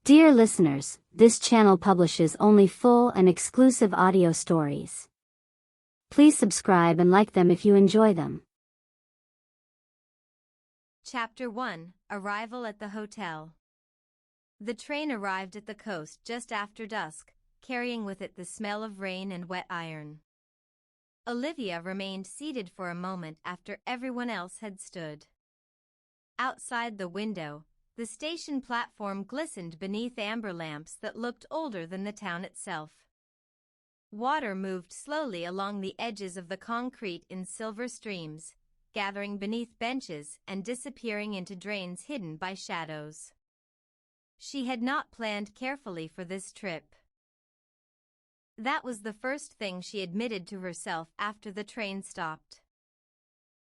Dear listeners, this channel publishes only full and exclusive audio stories. Please subscribe and like them if you enjoy them. Chapter 1: Arrival at the Hotel. The train arrived at the coast just after dusk, carrying with it the smell of rain and wet iron. Olivia remained seated for a moment after everyone else had stood. Outside the window, the station platform glistened beneath amber lamps that looked older than the town itself. Water moved slowly along the edges of the concrete in silver streams, gathering beneath benches and disappearing into drains hidden by shadows. She had not planned carefully for this trip. That was the first thing she admitted to herself after the train stopped.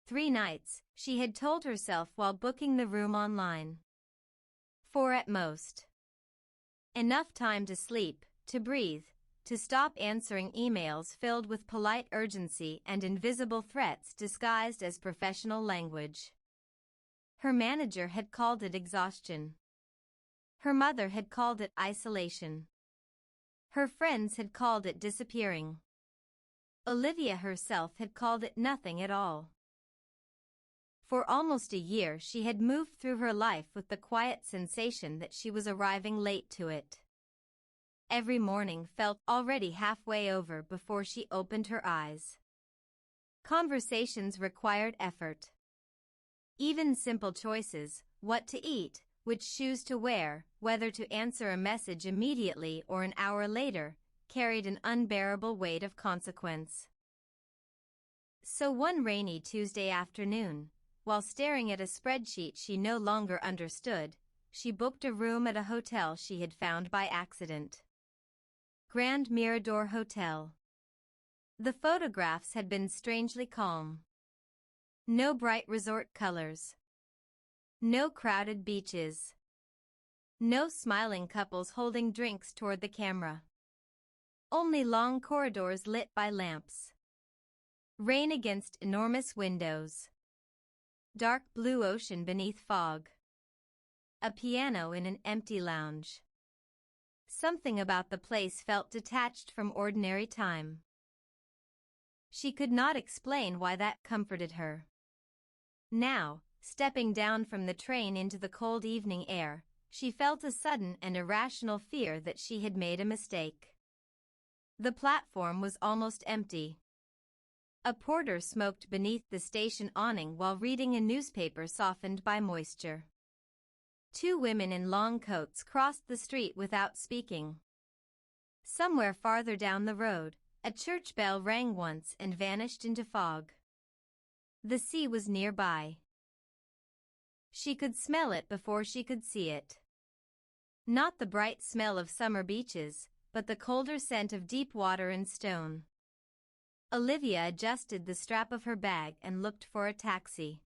3 nights, she had told herself while booking the room online. 4 at most. Enough time to sleep, to breathe, to stop answering emails filled with polite urgency and invisible threats disguised as professional language. Her manager had called it exhaustion. Her mother had called it isolation. Her friends had called it disappearing. Olivia herself had called it nothing at all. For almost a year she had moved through her life with the quiet sensation that she was arriving late to it. Every morning felt already halfway over before she opened her eyes. Conversations required effort. Even simple choices, what to eat, which shoes to wear, whether to answer a message immediately or an hour later, carried an unbearable weight of consequence. So one rainy Tuesday afternoon, while staring at a spreadsheet she no longer understood, she booked a room at a hotel she had found by accident. Grand Mirador Hotel. The photographs had been strangely calm. No bright resort colors. No crowded beaches. No smiling couples holding drinks toward the camera. Only long corridors lit by lamps. Rain against enormous windows. Dark blue ocean beneath fog. A piano in an empty lounge. Something about the place felt detached from ordinary time. She could not explain why that comforted her. Now, stepping down from the train into the cold evening air, she felt a sudden and irrational fear that she had made a mistake. The platform was almost empty. A porter smoked beneath the station awning while reading a newspaper softened by moisture. 2 women in long coats crossed the street without speaking. Somewhere farther down the road, a church bell rang once and vanished into fog. The sea was nearby. She could smell it before she could see it. Not the bright smell of summer beaches, but the colder scent of deep water and stone. Olivia adjusted the strap of her bag and looked for a taxi.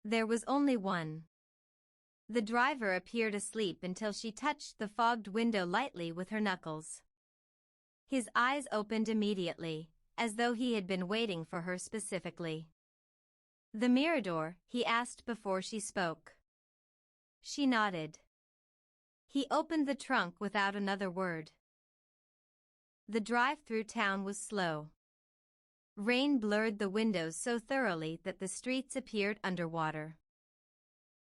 There was only one. The driver appeared asleep until she touched the fogged window lightly with her knuckles. His eyes opened immediately, as though he had been waiting for her specifically. "The Mirador?" he asked before she spoke. She nodded. He opened the trunk without another word. The drive through town was slow. Rain blurred the windows so thoroughly that the streets appeared underwater.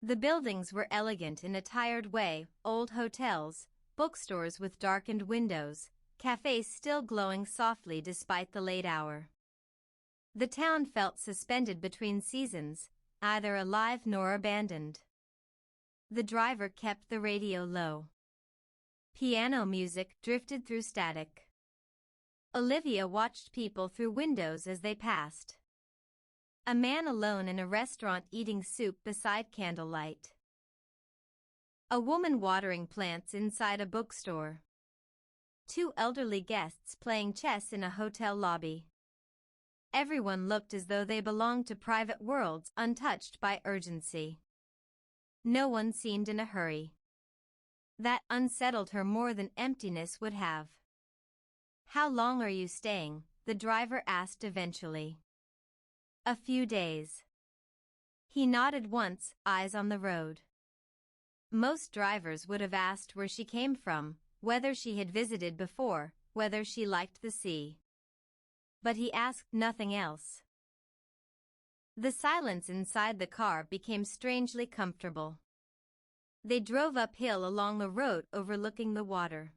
The buildings were elegant in a tired way, old hotels, bookstores with darkened windows, cafes still glowing softly despite the late hour. The town felt suspended between seasons, neither alive nor abandoned. The driver kept the radio low. Piano music drifted through static. Olivia watched people through windows as they passed. A man alone in a restaurant eating soup beside candlelight. A woman watering plants inside a bookstore. 2 elderly guests playing chess in a hotel lobby. Everyone looked as though they belonged to private worlds untouched by urgency. No one seemed in a hurry. That unsettled her more than emptiness would have. "How long are you staying?" the driver asked eventually. "A few days." He nodded once, eyes on the road. Most drivers would have asked where she came from, whether she had visited before, whether she liked the sea. But he asked nothing else. The silence inside the car became strangely comfortable. They drove uphill along a road overlooking the water.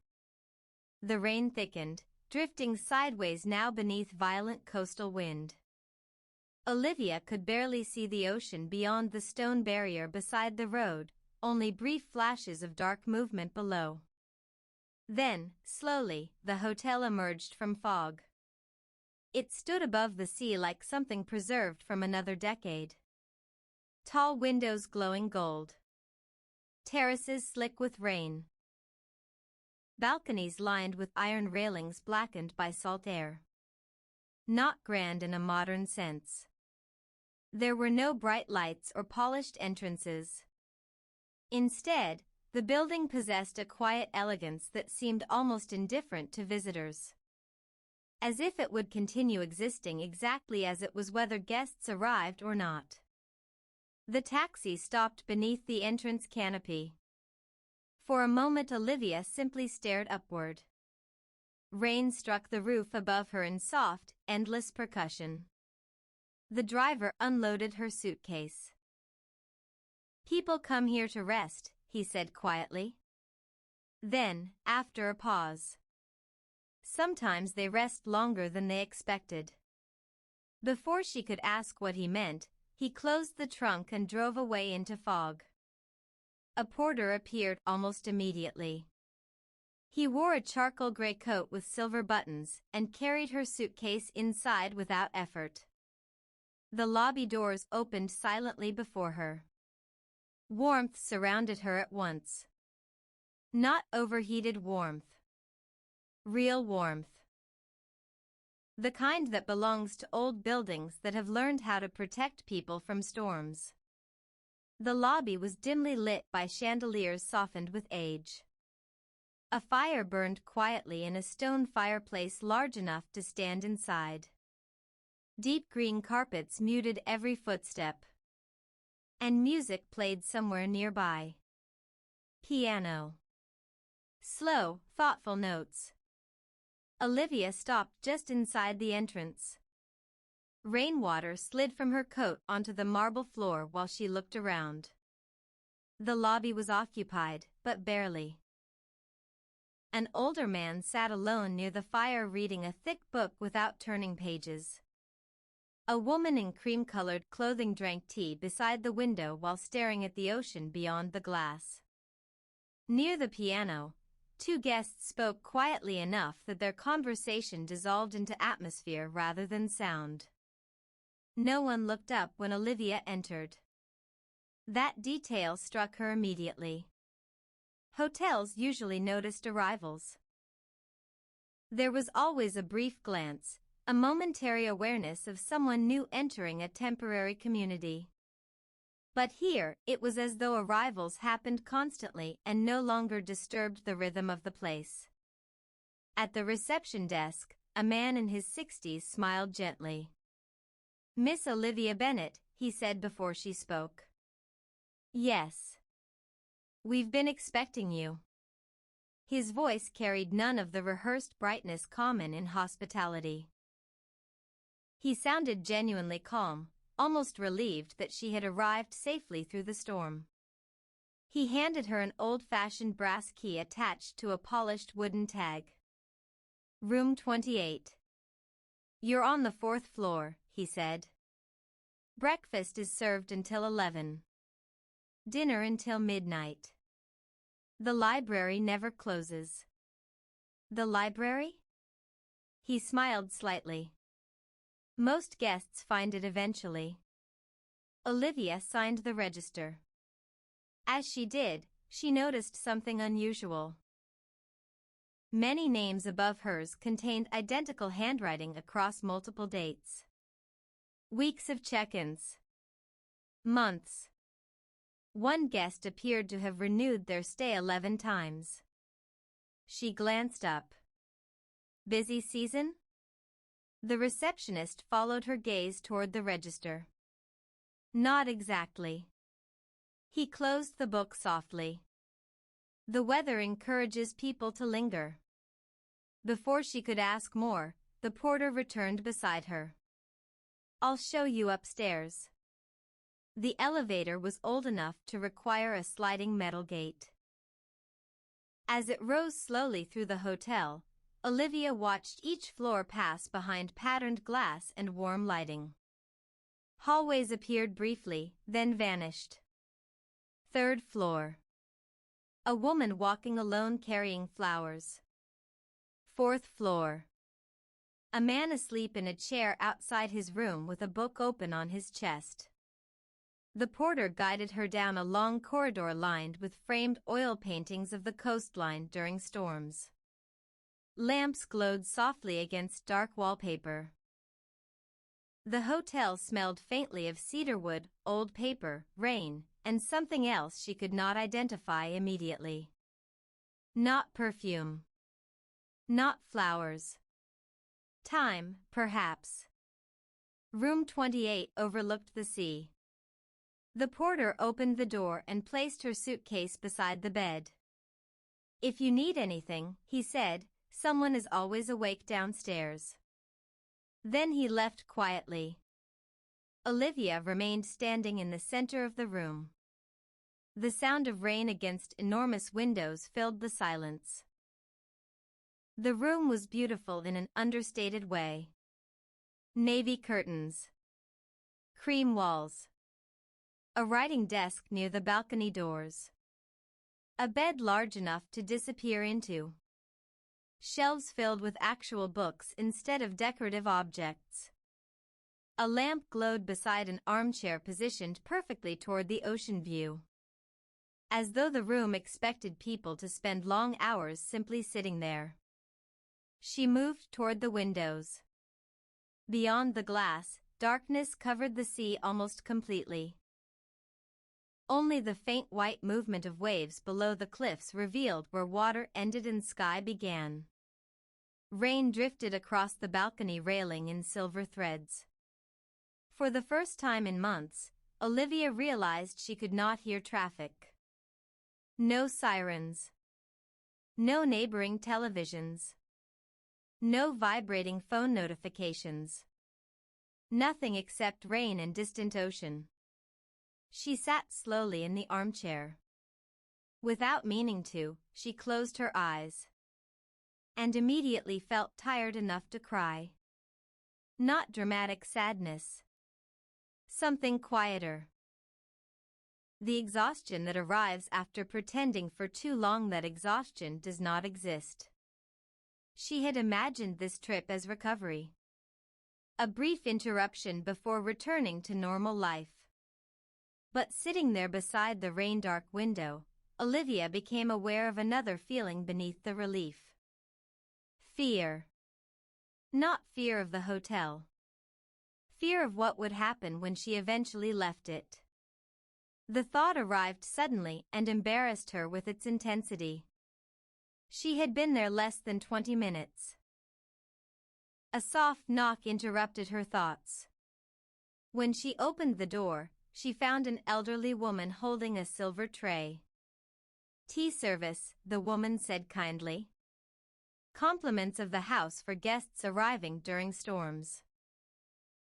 The rain thickened, drifting sideways now beneath violent coastal wind. Olivia could barely see the ocean beyond the stone barrier beside the road, only brief flashes of dark movement below. Then, slowly, the hotel emerged from fog. It stood above the sea like something preserved from another decade. Tall windows glowing gold. Terraces slick with rain. Balconies lined with iron railings blackened by salt air. Not grand in a modern sense. There were no bright lights or polished entrances. Instead, the building possessed a quiet elegance that seemed almost indifferent to visitors. As if it would continue existing exactly as it was whether guests arrived or not. The taxi stopped beneath the entrance canopy. For a moment Olivia simply stared upward. Rain struck the roof above her in soft, endless percussion. The driver unloaded her suitcase. "People come here to rest," he said quietly. Then, after a pause, "Sometimes they rest longer than they expected." Before she could ask what he meant, he closed the trunk and drove away into fog. A porter appeared almost immediately. He wore a charcoal gray coat with silver buttons and carried her suitcase inside without effort. The lobby doors opened silently before her. Warmth surrounded her at once. Not overheated warmth. Real warmth. The kind that belongs to old buildings that have learned how to protect people from storms. The lobby was dimly lit by chandeliers softened with age. A fire burned quietly in a stone fireplace large enough to stand inside. Deep green carpets muted every footstep. And music played somewhere nearby. Piano. Slow, thoughtful notes. Olivia stopped just inside the entrance. Rainwater slid from her coat onto the marble floor while she looked around. The lobby was occupied, but barely. An older man sat alone near the fire reading a thick book without turning pages. A woman in cream-colored clothing drank tea beside the window while staring at the ocean beyond the glass. Near the piano, two guests spoke quietly enough that their conversation dissolved into atmosphere rather than sound. No one looked up when Olivia entered. That detail struck her immediately. Hotels usually noticed arrivals. There was always a brief glance, a momentary awareness of someone new entering a temporary community. But here, it was as though arrivals happened constantly and no longer disturbed the rhythm of the place. At the reception desk, a man in his 60s smiled gently. "Miss Olivia Bennett," he said before she spoke. "Yes. We've been expecting you." His voice carried none of the rehearsed brightness common in hospitality. He sounded genuinely calm, almost relieved that she had arrived safely through the storm. He handed her an old-fashioned brass key attached to a polished wooden tag. "Room 28. You're on the 4th floor," he said. "Breakfast is served until 11. Dinner until midnight. The library never closes." "The library?" He smiled slightly. "Most guests find it eventually." Olivia signed the register. As she did, she noticed something unusual. Many names above hers contained identical handwriting across multiple dates. Weeks of check-ins. Months. One guest appeared to have renewed their stay 11 times. She glanced up. "Busy season?" The receptionist followed her gaze toward the register. "Not exactly." He closed the book softly. The weather encourages people to linger. Before she could ask more, the porter returned beside her. I'll show you upstairs. The elevator was old enough to require a sliding metal gate. As it rose slowly through the hotel, Olivia watched each floor pass behind patterned glass and warm lighting. Hallways appeared briefly, then vanished. Third floor. A woman walking alone carrying flowers. Fourth floor. A man asleep in a chair outside his room with a book open on his chest. The porter guided her down a long corridor lined with framed oil paintings of the coastline during storms. Lamps glowed softly against dark wallpaper. The hotel smelled faintly of cedarwood, old paper, rain, and something else she could not identify immediately. Not perfume. Not flowers. Time, perhaps. Room 28 overlooked the sea. The porter opened the door and placed her suitcase beside the bed. If you need anything, he said, someone is always awake downstairs. Then he left quietly. Olivia remained standing in the center of the room. The sound of rain against enormous windows filled the silence. The room was beautiful in an understated way. Navy curtains. Cream walls. A writing desk near the balcony doors. A bed large enough to disappear into. Shelves filled with actual books instead of decorative objects. A lamp glowed beside an armchair positioned perfectly toward the ocean view. As though the room expected people to spend long hours simply sitting there. She moved toward the windows. Beyond the glass, darkness covered the sea almost completely. Only the faint white movement of waves below the cliffs revealed where water ended and sky began. Rain drifted across the balcony railing in silver threads. For the first time in months, Olivia realized she could not hear traffic. No sirens. No neighboring televisions. No vibrating phone notifications. Nothing except rain and distant ocean. She sat slowly in the armchair. Without meaning to, she closed her eyes. And immediately felt tired enough to cry. Not dramatic sadness. Something quieter. The exhaustion that arrives after pretending for too long that exhaustion does not exist. She had imagined this trip as recovery. A brief interruption before returning to normal life. But sitting there beside the rain-dark window, Olivia became aware of another feeling beneath the relief. Fear. Not fear of the hotel. Fear of what would happen when she eventually left it. The thought arrived suddenly and embarrassed her with its intensity. She had been there less than 20 minutes. A soft knock interrupted her thoughts. When she opened the door, she found an elderly woman holding a silver tray. Tea service, the woman said kindly. Compliments of the house for guests arriving during storms.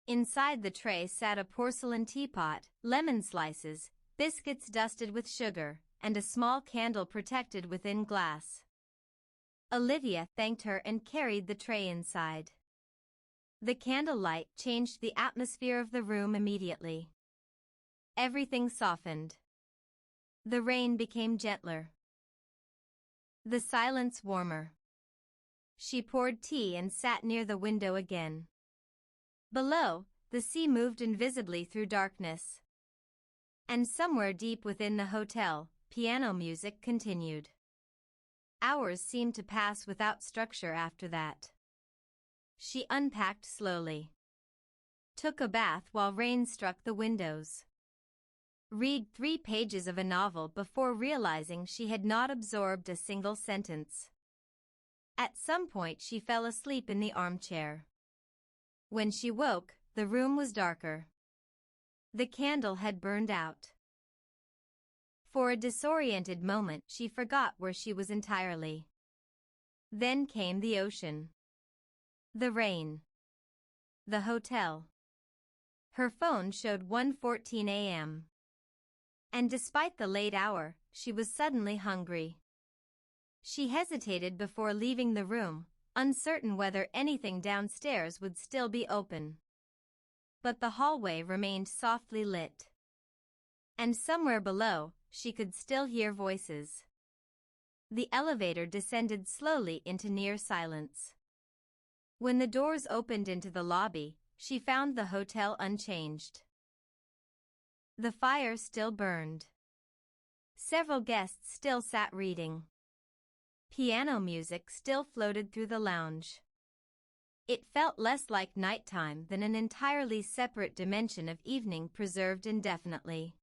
Inside the tray sat a porcelain teapot, lemon slices, biscuits dusted with sugar, and a small candle protected within glass. Olivia thanked her and carried the tray inside. The candlelight changed the atmosphere of the room immediately. Everything softened. The rain became gentler. The silence warmer. She poured tea and sat near the window again. Below, the sea moved invisibly through darkness. And somewhere deep within the hotel, piano music continued. Hours seemed to pass without structure after that. She unpacked slowly. Took a bath while rain struck the windows. Read 3 pages of a novel before realizing she had not absorbed a single sentence. At some point she fell asleep in the armchair. When she woke, the room was darker. The candle had burned out. For a disoriented moment, she forgot where she was entirely. Then came the ocean. The rain. The hotel. Her phone showed 1:14 a.m. And despite the late hour, she was suddenly hungry. She hesitated before leaving the room, uncertain whether anything downstairs would still be open. But the hallway remained softly lit. And somewhere below, she could still hear voices. The elevator descended slowly into near silence. When the doors opened into the lobby, she found the hotel unchanged. The fire still burned. Several guests still sat reading. Piano music still floated through the lounge. It felt less like nighttime than an entirely separate dimension of evening preserved indefinitely.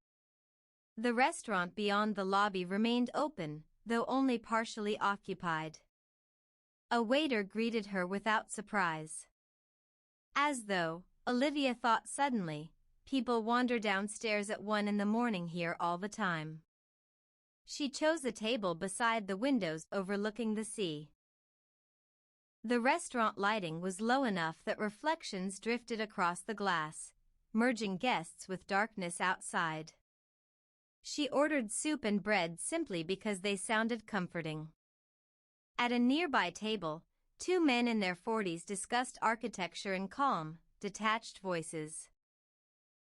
The restaurant beyond the lobby remained open, though only partially occupied. A waiter greeted her without surprise. As though, Olivia thought suddenly, people wander downstairs at 1 a.m. here all the time. She chose a table beside the windows overlooking the sea. The restaurant lighting was low enough that reflections drifted across the glass, merging guests with darkness outside. She ordered soup and bread simply because they sounded comforting. At a nearby table, two men in their 40s discussed architecture in calm, detached voices.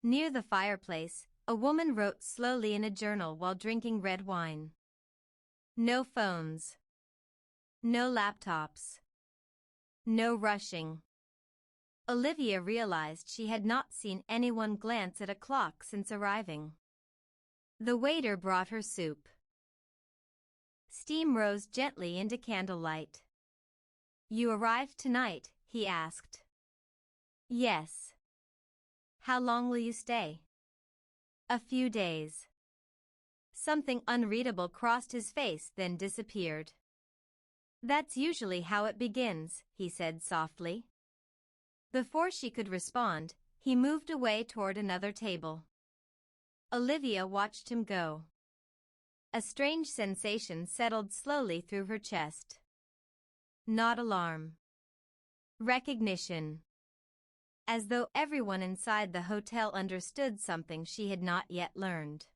Near the fireplace, a woman wrote slowly in a journal while drinking red wine. No phones. No laptops. No rushing. Olivia realized she had not seen anyone glance at a clock since arriving. The waiter brought her soup. Steam rose gently into candlelight. "You arrived tonight?" he asked. "Yes." "How long will you stay?" "A few days." Something unreadable crossed his face, then disappeared. "That's usually how it begins," he said softly. Before she could respond, he moved away toward another table. Olivia watched him go. A strange sensation settled slowly through her chest. Not alarm. Recognition. As though everyone inside the hotel understood something she had not yet learned.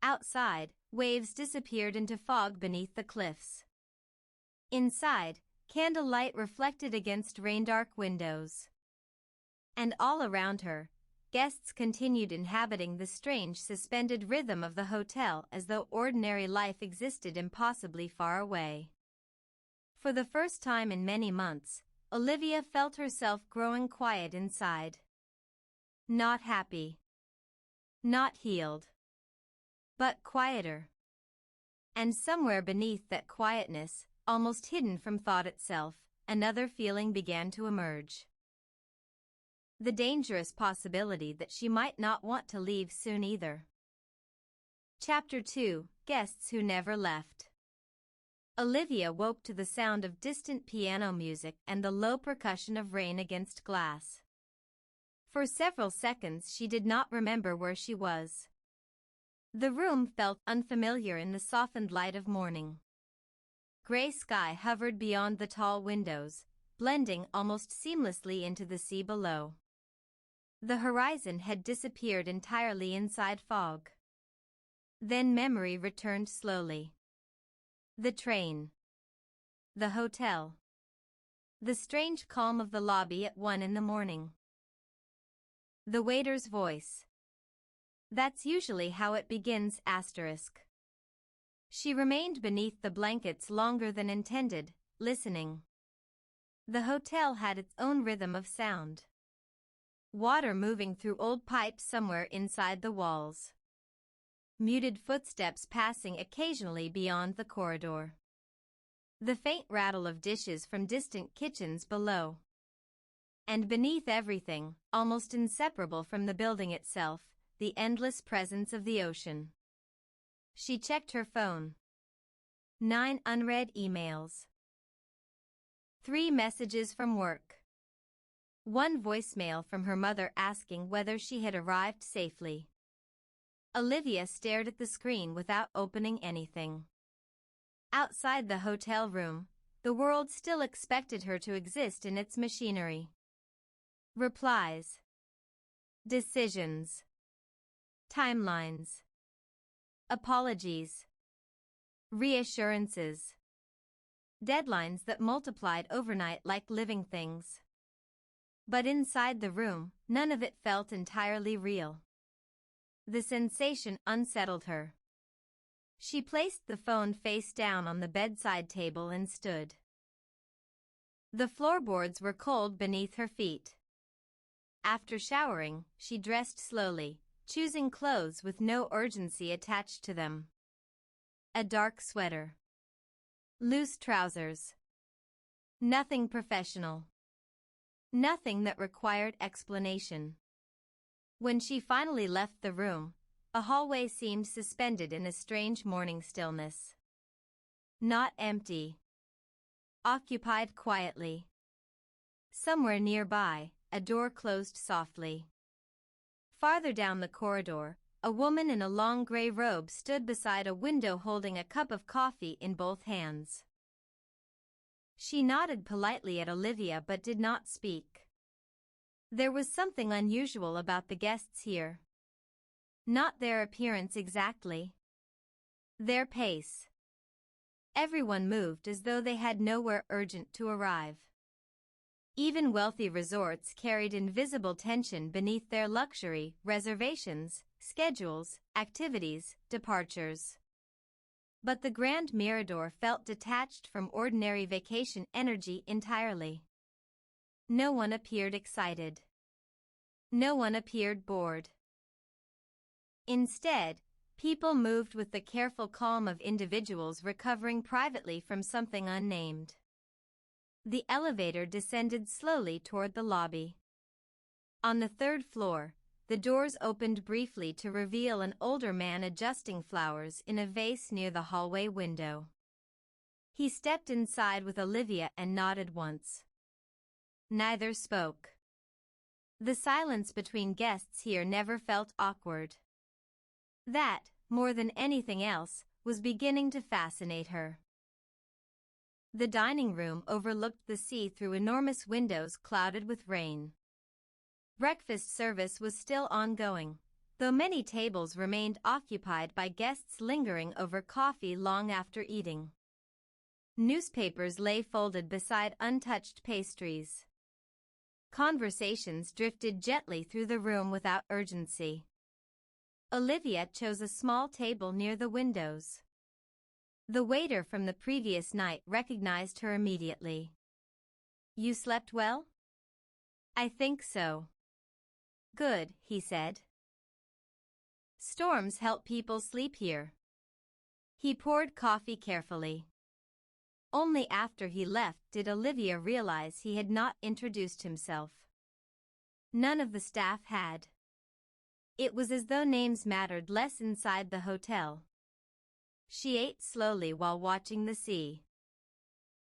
Outside, waves disappeared into fog beneath the cliffs. Inside, candlelight reflected against rain-dark windows. And all around her, guests continued inhabiting the strange suspended rhythm of the hotel as though ordinary life existed impossibly far away. For the first time in many months, Olivia felt herself growing quiet inside. Not happy. Not healed. But quieter. And somewhere beneath that quietness, almost hidden from thought itself, another feeling began to emerge. The dangerous possibility that she might not want to leave soon either. Chapter 2: Guests Who Never Left. Olivia woke to the sound of distant piano music and the low percussion of rain against glass. For several seconds she did not remember where she was. The room felt unfamiliar in the softened light of morning. Gray sky hovered beyond the tall windows, blending almost seamlessly into the sea below. The horizon had disappeared entirely inside fog. Then memory returned slowly. The train. The hotel. The strange calm of the lobby at 1 a.m. The waiter's voice. "That's usually how it begins." She remained beneath the blankets longer than intended, listening. The hotel had its own rhythm of sound. Water moving through old pipes somewhere inside the walls. Muted footsteps passing occasionally beyond the corridor. The faint rattle of dishes from distant kitchens below. And beneath everything, almost inseparable from the building itself, the endless presence of the ocean. She checked her phone. 9 unread emails. 3 messages from work. 1 voicemail from her mother asking whether she had arrived safely. Olivia stared at the screen without opening anything. Outside the hotel room, the world still expected her to exist in its machinery. Replies. Decisions. Timelines. Apologies. Reassurances. Deadlines that multiplied overnight like living things. But inside the room, none of it felt entirely real. The sensation unsettled her. She placed the phone face down on the bedside table and stood. The floorboards were cold beneath her feet. After showering, she dressed slowly, choosing clothes with no urgency attached to them. A dark sweater. Loose trousers. Nothing professional. Nothing that required explanation. When she finally left the room, a hallway seemed suspended in a strange morning stillness. Not empty. Occupied quietly. Somewhere nearby, a door closed softly. Farther down the corridor, a woman in a long gray robe stood beside a window holding a cup of coffee in both hands. She nodded politely at Olivia but did not speak. There was something unusual about the guests here. Not their appearance exactly. Their pace. Everyone moved as though they had nowhere urgent to arrive. Even wealthy resorts carried invisible tension beneath their luxury, reservations, schedules, activities, departures. But the Grand Mirador felt detached from ordinary vacation energy entirely. No one appeared excited. No one appeared bored. Instead, people moved with the careful calm of individuals recovering privately from something unnamed. The elevator descended slowly toward the lobby. On the third floor, the doors opened briefly to reveal an older man adjusting flowers in a vase near the hallway window. He stepped inside with Olivia and nodded once. Neither spoke. The silence between guests here never felt awkward. That, more than anything else, was beginning to fascinate her. The dining room overlooked the sea through enormous windows clouded with rain. Breakfast service was still ongoing, though many tables remained occupied by guests lingering over coffee long after eating. Newspapers lay folded beside untouched pastries. Conversations drifted gently through the room without urgency. Olivia chose a small table near the windows. The waiter from the previous night recognized her immediately. "You slept well?" "I think so." "Good," he said. "Storms help people sleep here." He poured coffee carefully. Only after he left did Olivia realize he had not introduced himself. None of the staff had. It was as though names mattered less inside the hotel. She ate slowly while watching the sea.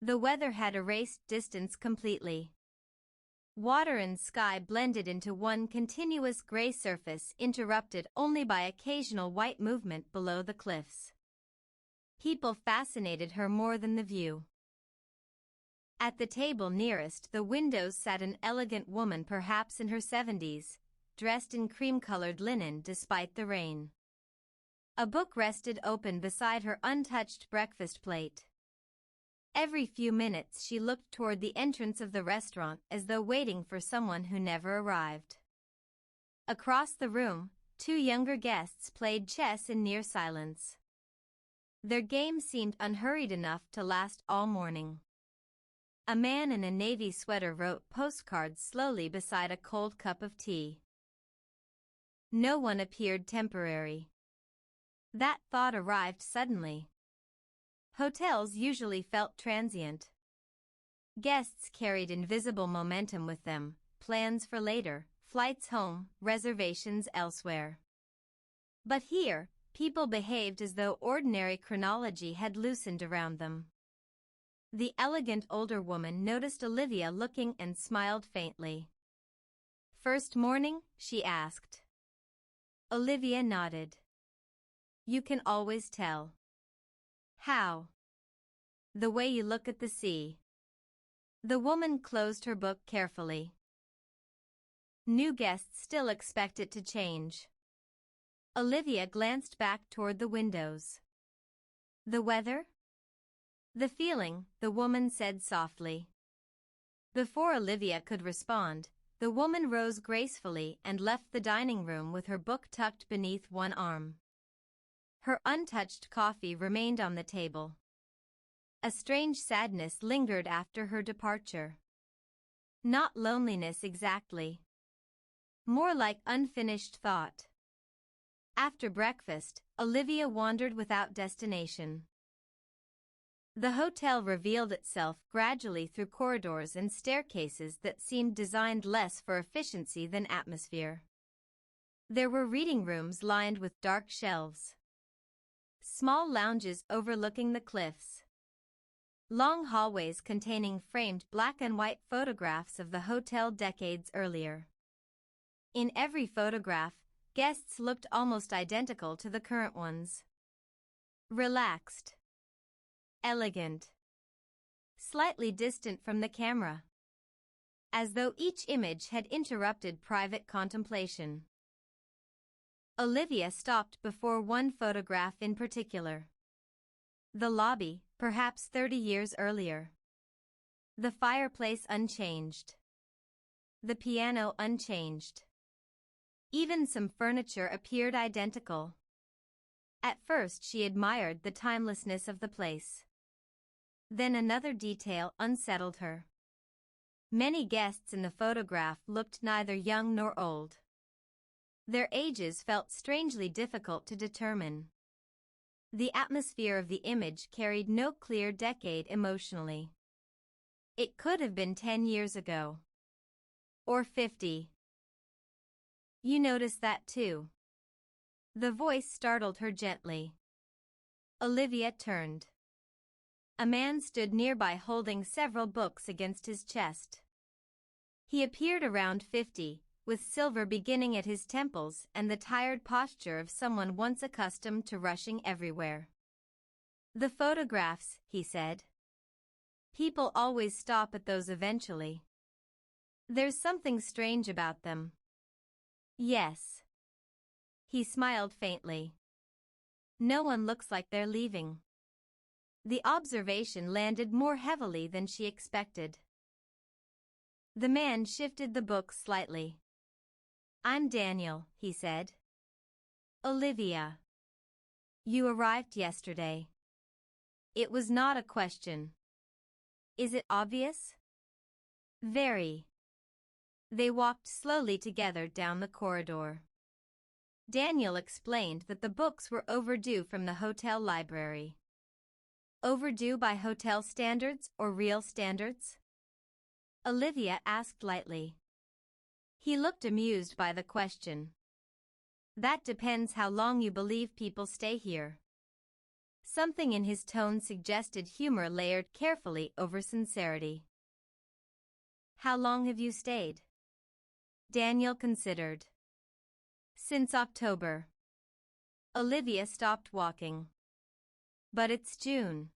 The weather had erased distance completely. Water and sky blended into one continuous gray surface interrupted only by occasional white movement below the cliffs. People fascinated her more than the view. At the table nearest the windows sat an elegant woman perhaps in her 70s, dressed in cream-colored linen despite the rain. A book rested open beside her untouched breakfast plate. Every few minutes she looked toward the entrance of the restaurant as though waiting for someone who never arrived. Across the room, two younger guests played chess in near silence. Their game seemed unhurried enough to last all morning. A man in a navy sweater wrote postcards slowly beside a cold cup of tea. No one appeared temporary. That thought arrived suddenly. Hotels usually felt transient. Guests carried invisible momentum with them, plans for later, flights home, reservations elsewhere. But here, people behaved as though ordinary chronology had loosened around them. The elegant older woman noticed Olivia looking and smiled faintly. "First morning?" she asked. Olivia nodded. You can always tell. How? The way you look at the sea. The woman closed her book carefully. New guests still expect it to change. Olivia glanced back toward the windows. The weather? The feeling, the woman said softly. Before Olivia could respond, the woman rose gracefully and left the dining room with her book tucked beneath one arm. Her untouched coffee remained on the table. A strange sadness lingered after her departure. Not loneliness exactly. More like unfinished thought. After breakfast, Olivia wandered without destination. The hotel revealed itself gradually through corridors and staircases that seemed designed less for efficiency than atmosphere. There were reading rooms lined with dark shelves. Small lounges overlooking the cliffs. Long hallways containing framed black and white photographs of the hotel decades earlier. In every photograph, guests looked almost identical to the current ones. Relaxed. Elegant. Slightly distant from the camera. As though each image had interrupted private contemplation. Olivia stopped before one photograph in particular. The lobby, perhaps 30 years earlier. The fireplace unchanged. The piano unchanged. Even some furniture appeared identical. At first she admired the timelessness of the place. Then another detail unsettled her. Many guests in the photograph looked neither young nor old. Their ages felt strangely difficult to determine. The atmosphere of the image carried no clear decade emotionally. It could have been 10 years ago. Or 50. You noticed that too. The voice startled her gently. Olivia turned. A man stood nearby holding several books against his chest. He appeared around 50, with silver beginning at his temples and the tired posture of someone once accustomed to rushing everywhere. The photographs, he said. People always stop at those eventually. There's something strange about them. Yes. He smiled faintly. No one looks like they're leaving. The observation landed more heavily than she expected. The man shifted the book slightly. I'm Daniel, he said. Olivia. You arrived yesterday. It was not a question. Is it obvious? Very. They walked slowly together down the corridor. Daniel explained that the books were overdue from the hotel library. Overdue by hotel standards or real standards? Olivia asked lightly. He looked amused by the question. That depends how long you believe people stay here. Something in his tone suggested humor layered carefully over sincerity. How long have you stayed? Daniel considered. Since October. Olivia stopped walking. But it's June.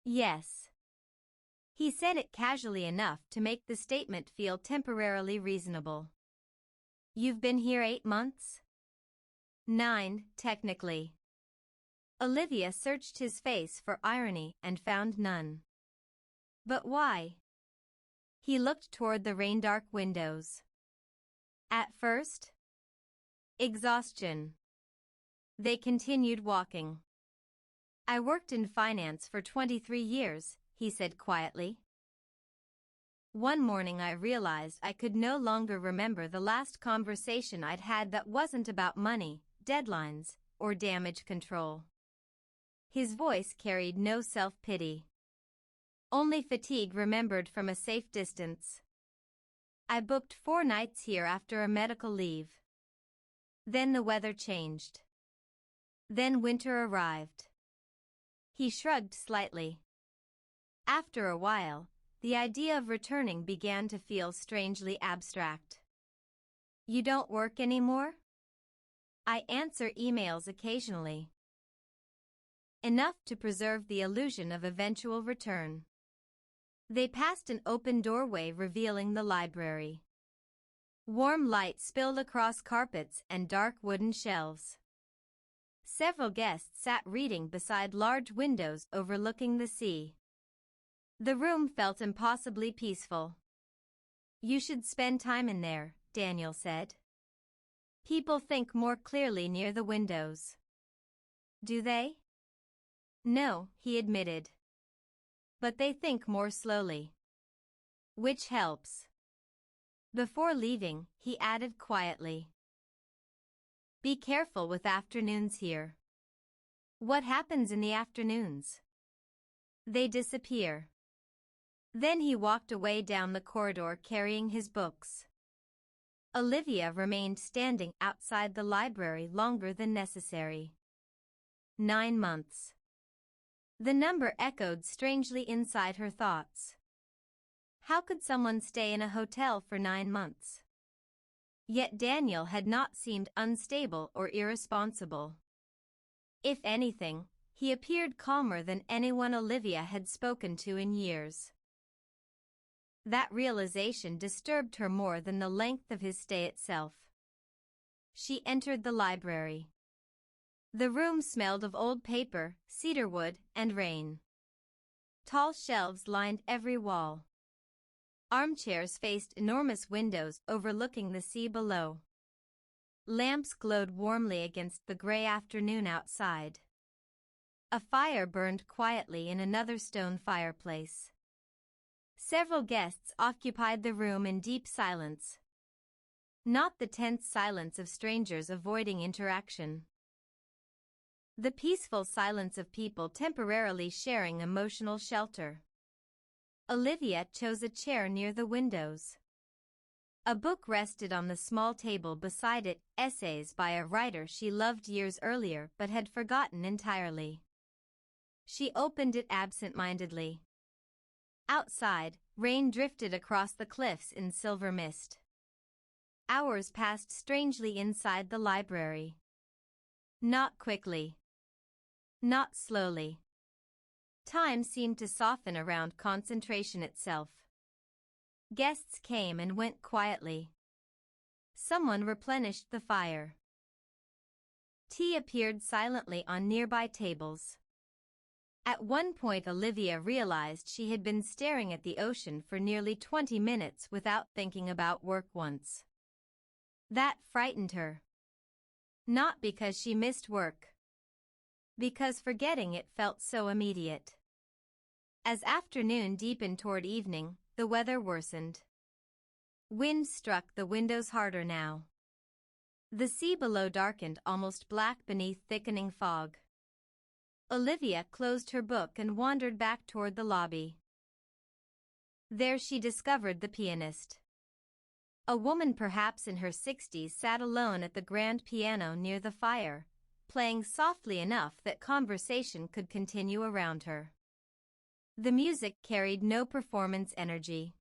Yes. He said it casually enough to make the statement feel temporarily reasonable. You've been here 8 months? 9, technically. Olivia searched his face for irony and found none. But why? He looked toward the rain-dark windows. At first? Exhaustion. They continued walking. I worked in finance for 23 years, he said quietly. One morning I realized I could no longer remember the last conversation I'd had that wasn't about money, deadlines, or damage control. His voice carried no self-pity. Only fatigue remembered from a safe distance. I booked 4 nights here after a medical leave. Then the weather changed. Then winter arrived. He shrugged slightly. After a while, the idea of returning began to feel strangely abstract. You don't work anymore? I answer emails occasionally. Enough to preserve the illusion of eventual return. They passed an open doorway revealing the library. Warm light spilled across carpets and dark wooden shelves. Several guests sat reading beside large windows overlooking the sea. The room felt impossibly peaceful. "You should spend time in there," Daniel said. "People think more clearly near the windows." "Do they?" "No," he admitted. "But they think more slowly. Which helps." Before leaving, he added quietly, "Be careful with afternoons here." "What happens in the afternoons?" "They disappear." Then he walked away down the corridor carrying his books. Olivia remained standing outside the library longer than necessary. 9 months. The number echoed strangely inside her thoughts. How could someone stay in a hotel for 9 months? Yet Daniel had not seemed unstable or irresponsible. If anything, he appeared calmer than anyone Olivia had spoken to in years. That realization disturbed her more than the length of his stay itself. She entered the library. The room smelled of old paper, cedarwood, and rain. Tall shelves lined every wall. Armchairs faced enormous windows overlooking the sea below. Lamps glowed warmly against the gray afternoon outside. A fire burned quietly in another stone fireplace. Several guests occupied the room in deep silence. Not the tense silence of strangers avoiding interaction. The peaceful silence of people temporarily sharing emotional shelter. Olivia chose a chair near the windows. A book rested on the small table beside it, essays by a writer she loved years earlier but had forgotten entirely. She opened it absent-mindedly. Outside, rain drifted across the cliffs in silver mist. Hours passed strangely inside the library. Not quickly. Not slowly. Time seemed to soften around concentration itself. Guests came and went quietly. Someone replenished the fire. Tea appeared silently on nearby tables. At one point Olivia realized she had been staring at the ocean for nearly 20 minutes without thinking about work once. That frightened her. Not because she missed work. Because forgetting it felt so immediate. As afternoon deepened toward evening, the weather worsened. Wind struck the windows harder now. The sea below darkened almost black beneath thickening fog. Olivia closed her book and wandered back toward the lobby. There she discovered the pianist. A woman perhaps in her 60s sat alone at the grand piano near the fire, playing softly enough that conversation could continue around her. The music carried no performance energy.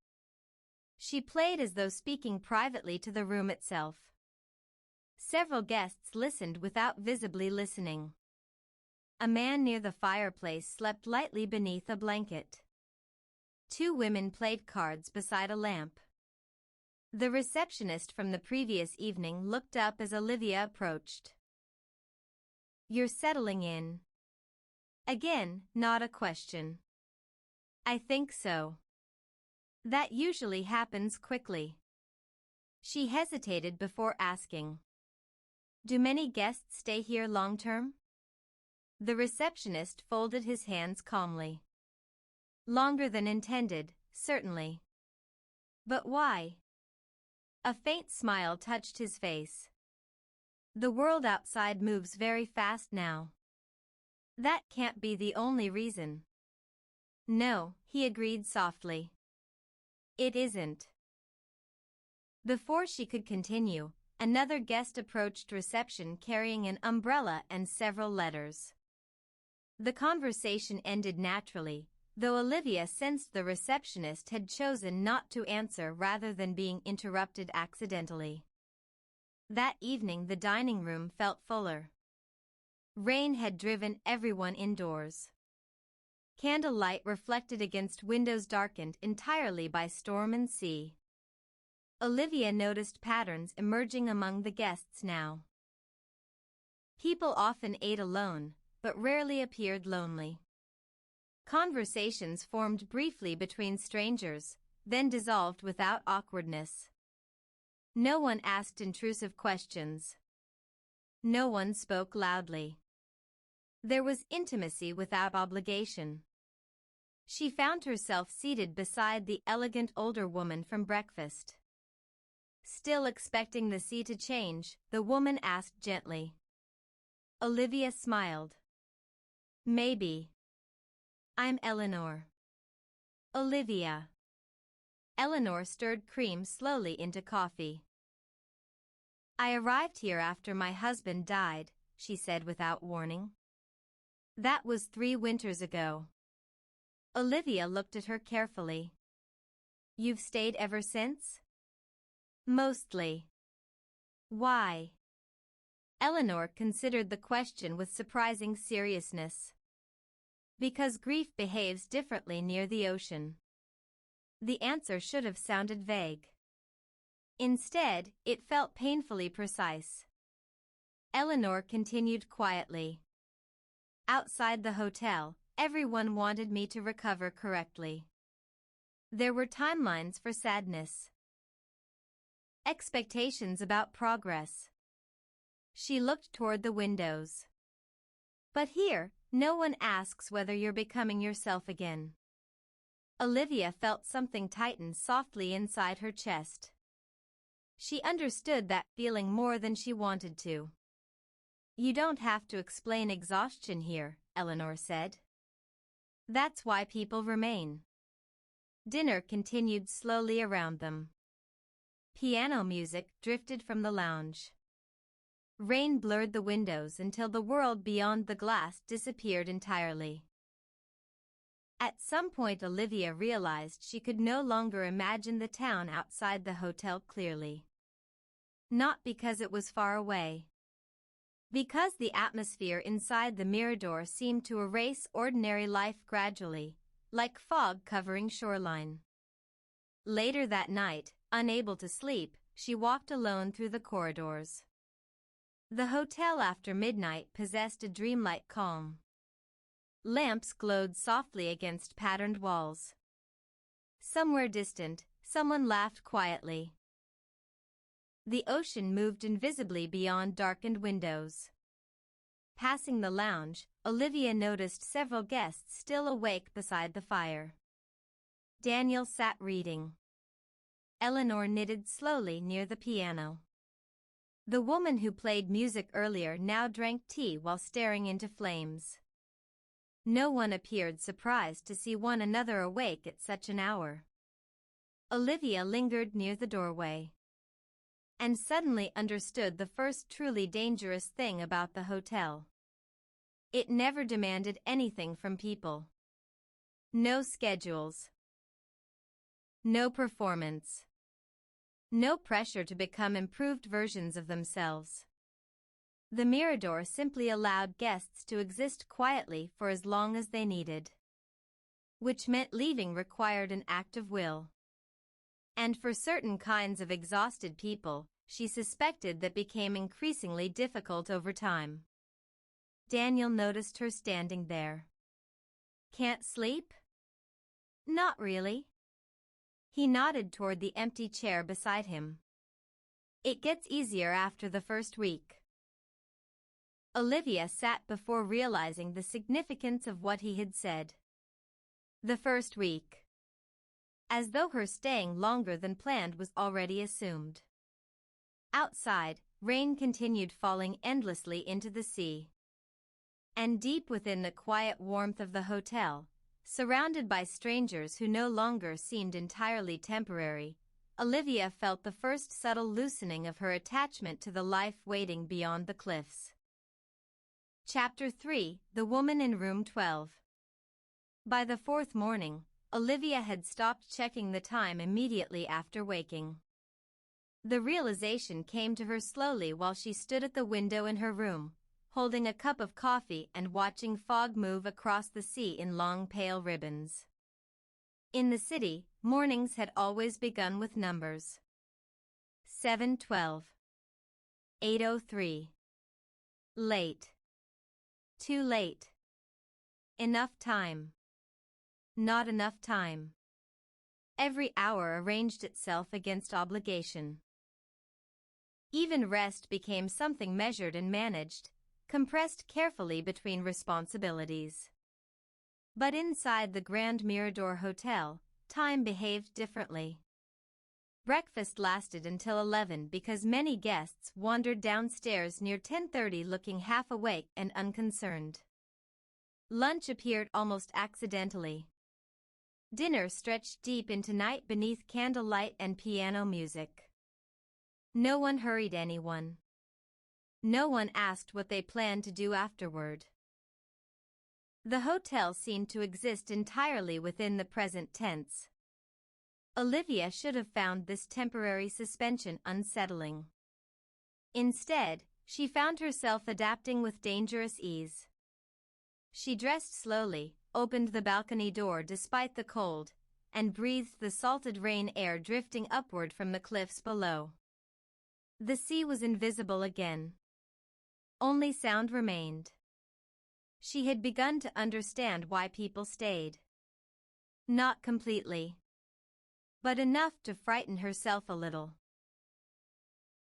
She played as though speaking privately to the room itself. Several guests listened without visibly listening. A man near the fireplace slept lightly beneath a blanket. 2 women played cards beside a lamp. The receptionist from the previous evening looked up as Olivia approached. "You're settling in." Again, not a question. "I think so." That usually happens quickly. She hesitated before asking, "Do many guests stay here long-term?" The receptionist folded his hands calmly. "Longer than intended, certainly." "But why?" A faint smile touched his face. "The world outside moves very fast now." "That can't be the only reason." "No," he agreed softly. "It isn't." Before she could continue, another guest approached reception carrying an umbrella and several letters. The conversation ended naturally, though Olivia sensed the receptionist had chosen not to answer rather than being interrupted accidentally. That evening the dining room felt fuller. Rain had driven everyone indoors. Candlelight reflected against windows darkened entirely by storm and sea. Olivia noticed patterns emerging among the guests now. People often ate alone, but rarely appeared lonely. Conversations formed briefly between strangers, then dissolved without awkwardness. No one asked intrusive questions. No one spoke loudly. There was intimacy without obligation. She found herself seated beside the elegant older woman from breakfast. Still expecting the sea to change, the woman asked gently. Olivia smiled. Maybe. I'm Eleanor. Olivia. Eleanor stirred cream slowly into coffee. I arrived here after my husband died, she said without warning. That was 3 winters ago. Olivia looked at her carefully. You've stayed ever since? Mostly. Why? Eleanor considered the question with surprising seriousness. Because grief behaves differently near the ocean. The answer should have sounded vague. Instead, it felt painfully precise. Eleanor continued quietly. Outside the hotel, everyone wanted me to recover correctly. There were timelines for sadness. Expectations about progress. She looked toward the windows. But here, no one asks whether you're becoming yourself again. Olivia felt something tighten softly inside her chest. She understood that feeling more than she wanted to. You don't have to explain exhaustion here, Eleanor said. That's why people remain. Dinner continued slowly around them. Piano music drifted from the lounge. Rain blurred the windows until the world beyond the glass disappeared entirely. At some point Olivia realized she could no longer imagine the town outside the hotel clearly. Not because it was far away. Because the atmosphere inside the Mirador seemed to erase ordinary life gradually, like fog covering shoreline. Later that night, unable to sleep, she walked alone through the corridors. The hotel after midnight possessed a dreamlike calm. Lamps glowed softly against patterned walls. Somewhere distant, someone laughed quietly. The ocean moved invisibly beyond darkened windows. Passing the lounge, Olivia noticed several guests still awake beside the fire. Daniel sat reading. Eleanor knitted slowly near the piano. The woman who played music earlier now drank tea while staring into flames. No one appeared surprised to see one another awake at such an hour. Olivia lingered near the doorway. And suddenly understood the first truly dangerous thing about the hotel. It never demanded anything from people. No schedules. No performance. No pressure to become improved versions of themselves. The Mirador simply allowed guests to exist quietly for as long as they needed. Which meant leaving required an act of will. And for certain kinds of exhausted people, she suspected that became increasingly difficult over time. Daniel noticed her standing there. Can't sleep? Not really. He nodded toward the empty chair beside him. It gets easier after the first week. Olivia sat before realizing the significance of what he had said. The first week. As though her staying longer than planned was already assumed. Outside, rain continued falling endlessly into the sea. And deep within the quiet warmth of the hotel, surrounded by strangers who no longer seemed entirely temporary, Olivia felt the first subtle loosening of her attachment to the life waiting beyond the cliffs. Chapter 3: The Woman in Room 12. By the 4th morning, Olivia had stopped checking the time immediately after waking. The realization came to her slowly while she stood at the window in her room, holding a cup of coffee and watching fog move across the sea in long pale ribbons. In the city, mornings had always begun with numbers. 7:12. 8:03. Late. Too late. Enough time. Not enough time. Every hour arranged itself against obligation. Even rest became something measured and managed, compressed carefully between responsibilities. But inside the Grand Mirador Hotel, time behaved differently. Breakfast lasted until 11 because many guests wandered downstairs near 10:30 looking half awake and unconcerned. Lunch appeared almost accidentally. Dinner stretched deep into night beneath candlelight and piano music. No one hurried anyone. No one asked what they planned to do afterward. The hotel seemed to exist entirely within the present tense. Olivia should have found this temporary suspension unsettling. Instead, she found herself adapting with dangerous ease. She dressed slowly, opened the balcony door despite the cold, and breathed the salted rain air drifting upward from the cliffs below. The sea was invisible again. Only sound remained. She had begun to understand why people stayed. Not completely, but enough to frighten herself a little.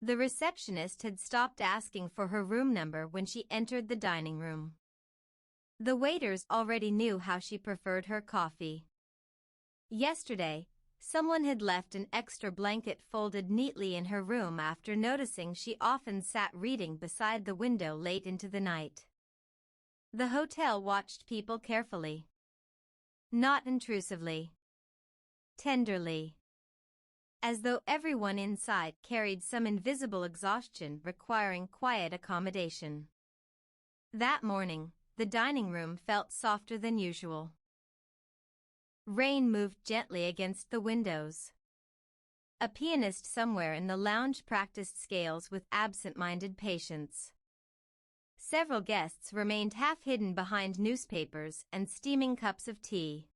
The receptionist had stopped asking for her room number when she entered the dining room. The waiters already knew how she preferred her coffee. Yesterday, someone had left an extra blanket folded neatly in her room after noticing she often sat reading beside the window late into the night. The hotel watched people carefully. Not intrusively. Tenderly. As though everyone inside carried some invisible exhaustion requiring quiet accommodation. That morning, the dining room felt softer than usual. Rain moved gently against the windows. A pianist somewhere in the lounge practiced scales with absent-minded patience. Several guests remained half-hidden behind newspapers and steaming cups of tea.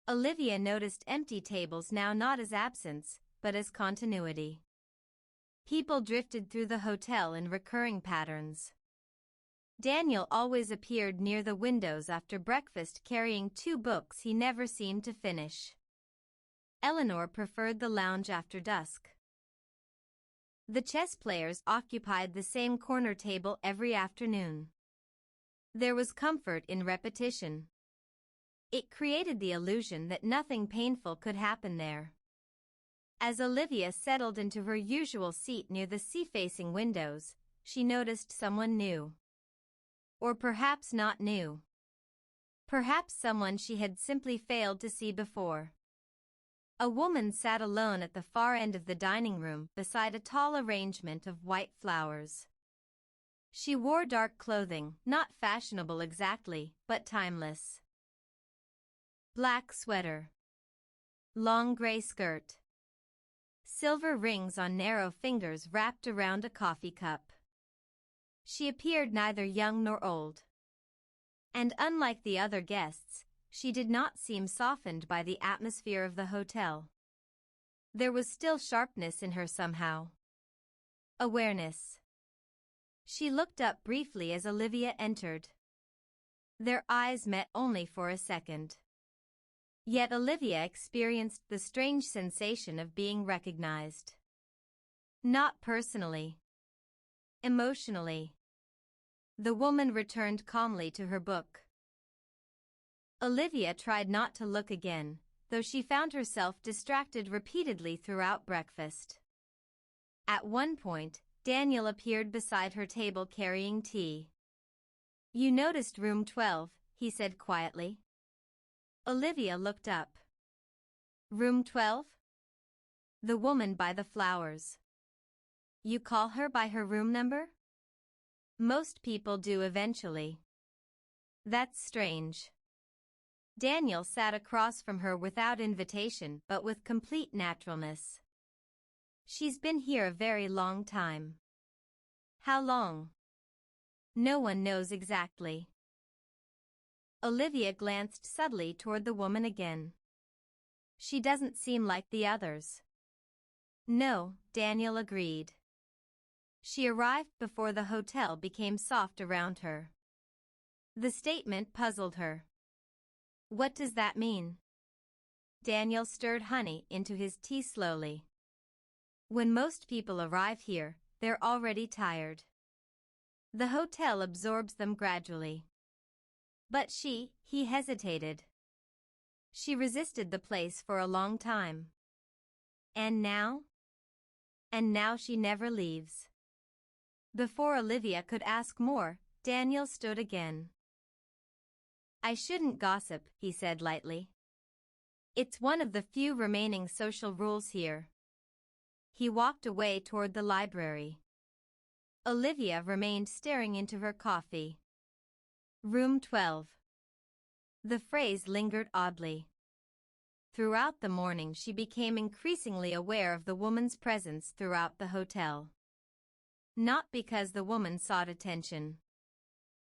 Olivia noticed empty tables now not as absence, but as continuity. People drifted through the hotel in recurring patterns. Daniel always appeared near the windows after breakfast carrying 2 books he never seemed to finish. Eleanor preferred the lounge after dusk. The chess players occupied the same corner table every afternoon. There was comfort in repetition. It created the illusion that nothing painful could happen there. As Olivia settled into her usual seat near the sea-facing windows, she noticed someone new. Or perhaps not new. Perhaps someone she had simply failed to see before. A woman sat alone at the far end of the dining room beside a tall arrangement of white flowers. She wore dark clothing, not fashionable exactly, but timeless. Black sweater. Long gray skirt. Silver rings on narrow fingers wrapped around a coffee cup. She appeared neither young nor old. And unlike the other guests, she did not seem softened by the atmosphere of the hotel. There was still sharpness in her somehow. Awareness. She looked up briefly as Olivia entered. Their eyes met only for a second. Yet Olivia experienced the strange sensation of being recognized. Not personally. Emotionally. The woman returned calmly to her book. Olivia tried not to look again, though she found herself distracted repeatedly throughout breakfast. At one point, Daniel appeared beside her table carrying tea. "You noticed room 12, he said quietly. Olivia looked up. Room 12? The woman by the flowers. You call her by her room number? Most people do eventually. That's strange. Daniel sat across from her without invitation but with complete naturalness. She's been here a very long time. How long? No one knows exactly. Olivia glanced subtly toward the woman again. She doesn't seem like the others. No, Daniel agreed. She arrived before the hotel became soft around her. The statement puzzled her. What does that mean? Daniel stirred honey into his tea slowly. When most people arrive here, they're already tired. The hotel absorbs them gradually. But he hesitated. She resisted the place for a long time. And now? And now she never leaves. Before Olivia could ask more, Daniel stood again. I shouldn't gossip, he said lightly. It's one of the few remaining social rules here. He walked away toward the library. Olivia remained staring into her coffee. Room 12. The phrase lingered oddly. Throughout the morning she became increasingly aware of the woman's presence throughout the hotel. Not because the woman sought attention.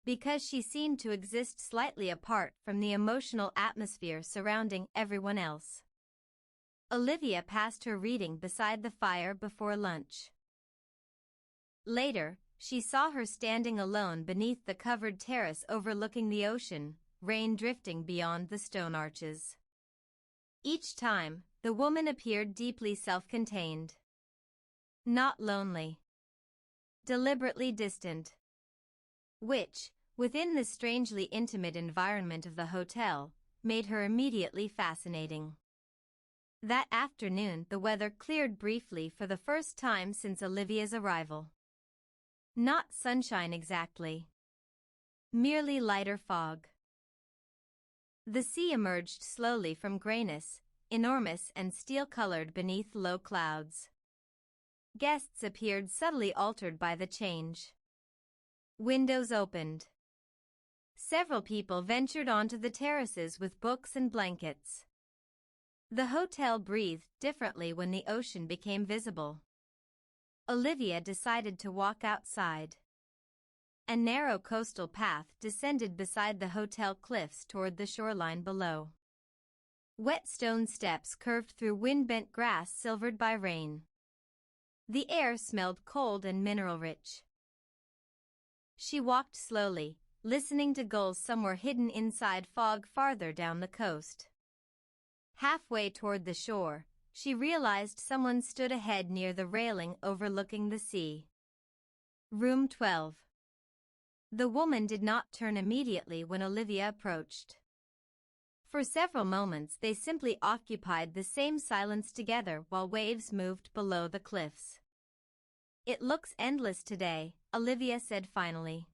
Because she seemed to exist slightly apart from the emotional atmosphere surrounding everyone else. Olivia passed her reading beside the fire before lunch. Later, she saw her standing alone beneath the covered terrace overlooking the ocean, rain drifting beyond the stone arches. Each time, the woman appeared deeply self-contained. Not lonely. Deliberately distant. Which, within the strangely intimate environment of the hotel, made her immediately fascinating. That afternoon the weather cleared briefly for the first time since Olivia's arrival. Not sunshine exactly. Merely lighter fog. The sea emerged slowly from grayness, enormous and steel-colored beneath low clouds. Guests appeared subtly altered by the change. Windows opened. Several people ventured onto the terraces with books and blankets. The hotel breathed differently when the ocean became visible. Olivia decided to walk outside. A narrow coastal path descended beside the hotel cliffs toward the shoreline below. Wet stone steps curved through wind-bent grass silvered by rain. The air smelled cold and mineral-rich. She walked slowly, listening to gulls somewhere hidden inside fog farther down the coast. Halfway toward the shore, she realized someone stood ahead near the railing overlooking the sea. Room 12. The woman did not turn immediately when Olivia approached. For several moments they simply occupied the same silence together while waves moved below the cliffs. It looks endless today, Olivia said finally.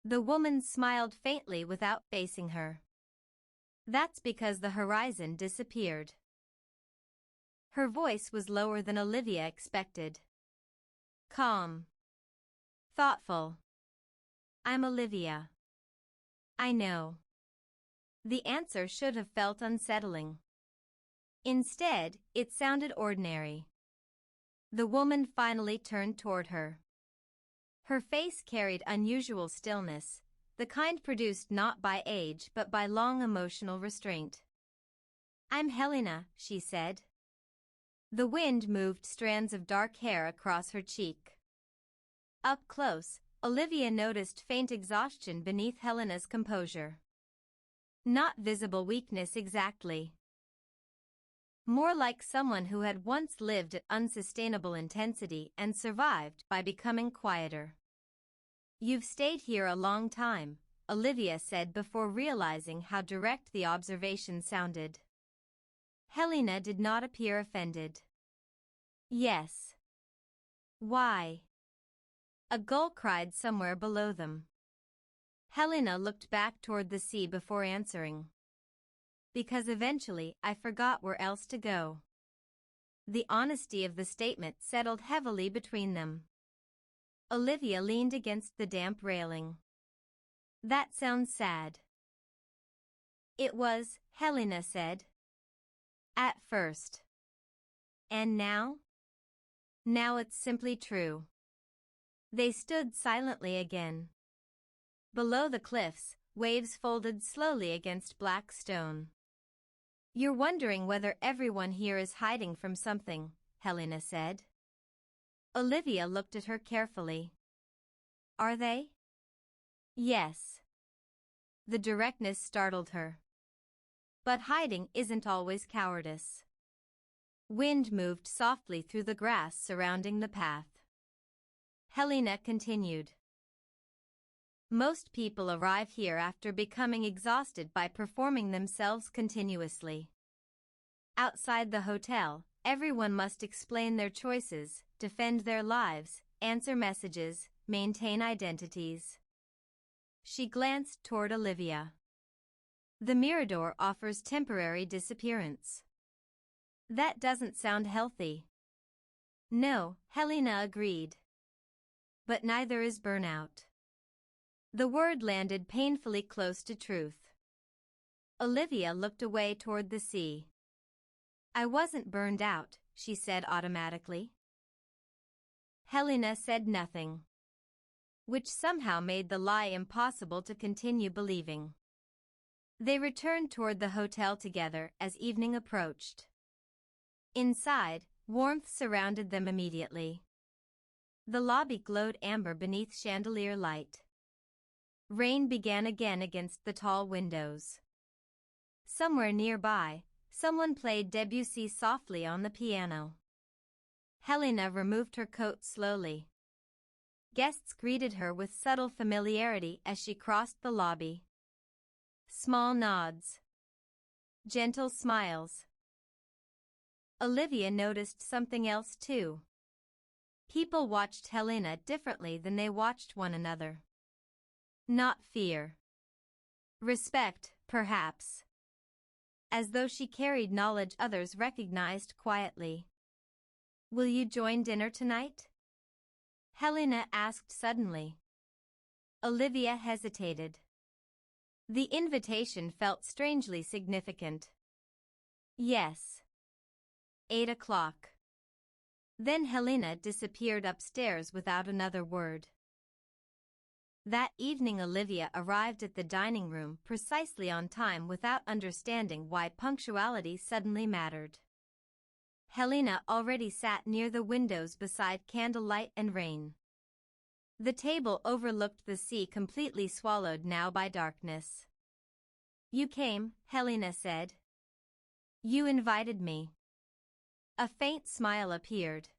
The woman smiled faintly without facing her. That's because the horizon disappeared. Her voice was lower than Olivia expected. Calm. Thoughtful. I'm Olivia. I know. The answer should have felt unsettling. Instead, it sounded ordinary. The woman finally turned toward her. Her face carried unusual stillness, the kind produced not by age but by long emotional restraint. I'm Helena, she said. The wind moved strands of dark hair across her cheek. Up close, Olivia noticed faint exhaustion beneath Helena's composure. Not visible weakness exactly. More like someone who had once lived at unsustainable intensity and survived by becoming quieter. You've stayed here a long time, Olivia said before realizing how direct the observation sounded. Helena did not appear offended. Yes. Why? A gull cried somewhere below them. Helena looked back toward the sea before answering. Because eventually I forgot where else to go. The honesty of the statement settled heavily between them. Olivia leaned against the damp railing. That sounds sad. It was, Helena said. At first. And now? Now it's simply true. They stood silently again. Below the cliffs, waves folded slowly against black stone. You're wondering whether everyone here is hiding from something, Helena said. Olivia looked at her carefully. Are they? Yes. The directness startled her. But hiding isn't always cowardice. Wind moved softly through the grass surrounding the path. Helena continued. Most people arrive here after becoming exhausted by performing themselves continuously. Outside the hotel, everyone must explain their choices, defend their lives, answer messages, maintain identities. She glanced toward Olivia. The Mirador offers temporary disappearance. That doesn't sound healthy. No, Helena agreed. But neither is burnout. The word landed painfully close to truth. Olivia looked away toward the sea. I wasn't burned out, she said automatically. Helena said nothing, which somehow made the lie impossible to continue believing. They returned toward the hotel together as evening approached. Inside, warmth surrounded them immediately. The lobby glowed amber beneath chandelier light. Rain began again against the tall windows. Somewhere nearby, someone played Debussy softly on the piano. Helena removed her coat slowly. Guests greeted her with subtle familiarity as she crossed the lobby. Small nods. Gentle smiles. Olivia noticed something else too. People watched Helena differently than they watched one another. Not fear. Respect, perhaps. As though she carried knowledge others recognized quietly. Will you join dinner tonight? Helena asked suddenly. Olivia hesitated. The invitation felt strangely significant. Yes. 8 o'clock. Then Helena disappeared upstairs without another word. That evening Olivia arrived at the dining room precisely on time without understanding why punctuality suddenly mattered. Helena already sat near the windows beside candlelight and rain. The table overlooked the sea completely swallowed now by darkness. You came, Helena said. You invited me. A faint smile appeared.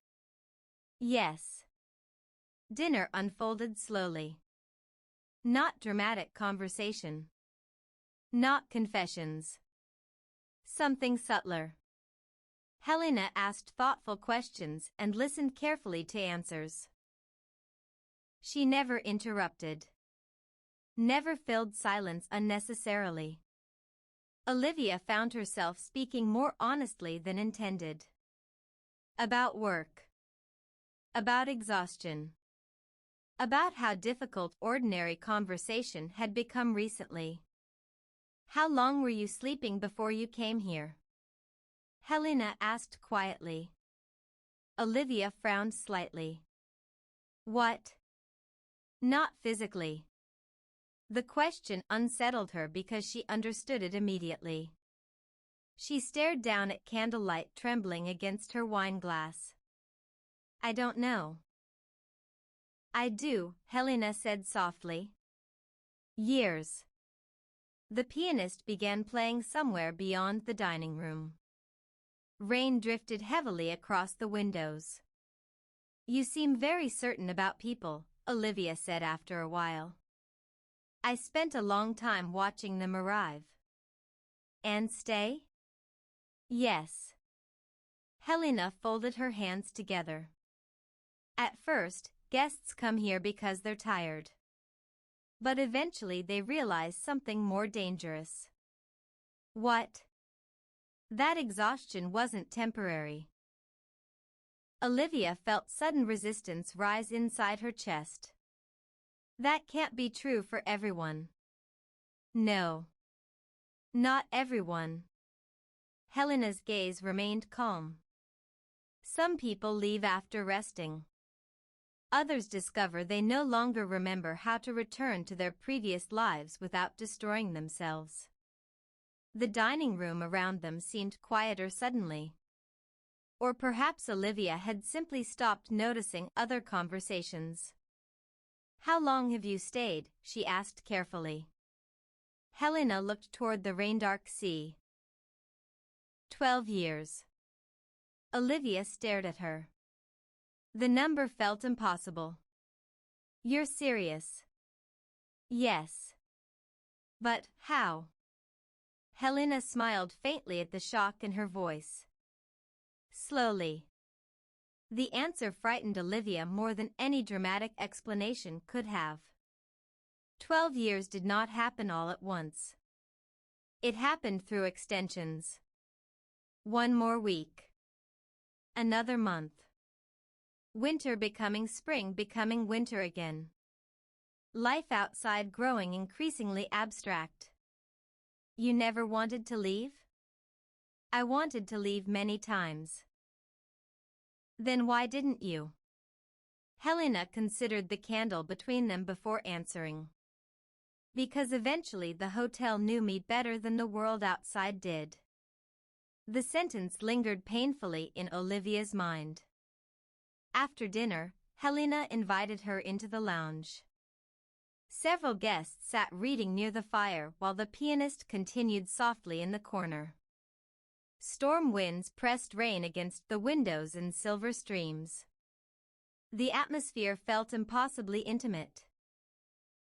Yes. Dinner unfolded slowly. Not dramatic conversation. Not confessions. Something subtler. Helena asked thoughtful questions and listened carefully to answers. She never interrupted. Never filled silence unnecessarily. Olivia found herself speaking more honestly than intended. About work. About exhaustion. About how difficult ordinary conversation had become recently. How long were you sleeping before you came here? Helena asked quietly. Olivia frowned slightly. What? Not physically. The question unsettled her because she understood it immediately. She stared down at candlelight trembling against her wine glass. I don't know. I do, Helena said softly. Years. The pianist began playing somewhere beyond the dining room. Rain drifted heavily across the windows. You seem very certain about people, Olivia said after a while. I spent a long time watching them arrive. And stay? Yes. Helena folded her hands together. At first, guests come here because they're tired. But eventually they realize something more dangerous. What? That exhaustion wasn't temporary. Olivia felt sudden resistance rise inside her chest. That can't be true for everyone. No. Not everyone. Helena's gaze remained calm. Some people leave after resting. Others discover they no longer remember how to return to their previous lives without destroying themselves. The dining room around them seemed quieter suddenly. Or perhaps Olivia had simply stopped noticing other conversations. "How long have you stayed?" she asked carefully. Helena looked toward the rain-dark sea. 12 years. Olivia stared at her. The number felt impossible. "You're serious?" "Yes." "But how?" Helena smiled faintly at the shock in her voice. "Slowly." The answer frightened Olivia more than any dramatic explanation could have. 12 years did not happen all at once. It happened through extensions. One more week. Another month. Winter becoming spring, becoming winter again. Life outside growing increasingly abstract. "You never wanted to leave?" "I wanted to leave many times." "Then why didn't you?" Helena considered the candle between them before answering. "Because eventually the hotel knew me better than the world outside did." The sentence lingered painfully in Olivia's mind. After dinner, Helena invited her into the lounge. Several guests sat reading near the fire while the pianist continued softly in the corner. Storm winds pressed rain against the windows in silver streams. The atmosphere felt impossibly intimate.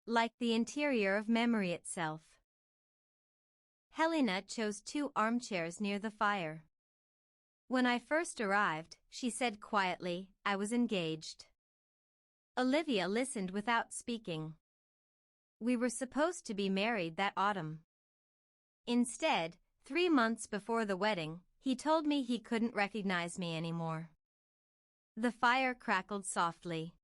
Like the interior of memory itself. Helena chose 2 armchairs near the fire. "When I first arrived," she said quietly, "I was engaged." Olivia listened without speaking. "We were supposed to be married that autumn. Instead, 3 months before the wedding, he told me he couldn't recognize me anymore." The fire crackled softly.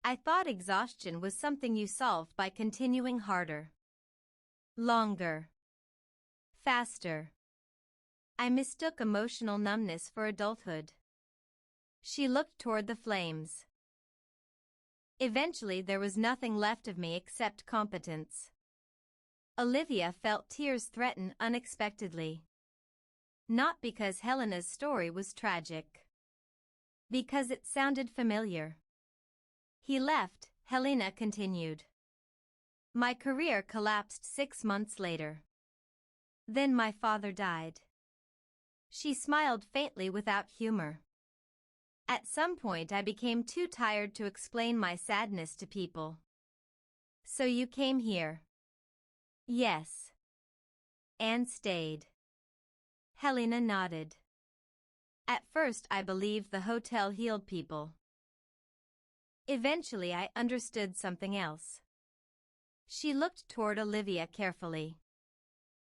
"I thought exhaustion was something you solved by continuing harder. Longer. Faster. I mistook emotional numbness for adulthood." She looked toward the flames. "Eventually there was nothing left of me except competence." Olivia felt tears threaten unexpectedly. Not because Helena's story was tragic. Because it sounded familiar. "He left," Helena continued. "My career collapsed 6 months later. Then my father died." She smiled faintly without humor. "At some point I became too tired to explain my sadness to people." "So you came here?" "Yes." "And stayed?" Helena nodded. "At first I believed the hotel healed people. Eventually I understood something else." She looked toward Olivia carefully.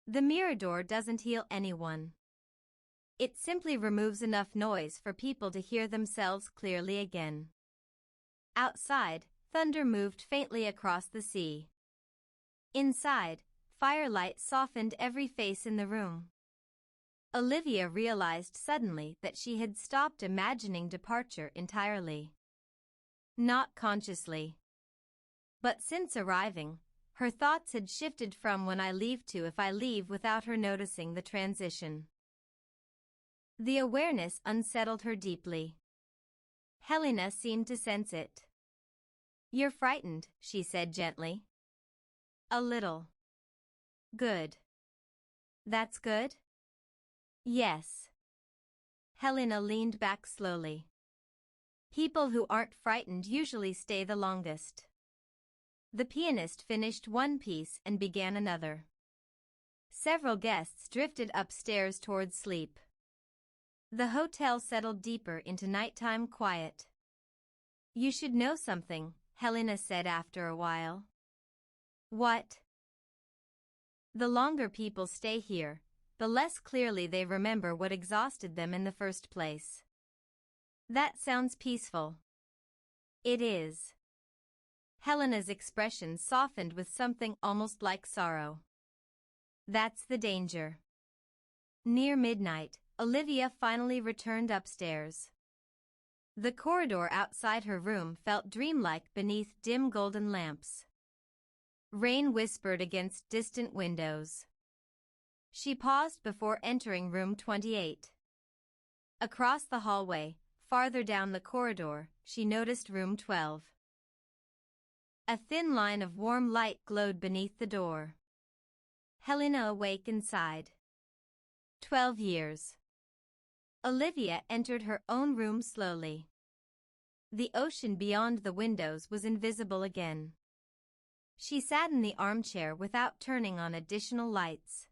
"The Mirador doesn't heal anyone. It simply removes enough noise for people to hear themselves clearly again." Outside, thunder moved faintly across the sea. Inside, firelight softened every face in the room. Olivia realized suddenly that she had stopped imagining departure entirely. Not consciously. But since arriving, her thoughts had shifted from "when I leave" to "if I leave" without her noticing the transition. The awareness unsettled her deeply. Helena seemed to sense it. "You're frightened," she said gently. "A little." "Good." "That's good?" "Yes." Helena leaned back slowly. "People who aren't frightened usually stay the longest." The pianist finished one piece and began another. Several guests drifted upstairs toward sleep. The hotel settled deeper into nighttime quiet. "You should know something," Helena said after a while. "What?" "The longer people stay here, the less clearly they remember what exhausted them in the first place." "That sounds peaceful." "It is." Helena's expression softened with something almost like sorrow. "That's the danger." Near midnight, Olivia finally returned upstairs. The corridor outside her room felt dreamlike beneath dim golden lamps. Rain whispered against distant windows. She paused before entering room 28. Across the hallway, farther down the corridor, she noticed room 12. A thin line of warm light glowed beneath the door. Helena awake inside. 12 years. Olivia entered her own room slowly. The ocean beyond the windows was invisible again. She sat in the armchair without turning on additional lights.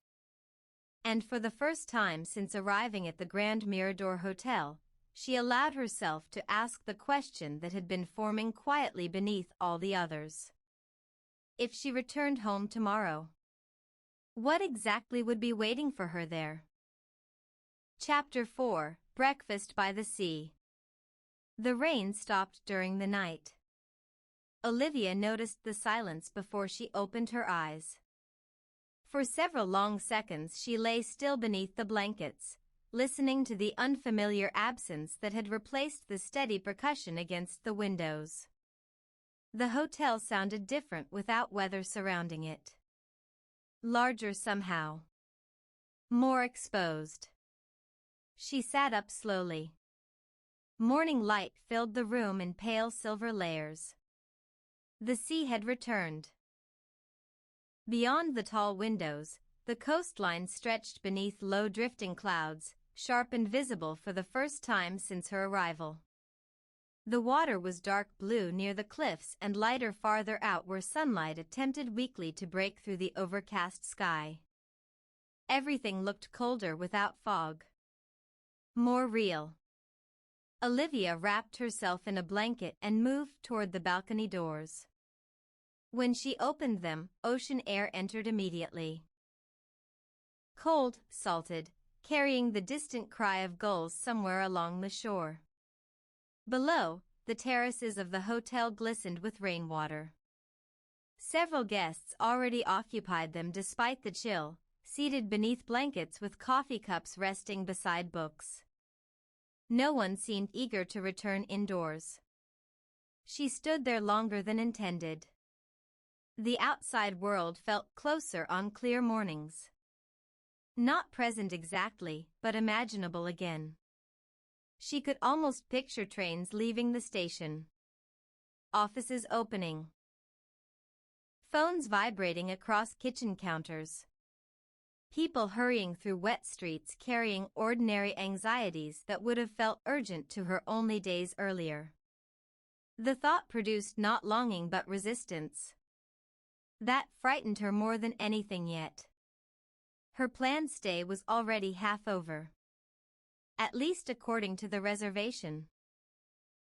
And for the first time since arriving at the Grand Mirador Hotel, she allowed herself to ask the question that had been forming quietly beneath all the others. If she returned home tomorrow, what exactly would be waiting for her there? Chapter 4: Breakfast by the Sea. The rain stopped during the night. Olivia noticed the silence before she opened her eyes. For several long seconds she lay still beneath the blankets, listening to the unfamiliar absence that had replaced the steady percussion against the windows. The hotel sounded different without weather surrounding it. Larger somehow. More exposed. She sat up slowly. Morning light filled the room in pale silver layers. The sea had returned. Beyond the tall windows, the coastline stretched beneath low drifting clouds, sharp and visible for the first time since her arrival. The water was dark blue near the cliffs and lighter farther out where sunlight attempted weakly to break through the overcast sky. Everything looked colder without fog. More real. Olivia wrapped herself in a blanket and moved toward the balcony doors. When she opened them, ocean air entered immediately. Cold, salted, carrying the distant cry of gulls somewhere along the shore. Below, the terraces of the hotel glistened with rainwater. Several guests already occupied them despite the chill, seated beneath blankets with coffee cups resting beside books. No one seemed eager to return indoors. She stood there longer than intended. The outside world felt closer on clear mornings. Not present exactly, but imaginable again. She could almost picture trains leaving the station. Offices opening. Phones vibrating across kitchen counters. People hurrying through wet streets carrying ordinary anxieties that would have felt urgent to her only days earlier. The thought produced not longing but resistance. That frightened her more than anything yet. Her planned stay was already half over. At least according to the reservation.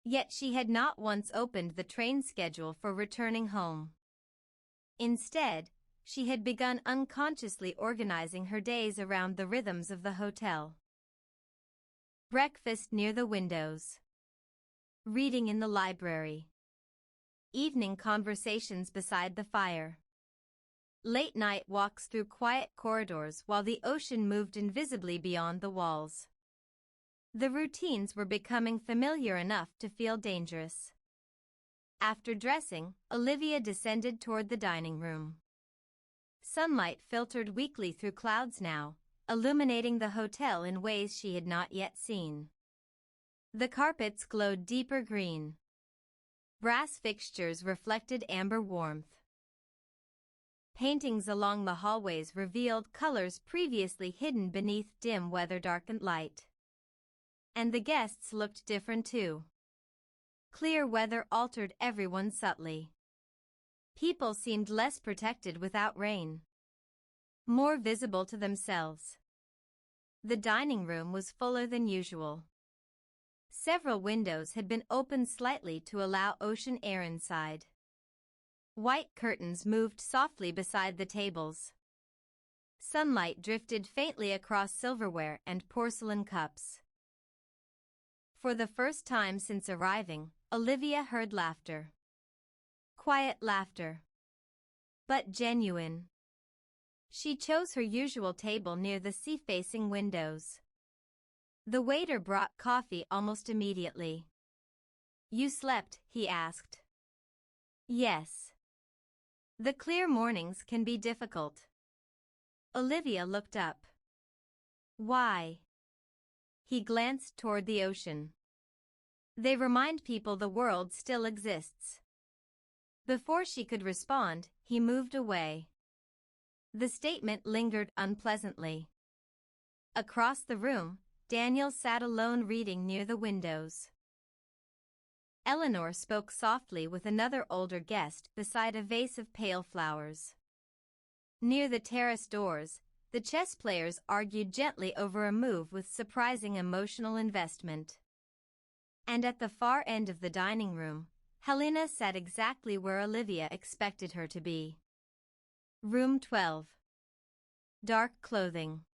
Yet she had not once opened the train schedule for returning home. Instead, she had begun unconsciously organizing her days around the rhythms of the hotel. Breakfast near the windows. Reading in the library. Evening conversations beside the fire. Late night walks through quiet corridors while the ocean moved invisibly beyond the walls. The routines were becoming familiar enough to feel dangerous. After dressing, Olivia descended toward the dining room. Sunlight filtered weakly through clouds now, illuminating the hotel in ways she had not yet seen. The carpets glowed deeper green. Brass fixtures reflected amber warmth. Paintings along the hallways revealed colors previously hidden beneath dim weather-darkened light. And the guests looked different too. Clear weather altered everyone subtly. People seemed less protected without rain. More visible to themselves. The dining room was fuller than usual. Several windows had been opened slightly to allow ocean air inside. White curtains moved softly beside the tables. Sunlight drifted faintly across silverware and porcelain cups. For the first time since arriving, Olivia heard laughter. Quiet laughter. But genuine. She chose her usual table near the sea-facing windows. The waiter brought coffee almost immediately. "You slept?" he asked. "Yes. The clear mornings can be difficult." Olivia looked up. "Why?" He glanced toward the ocean. "They remind people the world still exists." Before she could respond, he moved away. The statement lingered unpleasantly. Across the room, Daniel sat alone reading near the windows. Eleanor spoke softly with another older guest beside a vase of pale flowers. Near the terrace doors, the chess players argued gently over a move with surprising emotional investment. And at the far end of the dining room, Helena sat exactly where Olivia expected her to be. Room 12. Dark clothing.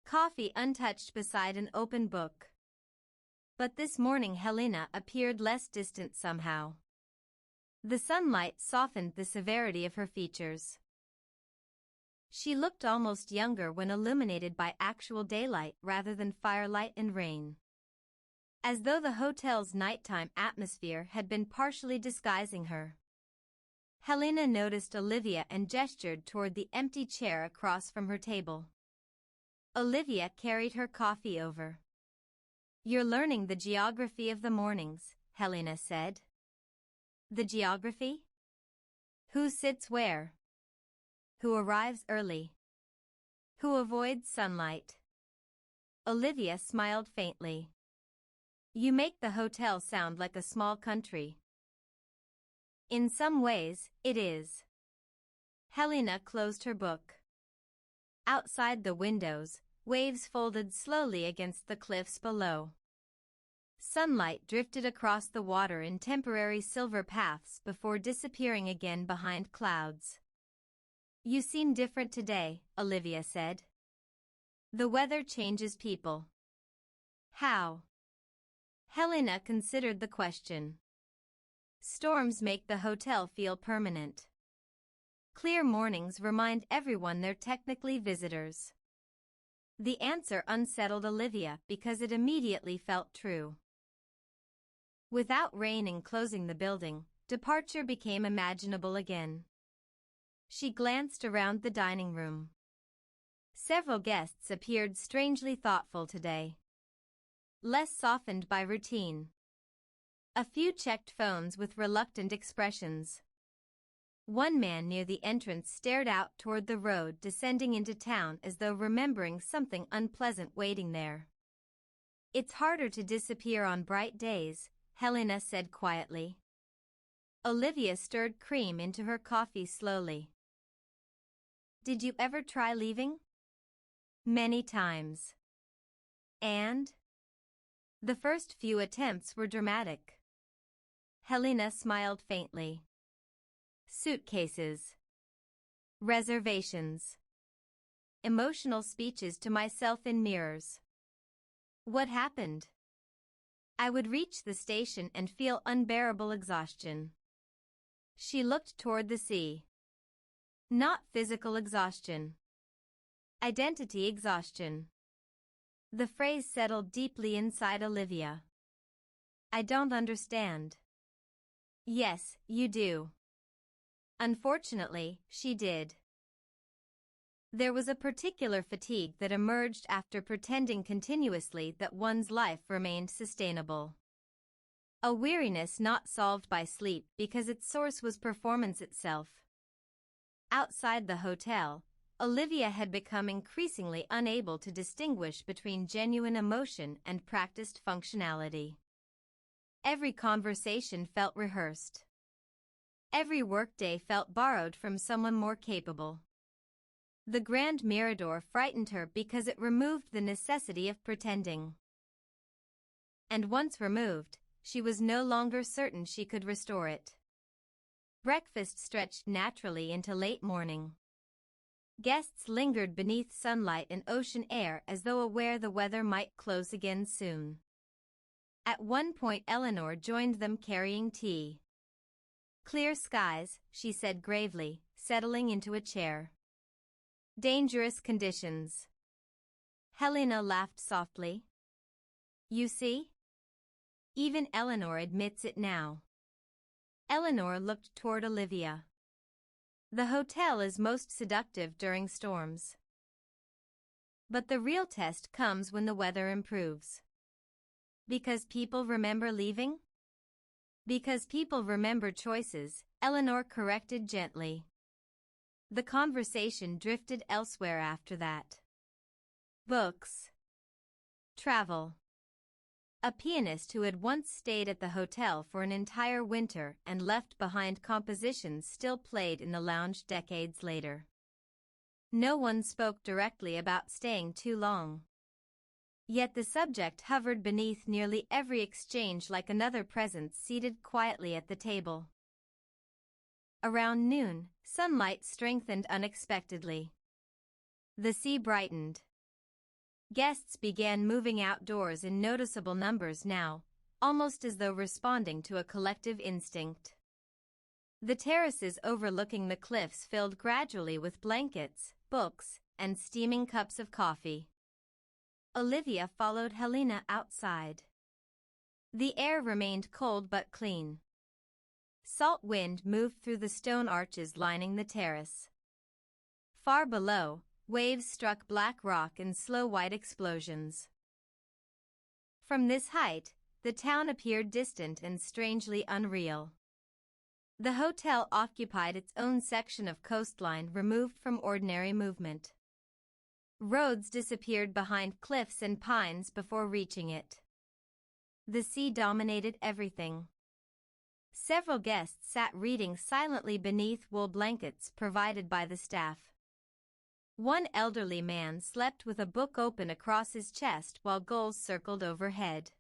Coffee untouched beside an open book. But this morning Helena appeared less distant somehow. The sunlight softened the severity of her features. She looked almost younger when illuminated by actual daylight rather than firelight and rain. As though the hotel's nighttime atmosphere had been partially disguising her. Helena noticed Olivia and gestured toward the empty chair across from her table. Olivia carried her coffee over. "You're learning the geography of the mornings," Helena said. "The geography? Who sits where? Who arrives early? Who avoids sunlight?" Olivia smiled faintly. "You make the hotel sound like a small country." "In some ways, it is." Helena closed her book. Outside the windows, waves folded slowly against the cliffs below. Sunlight drifted across the water in temporary silver paths before disappearing again behind clouds. "You seem different today," Olivia said. "The weather changes people." "How?" Helena considered the question. "Storms make the hotel feel permanent. Clear mornings remind everyone they're technically visitors." The answer unsettled Olivia because it immediately felt true. Without rain enclosing the building, departure became imaginable again. She glanced around the dining room. Several guests appeared strangely thoughtful today. Less softened by routine. A few checked phones with reluctant expressions. One man near the entrance stared out toward the road descending into town as though remembering something unpleasant waiting there. "It's harder to disappear on bright days," Helena said quietly. Olivia stirred cream into her coffee slowly. "Did you ever try leaving?" "Many times." "And?" "The first few attempts were dramatic." Helena smiled faintly. "Suitcases. Reservations. Emotional speeches to myself in mirrors." "What happened?" "I would reach the station and feel unbearable exhaustion." She looked toward the sea. "Not physical exhaustion. Identity exhaustion." The phrase settled deeply inside Olivia. "I don't understand." "Yes, you do." Unfortunately, she did. There was a particular fatigue that emerged after pretending continuously that one's life remained sustainable. A weariness not solved by sleep because its source was performance itself. Outside the hotel, Olivia had become increasingly unable to distinguish between genuine emotion and practiced functionality. Every conversation felt rehearsed. Every workday felt borrowed from someone more capable. The Grand Mirador frightened her because it removed the necessity of pretending. And once removed, she was no longer certain she could restore it. Breakfast stretched naturally into late morning. Guests lingered beneath sunlight and ocean air as though aware the weather might close again soon. At one point Eleanor joined them carrying tea. "Clear skies," she said gravely, settling into a chair. "Dangerous conditions." Helena laughed softly. You see? Even Eleanor admits it now. Eleanor looked toward Olivia. The hotel is most seductive during storms. But the real test comes when the weather improves. Because people remember leaving? Because people remember choices, Eleanor corrected gently. The conversation drifted elsewhere after that. Books. Travel. A pianist who had once stayed at the hotel for an entire winter and left behind compositions still played in the lounge decades later. No one spoke directly about staying too long. Yet the subject hovered beneath nearly every exchange like another presence seated quietly at the table. Around noon, sunlight strengthened unexpectedly. The sea brightened. Guests began moving outdoors in noticeable numbers now, almost as though responding to a collective instinct. The terraces overlooking the cliffs filled gradually with blankets, books, and steaming cups of coffee. Olivia followed Helena outside. The air remained cold but clean. Salt wind moved through the stone arches lining the terrace. Far below, waves struck black rock in slow white explosions. From this height, the town appeared distant and strangely unreal. The hotel occupied its own section of coastline removed from ordinary movement. Roads disappeared behind cliffs and pines before reaching it. The sea dominated everything. Several guests sat reading silently beneath wool blankets provided by the staff. One elderly man slept with a book open across his chest while gulls circled overhead.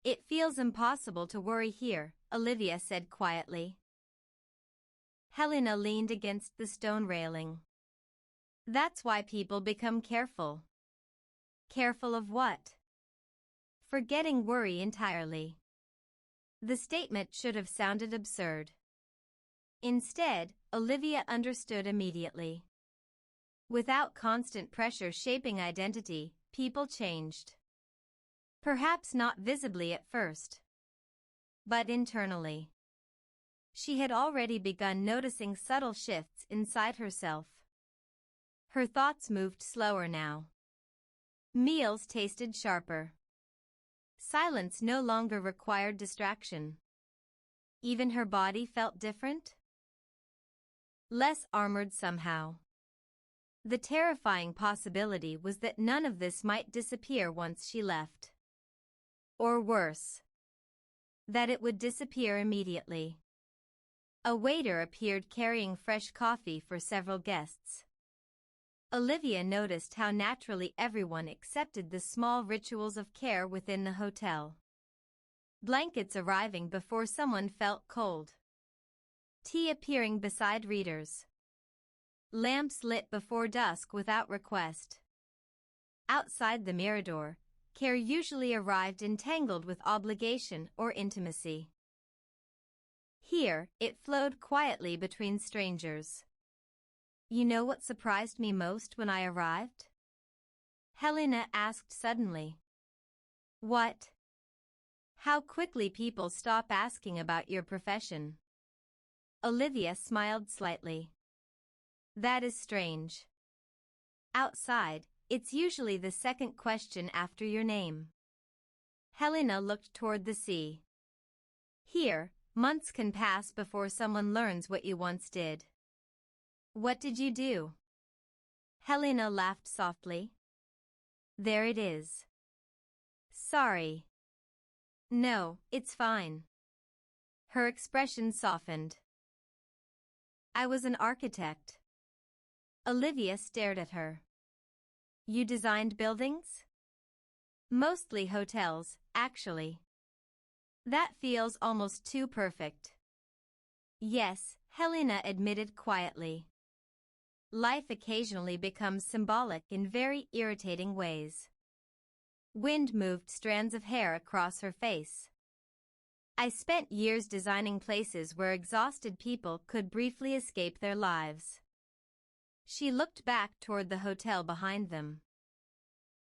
"It feels impossible to worry here," Olivia said quietly. Helena leaned against the stone railing. "That's why people become careful." Careful of what? Forgetting worry entirely. The statement should have sounded absurd. Instead, Olivia understood immediately. Without constant pressure shaping identity, people changed. Perhaps not visibly at first, but internally. She had already begun noticing subtle shifts inside herself. Her thoughts moved slower now. Meals tasted sharper. Silence no longer required distraction. Even her body felt different. Less armored somehow. The terrifying possibility was that none of this might disappear once she left. Or worse, that it would disappear immediately. A waiter appeared carrying fresh coffee for several guests. Olivia noticed how naturally everyone accepted the small rituals of care within the hotel. Blankets arriving before someone felt cold. Tea appearing beside readers. Lamps lit before dusk without request. Outside the Mirador, care usually arrived entangled with obligation or intimacy. Here, it flowed quietly between strangers. "You know what surprised me most when I arrived?" Helena asked suddenly. "What?" "How quickly people stop asking about your profession." Olivia smiled slightly. "That is strange. Outside, it's usually the second question after your name." Helena looked toward the sea. "Here, months can pass before someone learns what you once did." "What did you do?" Helena laughed softly. "There it is." "Sorry." "No, it's fine." Her expression softened. "I was an architect." Olivia stared at her. "You designed buildings?" "Mostly hotels, actually." "That feels almost too perfect." "Yes," Helena admitted quietly. "Life occasionally becomes symbolic in very irritating ways." Wind moved strands of hair across her face. "I spent years designing places where exhausted people could briefly escape their lives." She looked back toward the hotel behind them.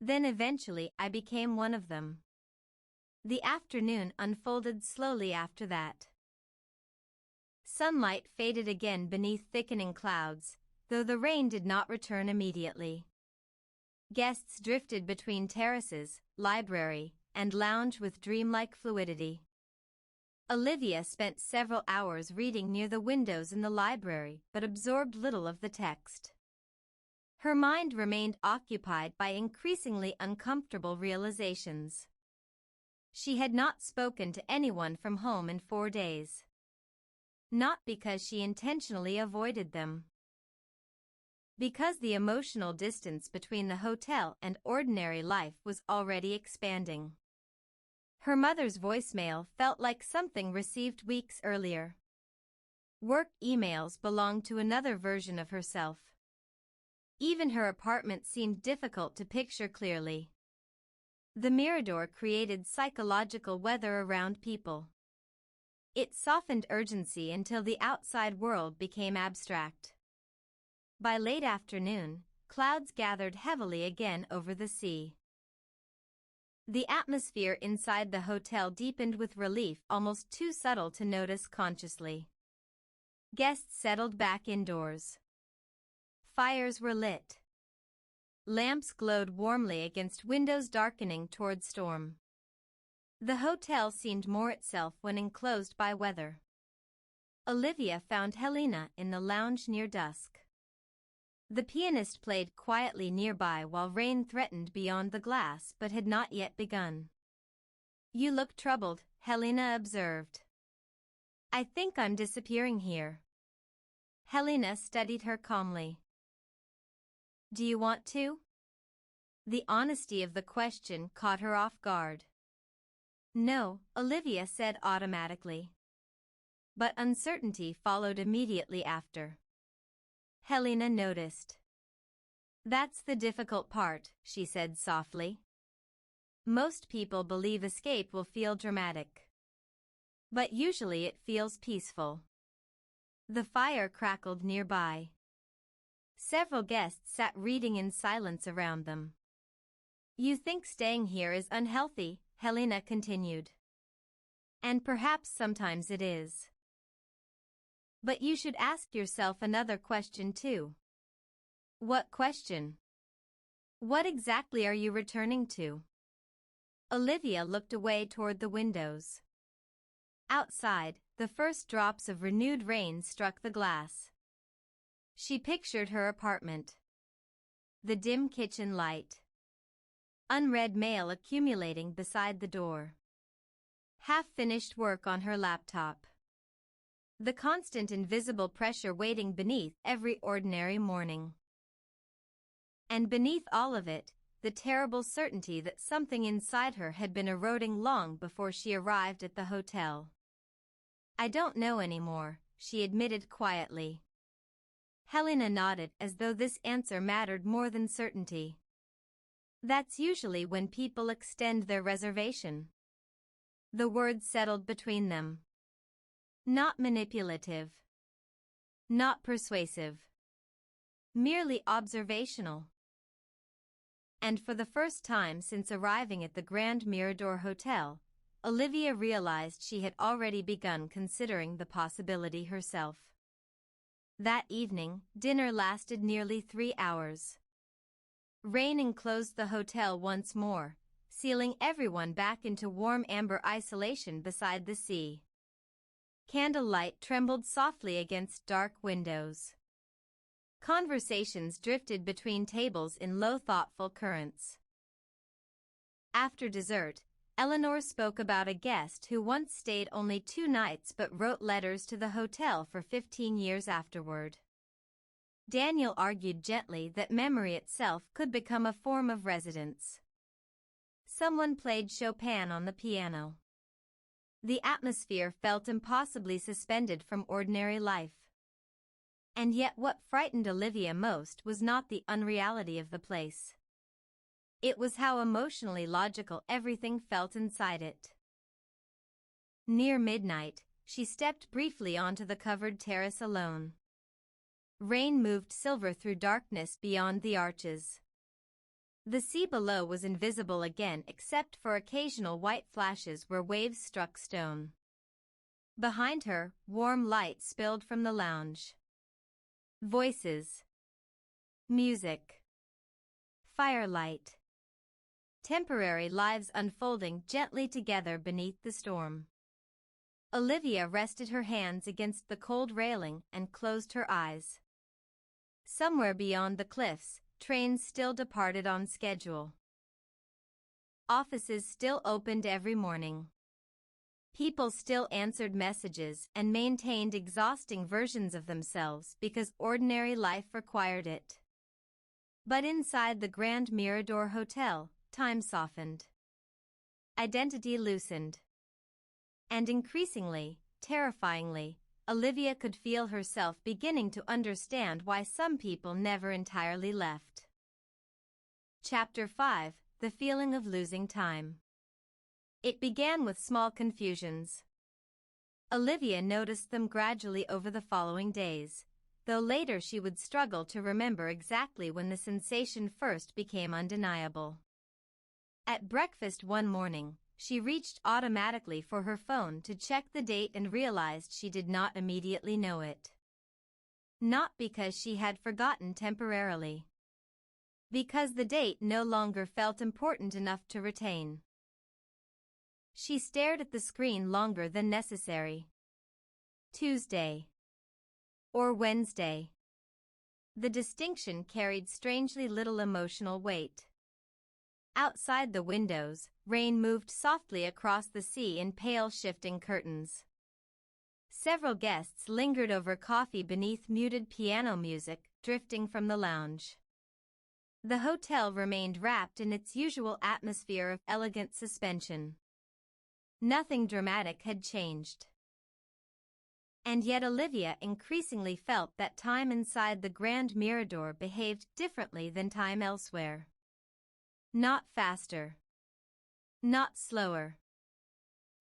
"Then eventually I became one of them." The afternoon unfolded slowly after that. Sunlight faded again beneath thickening clouds, though the rain did not return immediately. Guests drifted between terraces, library, and lounge with dreamlike fluidity. Olivia spent several hours reading near the windows in the library but absorbed little of the text. Her mind remained occupied by increasingly uncomfortable realizations. She had not spoken to anyone from home in 4 days. Not because she intentionally avoided them. Because the emotional distance between the hotel and ordinary life was already expanding. Her mother's voicemail felt like something received weeks earlier. Work emails belonged to another version of herself. Even her apartment seemed difficult to picture clearly. The Mirador created psychological weather around people. It softened urgency until the outside world became abstract. By late afternoon, clouds gathered heavily again over the sea. The atmosphere inside the hotel deepened with relief almost too subtle to notice consciously. Guests settled back indoors. Fires were lit. Lamps glowed warmly against windows darkening toward storm. The hotel seemed more itself when enclosed by weather. Olivia found Helena in the lounge near dusk. The pianist played quietly nearby while rain threatened beyond the glass but had not yet begun. "You look troubled," Helena observed. "I think I'm disappearing here." Helena studied her calmly. "Do you want to?" The honesty of the question caught her off guard. "No," Olivia said automatically. But uncertainty followed immediately after. Helena noticed. "That's the difficult part," she said softly. "Most people believe escape will feel dramatic. But usually it feels peaceful." The fire crackled nearby. Several guests sat reading in silence around them. "You think staying here is unhealthy," Helena continued. "And perhaps sometimes it is. But you should ask yourself another question too." "What question?" "What exactly are you returning to?" Olivia looked away toward the windows. Outside, the first drops of renewed rain struck the glass. She pictured her apartment. The dim kitchen light. Unread mail accumulating beside the door. Half-finished work on her laptop. The constant invisible pressure waiting beneath every ordinary morning. And beneath all of it, the terrible certainty that something inside her had been eroding long before she arrived at the hotel. "I don't know anymore," she admitted quietly. Helena nodded as though this answer mattered more than certainty. That's usually when people extend their reservation. The words settled between them. Not manipulative. Not persuasive. Merely observational. And for the first time since arriving at the Grand Mirador Hotel, Olivia realized she had already begun considering the possibility herself. That evening, dinner lasted nearly 3 hours. Rain enclosed the hotel once more, sealing everyone back into warm amber isolation beside the sea. Candlelight trembled softly against dark windows. Conversations drifted between tables in low thoughtful currents. After dessert, Eleanor spoke about a guest who once stayed only 2 nights but wrote letters to the hotel for 15 years afterward. Daniel argued gently that memory itself could become a form of residence. Someone played Chopin on the piano. The atmosphere felt impossibly suspended from ordinary life. And yet what frightened Olivia most was not the unreality of the place. It was how emotionally logical everything felt inside it. Near midnight, she stepped briefly onto the covered terrace alone. Rain moved silver through darkness beyond the arches. The sea below was invisible again except for occasional white flashes where waves struck stone. Behind her, warm light spilled from the lounge. Voices. Music. Firelight. Temporary lives unfolding gently together beneath the storm. Olivia rested her hands against the cold railing and closed her eyes. Somewhere beyond the cliffs, trains still departed on schedule. Offices still opened every morning. People still answered messages and maintained exhausting versions of themselves because ordinary life required it. But inside the Grand Mirador Hotel, time softened. Identity loosened. And increasingly, terrifyingly, Olivia could feel herself beginning to understand why some people never entirely left. Chapter 5: The Feeling of Losing Time. It began with small confusions. Olivia noticed them gradually over the following days, though later she would struggle to remember exactly when the sensation first became undeniable. At breakfast one morning, she reached automatically for her phone to check the date and realized she did not immediately know it. Not because she had forgotten temporarily. Because the date no longer felt important enough to retain. She stared at the screen longer than necessary. Tuesday. Or Wednesday. The distinction carried strangely little emotional weight. Outside the windows, rain moved softly across the sea in pale shifting curtains. Several guests lingered over coffee beneath muted piano music drifting from the lounge. The hotel remained wrapped in its usual atmosphere of elegant suspension. Nothing dramatic had changed. And yet Olivia increasingly felt that time inside the Grand Mirador behaved differently than time elsewhere. Not faster. Not slower.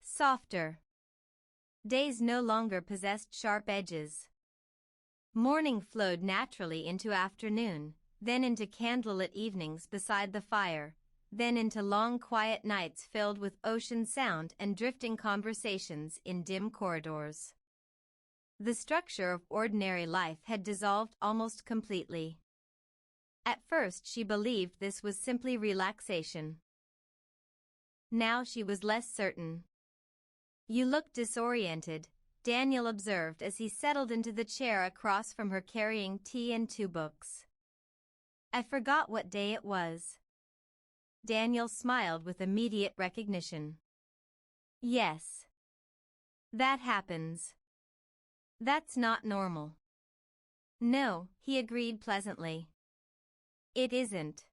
Softer. Days no longer possessed sharp edges. Morning flowed naturally into afternoon, then into candlelit evenings beside the fire, then into long quiet nights filled with ocean sound and drifting conversations in dim corridors. The structure of ordinary life had dissolved almost completely. At first she believed this was simply relaxation. Now she was less certain. "You look disoriented," Daniel observed as he settled into the chair across from her carrying tea and 2 books. "I forgot what day it was." Daniel smiled with immediate recognition. "Yes. That happens. That's not normal." "No," he agreed pleasantly. "It isn't."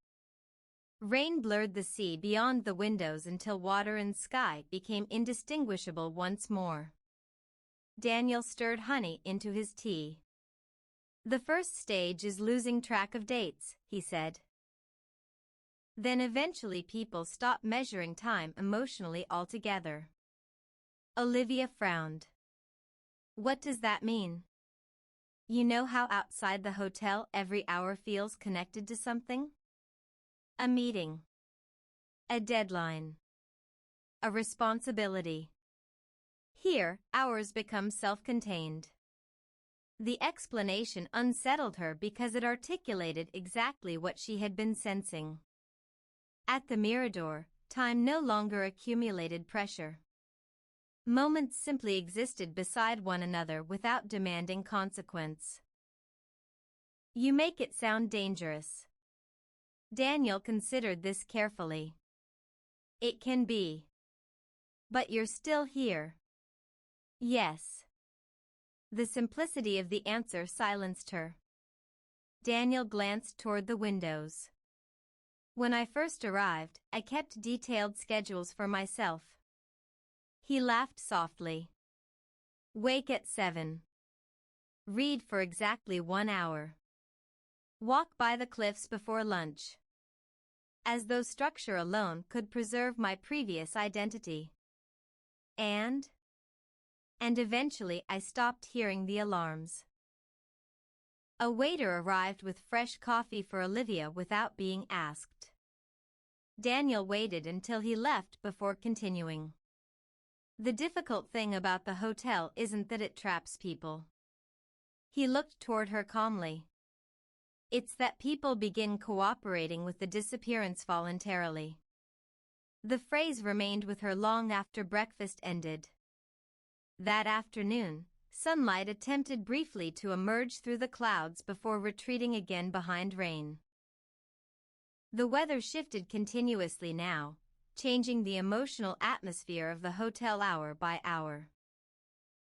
Rain blurred the sea beyond the windows until water and sky became indistinguishable once more. Daniel stirred honey into his tea. "The first stage is losing track of dates," he said. Then eventually people stop measuring time emotionally altogether. Olivia frowned. "What does that mean?" "You know how outside the hotel every hour feels connected to something? A meeting. A deadline. A responsibility. Here, hours become self-contained." The explanation unsettled her because it articulated exactly what she had been sensing. At the Mirador, time no longer accumulated pressure. Moments simply existed beside one another without demanding consequence. "You make it sound dangerous." Daniel considered this carefully. "It can be. But you're still here." "Yes." The simplicity of the answer silenced her. Daniel glanced toward the windows. "When I first arrived, I kept detailed schedules for myself." He laughed softly. "Wake at 7. Read for exactly 1 hour. Walk by the cliffs before lunch." As though structure alone could preserve my previous identity. And eventually I stopped hearing the alarms. A waiter arrived with fresh coffee for Olivia without being asked. Daniel waited until he left before continuing. The difficult thing about the hotel isn't that it traps people. He looked toward her calmly. It's that people begin cooperating with the disappearance voluntarily. The phrase remained with her long after breakfast ended. That afternoon, sunlight attempted briefly to emerge through the clouds before retreating again behind rain. The weather shifted continuously now, changing the emotional atmosphere of the hotel hour by hour.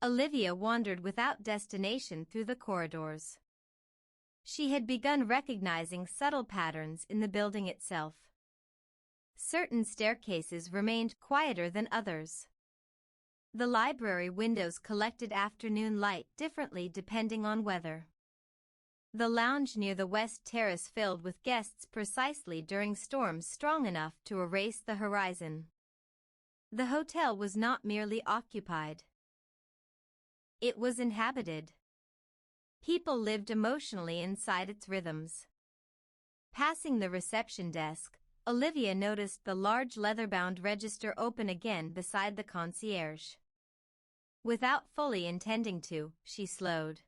Olivia wandered without destination through the corridors. She had begun recognizing subtle patterns in the building itself. Certain staircases remained quieter than others. The library windows collected afternoon light differently depending on weather. The lounge near the west terrace filled with guests precisely during storms strong enough to erase the horizon. The hotel was not merely occupied. It was inhabited. People lived emotionally inside its rhythms. Passing the reception desk, Olivia noticed the large leather-bound register open again beside the concierge. Without fully intending to, she slowed.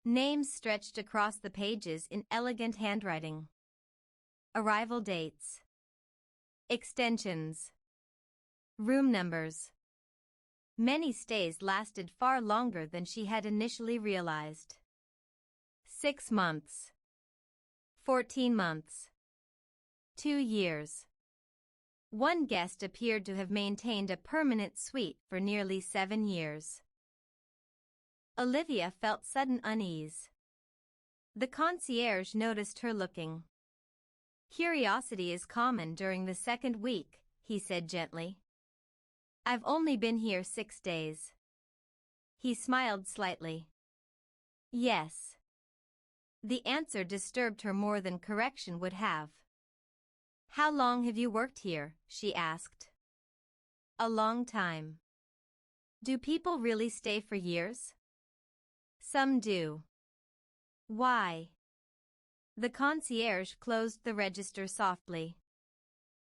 Names stretched across the pages in elegant handwriting. Arrival dates. Extensions. Room numbers. Many stays lasted far longer than she had initially realized. 6 months. 14 months. 2 years. One guest appeared to have maintained a permanent suite for nearly 7 years. Olivia felt sudden unease. The concierge noticed her looking. "Curiosity is common during the second week," he said gently. "I've only been here 6 days." He smiled slightly. "Yes." The answer disturbed her more than correction would have. "How long have you worked here?" she asked. "A long time." "Do people really stay for years?" "Some do." "Why?" The concierge closed the register softly.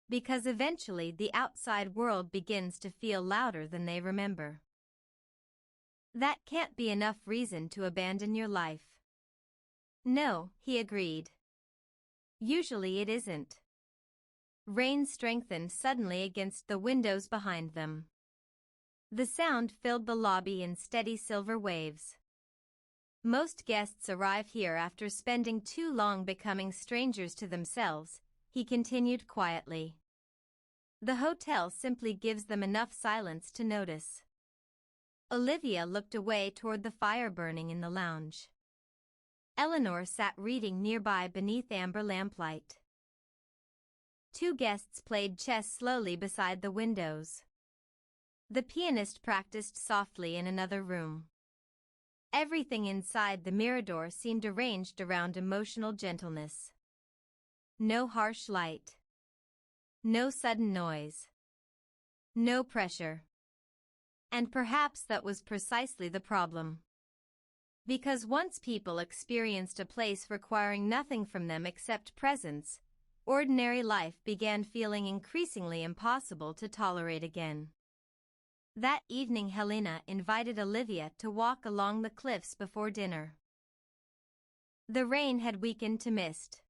"Because eventually the outside world begins to feel louder than they remember." "That can't be enough reason to abandon your life." "No," he agreed. "Usually it isn't." Rain strengthened suddenly against the windows behind them. The sound filled the lobby in steady silver waves. "Most guests arrive here after spending too long becoming strangers to themselves," he continued quietly. "The hotel simply gives them enough silence to notice." Olivia looked away toward the fire burning in the lounge. Eleanor sat reading nearby beneath amber lamplight. 2 guests played chess slowly beside the windows. The pianist practiced softly in another room. Everything inside the Mirador seemed arranged around emotional gentleness. No harsh light. No sudden noise. No pressure. And perhaps that was precisely the problem. Because once people experienced a place requiring nothing from them except presence, ordinary life began feeling increasingly impossible to tolerate again. That evening Helena invited Olivia to walk along the cliffs before dinner. The rain had weakened to mist.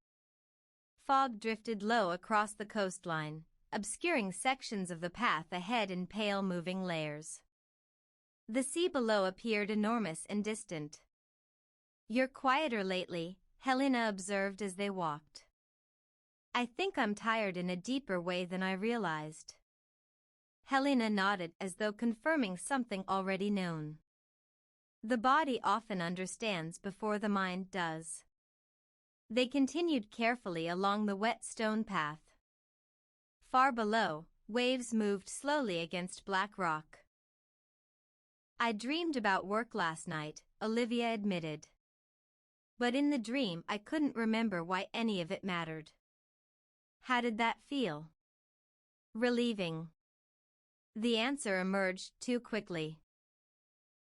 Fog drifted low across the coastline, obscuring sections of the path ahead in pale moving layers. The sea below appeared enormous and distant. "You're quieter lately," Helena observed as they walked. "I think I'm tired in a deeper way than I realized." Helena nodded as though confirming something already known. The body often understands before the mind does. They continued carefully along the wet stone path. Far below, waves moved slowly against black rock. "I dreamed about work last night," Olivia admitted. "But in the dream I couldn't remember why any of it mattered." "How did that feel?" "Relieving." The answer emerged too quickly.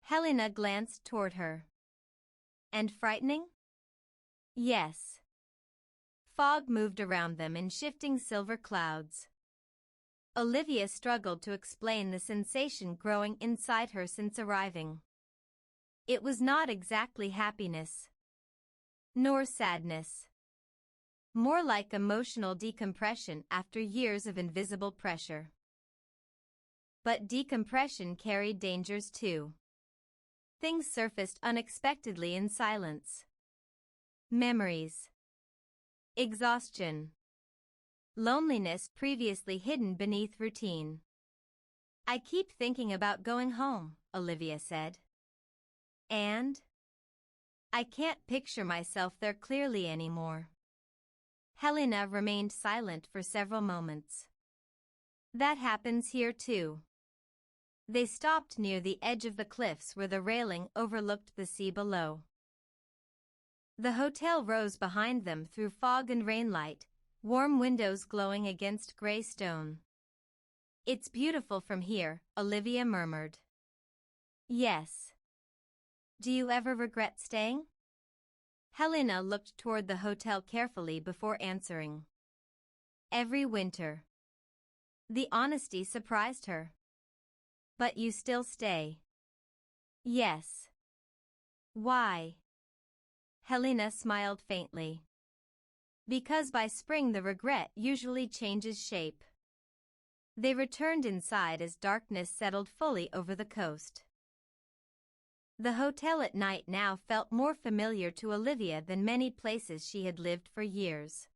Helena glanced toward her. "And frightening?" "Yes." Fog moved around them in shifting silver clouds. Olivia struggled to explain the sensation growing inside her since arriving. It was not exactly happiness, nor sadness. More like emotional decompression after years of invisible pressure. But decompression carried dangers too. Things surfaced unexpectedly in silence. Memories. Exhaustion. Loneliness previously hidden beneath routine. I keep thinking about going home, Olivia said. And? I can't picture myself there clearly anymore. Helena remained silent for several moments. That happens here too. They stopped near the edge of the cliffs where the railing overlooked the sea below. The hotel rose behind them through fog and rainlight, warm windows glowing against gray stone. It's beautiful from here, Olivia murmured. Yes. Do you ever regret staying? Helena looked toward the hotel carefully before answering. Every winter. The honesty surprised her. But you still stay. Yes. Why? Helena smiled faintly. Because by spring the regret usually changes shape. They returned inside as darkness settled fully over the coast. The hotel at night now felt more familiar to Olivia than many places she had lived for years.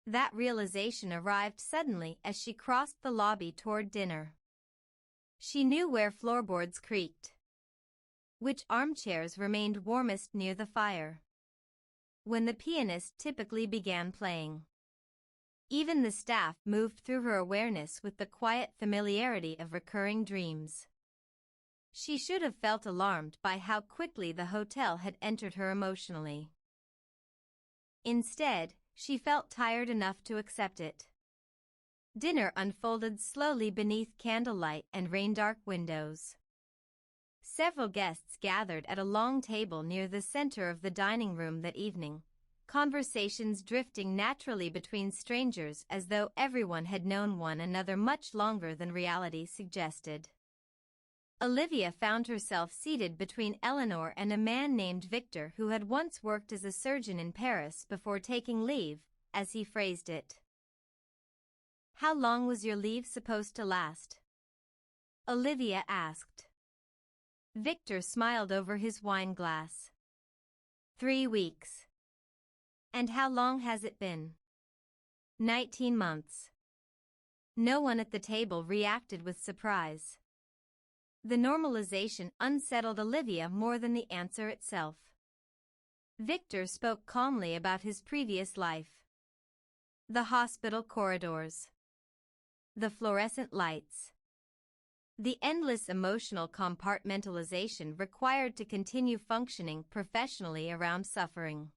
That realization arrived suddenly as she crossed the lobby toward dinner. She knew where floorboards creaked, which armchairs remained warmest near the fire, when the pianist typically began playing. Even the staff moved through her awareness with the quiet familiarity of recurring dreams. She should have felt alarmed by how quickly the hotel had entered her emotionally. Instead, she felt tired enough to accept it. Dinner unfolded slowly beneath candlelight and rain-dark windows. Several guests gathered at a long table near the center of the dining room that evening, conversations drifting naturally between strangers as though everyone had known one another much longer than reality suggested. Olivia found herself seated between Eleanor and a man named Victor who had once worked as a surgeon in Paris before taking leave, as he phrased it. How long was your leave supposed to last? Olivia asked. Victor smiled over his wine glass. 3 weeks. And how long has it been? 19 months. No one at the table reacted with surprise. The normalization unsettled Olivia more than the answer itself. Victor spoke calmly about his previous life. The hospital corridors. The fluorescent lights. The endless emotional compartmentalization required to continue functioning professionally around suffering.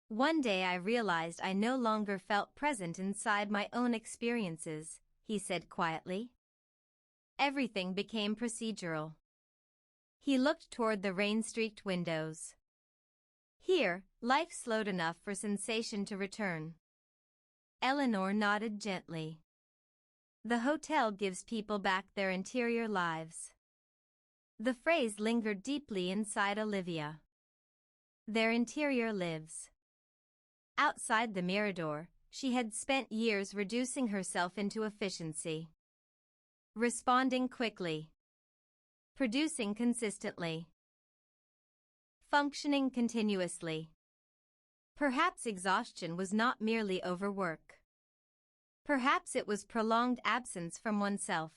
One day I realized I no longer felt present inside my own experiences, he said quietly. Everything became procedural. He looked toward the rain-streaked windows. Here, life slowed enough for sensation to return. Eleanor nodded gently. The hotel gives people back their interior lives. The phrase lingered deeply inside Olivia. Their interior lives. Outside the Mirador, she had spent years reducing herself into efficiency. Responding quickly. Producing consistently. Functioning continuously. Perhaps exhaustion was not merely overwork. Perhaps it was prolonged absence from oneself.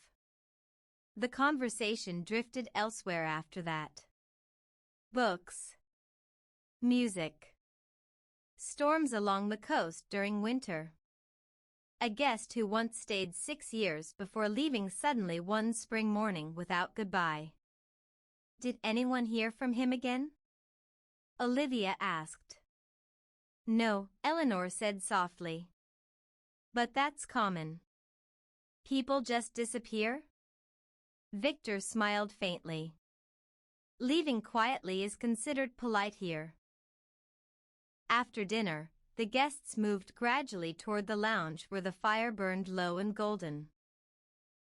The conversation drifted elsewhere after that. Books. Music. Storms along the coast during winter. A guest who once stayed 6 years before leaving suddenly one spring morning without goodbye. Did anyone hear from him again? Olivia asked. No, Eleanor said softly. But that's common. People just disappear? Victor smiled faintly. Leaving quietly is considered polite here. After dinner, the guests moved gradually toward the lounge where the fire burned low and golden.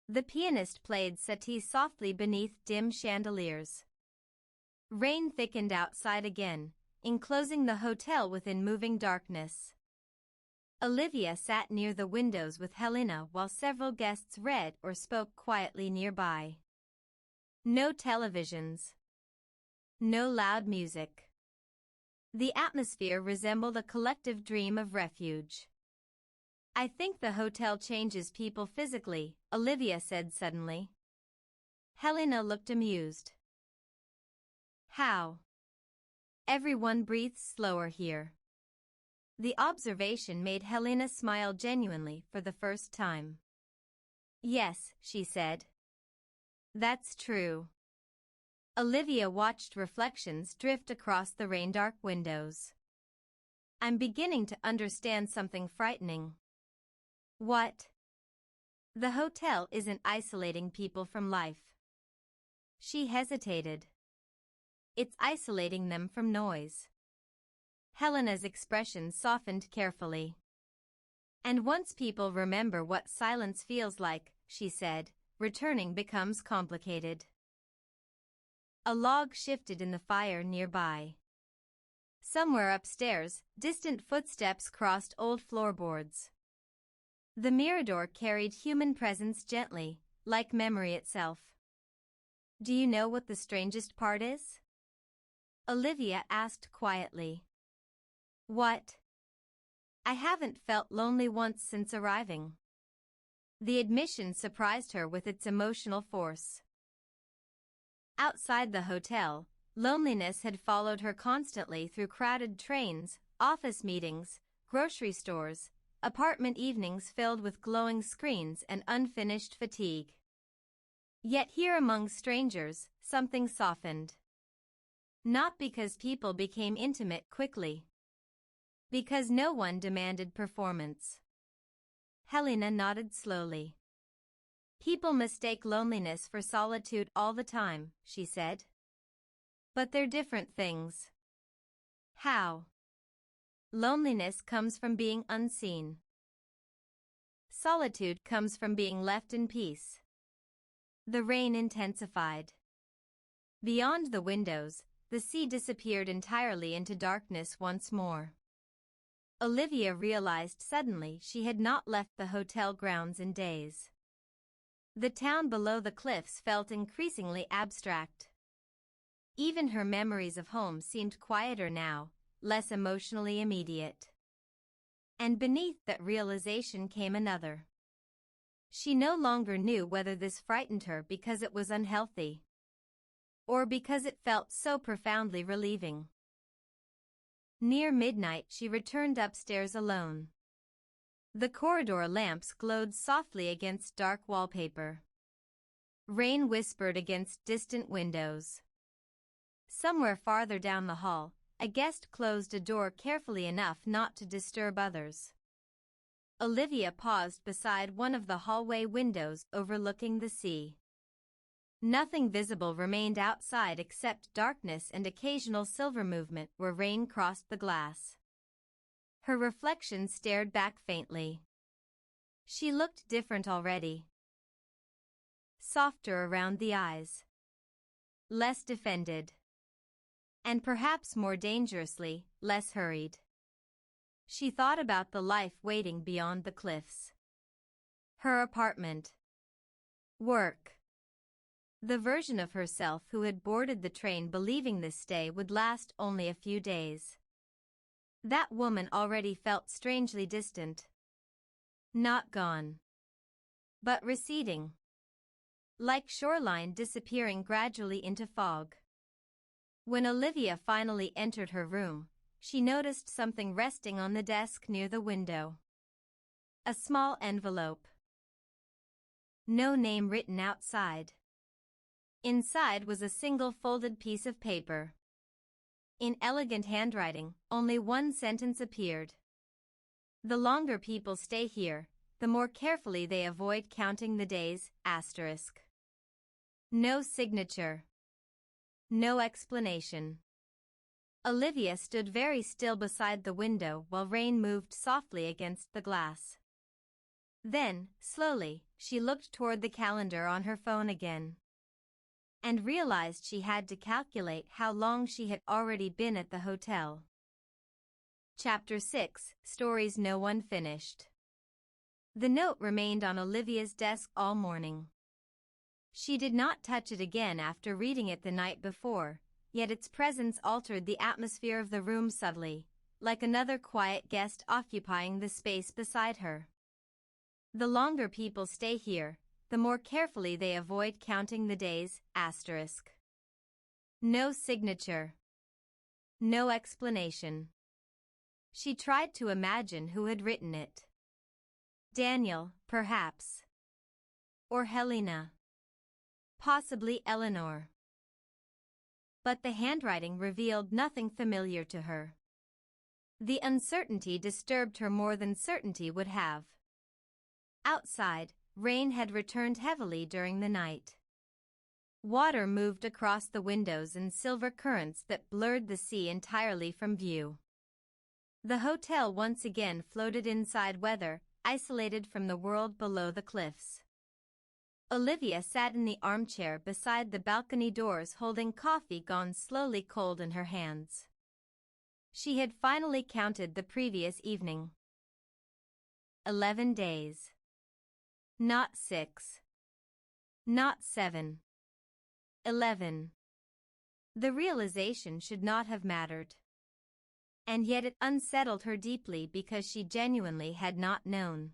The pianist played settee softly beneath dim chandeliers. Rain thickened outside again, enclosing the hotel within moving darkness. Olivia sat near the windows with Helena while several guests read or spoke quietly nearby. No televisions. No loud music. The atmosphere resembled a collective dream of refuge. "I think the hotel changes people physically," Olivia said suddenly. Helena looked amused. "How?" "Everyone breathes slower here." The observation made Helena smile genuinely for the first time. "Yes," she said. "That's true." Olivia watched reflections drift across the rain-dark windows. "I'm beginning to understand something frightening." "What?" "The hotel isn't isolating people from life." She hesitated. "It's isolating them from noise." Helena's expression softened carefully. "And once people remember what silence feels like," she said, "returning becomes complicated." A log shifted in the fire nearby. Somewhere upstairs, distant footsteps crossed old floorboards. The Mirador carried human presence gently, like memory itself. "Do you know what the strangest part is?" Olivia asked quietly. "What?" "I haven't felt lonely once since arriving." The admission surprised her with its emotional force. Outside the hotel, loneliness had followed her constantly through crowded trains, office meetings, grocery stores, apartment evenings filled with glowing screens and unfinished fatigue. Yet here among strangers, something softened. Not because people became intimate quickly. Because no one demanded performance. Helena nodded slowly. "People mistake loneliness for solitude all the time," she said. "But they're different things." "How?" "Loneliness comes from being unseen. Solitude comes from being left in peace." The rain intensified. Beyond the windows, the sea disappeared entirely into darkness once more. Olivia realized suddenly she had not left the hotel grounds in days. The town below the cliffs felt increasingly abstract. Even her memories of home seemed quieter now, less emotionally immediate. And beneath that realization came another. She no longer knew whether this frightened her because it was unhealthy, or because it felt so profoundly relieving. Near midnight she returned upstairs alone. The corridor lamps glowed softly against dark wallpaper. Rain whispered against distant windows. Somewhere farther down the hall, a guest closed a door carefully enough not to disturb others. Olivia paused beside one of the hallway windows overlooking the sea. Nothing visible remained outside except darkness and occasional silver movement where rain crossed the glass. Her reflection stared back faintly. She looked different already. Softer around the eyes. Less defended. And perhaps more dangerously, less hurried. She thought about the life waiting beyond the cliffs. Her apartment. Work. The version of herself who had boarded the train believing this stay would last only a few days. That woman already felt strangely distant. Not gone, but receding. Like shoreline disappearing gradually into fog. When Olivia finally entered her room, she noticed something resting on the desk near the window. A small envelope. No name written outside. Inside was a single folded piece of paper. In elegant handwriting, only one sentence appeared. "The longer people stay here, the more carefully they avoid counting the days, asterisk." No signature. No explanation. Olivia stood very still beside the window while rain moved softly against the glass. Then, slowly, she looked toward the calendar on her phone again. And realized she had to calculate how long she had already been at the hotel. Chapter 6, Stories No One Finished. The note remained on Olivia's desk all morning. She did not touch it again after reading it the night before, yet its presence altered the atmosphere of the room subtly, like another quiet guest occupying the space beside her. The longer people stay here, the more carefully they avoid counting the days, asterisk. No signature. No explanation. She tried to imagine who had written it. Daniel, perhaps. Or Helena. Possibly Eleanor. But the handwriting revealed nothing familiar to her. The uncertainty disturbed her more than certainty would have. Outside, rain had returned heavily during the night. Water moved across the windows in silver currents that blurred the sea entirely from view. The hotel once again floated inside weather, isolated from the world below the cliffs. Olivia sat in the armchair beside the balcony doors holding coffee gone slowly cold in her hands. She had finally counted the previous evening. 11 days. Not 6. Not 7. 11. The realization should not have mattered. And yet it unsettled her deeply because she genuinely had not known.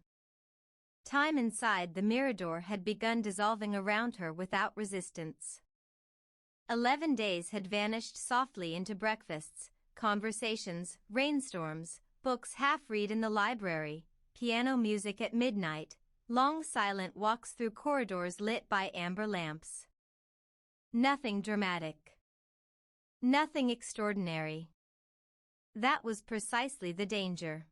Time inside the Mirador had begun dissolving around her without resistance. 11 days had vanished softly into breakfasts, conversations, rainstorms, books half-read in the library, piano music at midnight, long silent walks through corridors lit by amber lamps. Nothing dramatic. Nothing extraordinary. That was precisely the danger.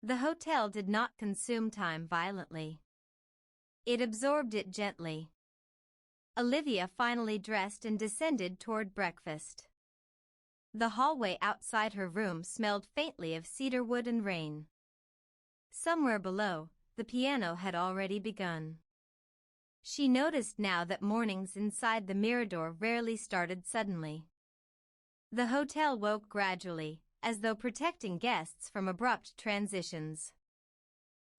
The hotel did not consume time violently. It absorbed it gently. Olivia finally dressed and descended toward breakfast. The hallway outside her room smelled faintly of cedarwood and rain. Somewhere below, the piano had already begun. She noticed now that mornings inside the Mirador rarely started suddenly. The hotel woke gradually, as though protecting guests from abrupt transitions.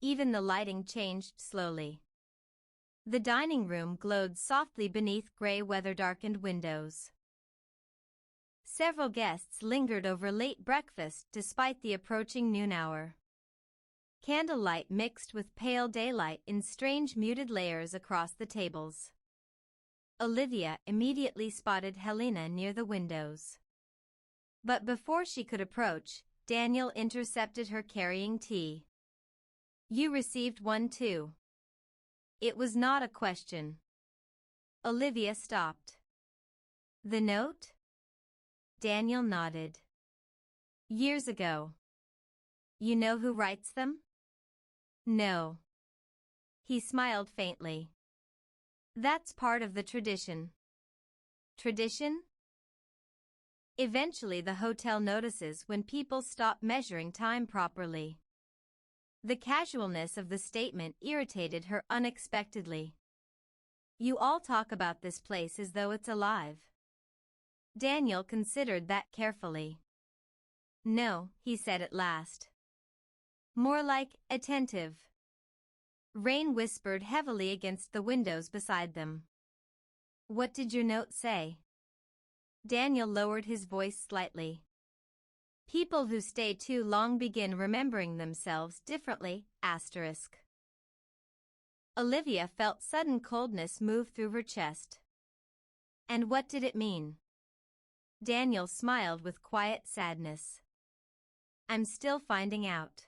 Even the lighting changed slowly. The dining room glowed softly beneath gray weather-darkened windows. Several guests lingered over late breakfast despite the approaching noon hour. Candlelight mixed with pale daylight in strange muted layers across the tables. Olivia immediately spotted Helena near the windows. But before she could approach, Daniel intercepted her carrying tea. "You received one too." It was not a question. Olivia stopped. "The note?" Daniel nodded. "Years ago." "You know who writes them?" "No." He smiled faintly. "That's part of the tradition." "Tradition?" Eventually the hotel notices when people stop measuring time properly. The casualness of the statement irritated her unexpectedly. "You all talk about this place as though it's alive." Daniel considered that carefully. "No," he said at last. "More like attentive." Rain whispered heavily against the windows beside them. "What did your note say?" Daniel lowered his voice slightly. "People who stay too long begin remembering themselves differently, asterisk." Olivia felt sudden coldness move through her chest. "And what did it mean?" Daniel smiled with quiet sadness. "I'm still finding out."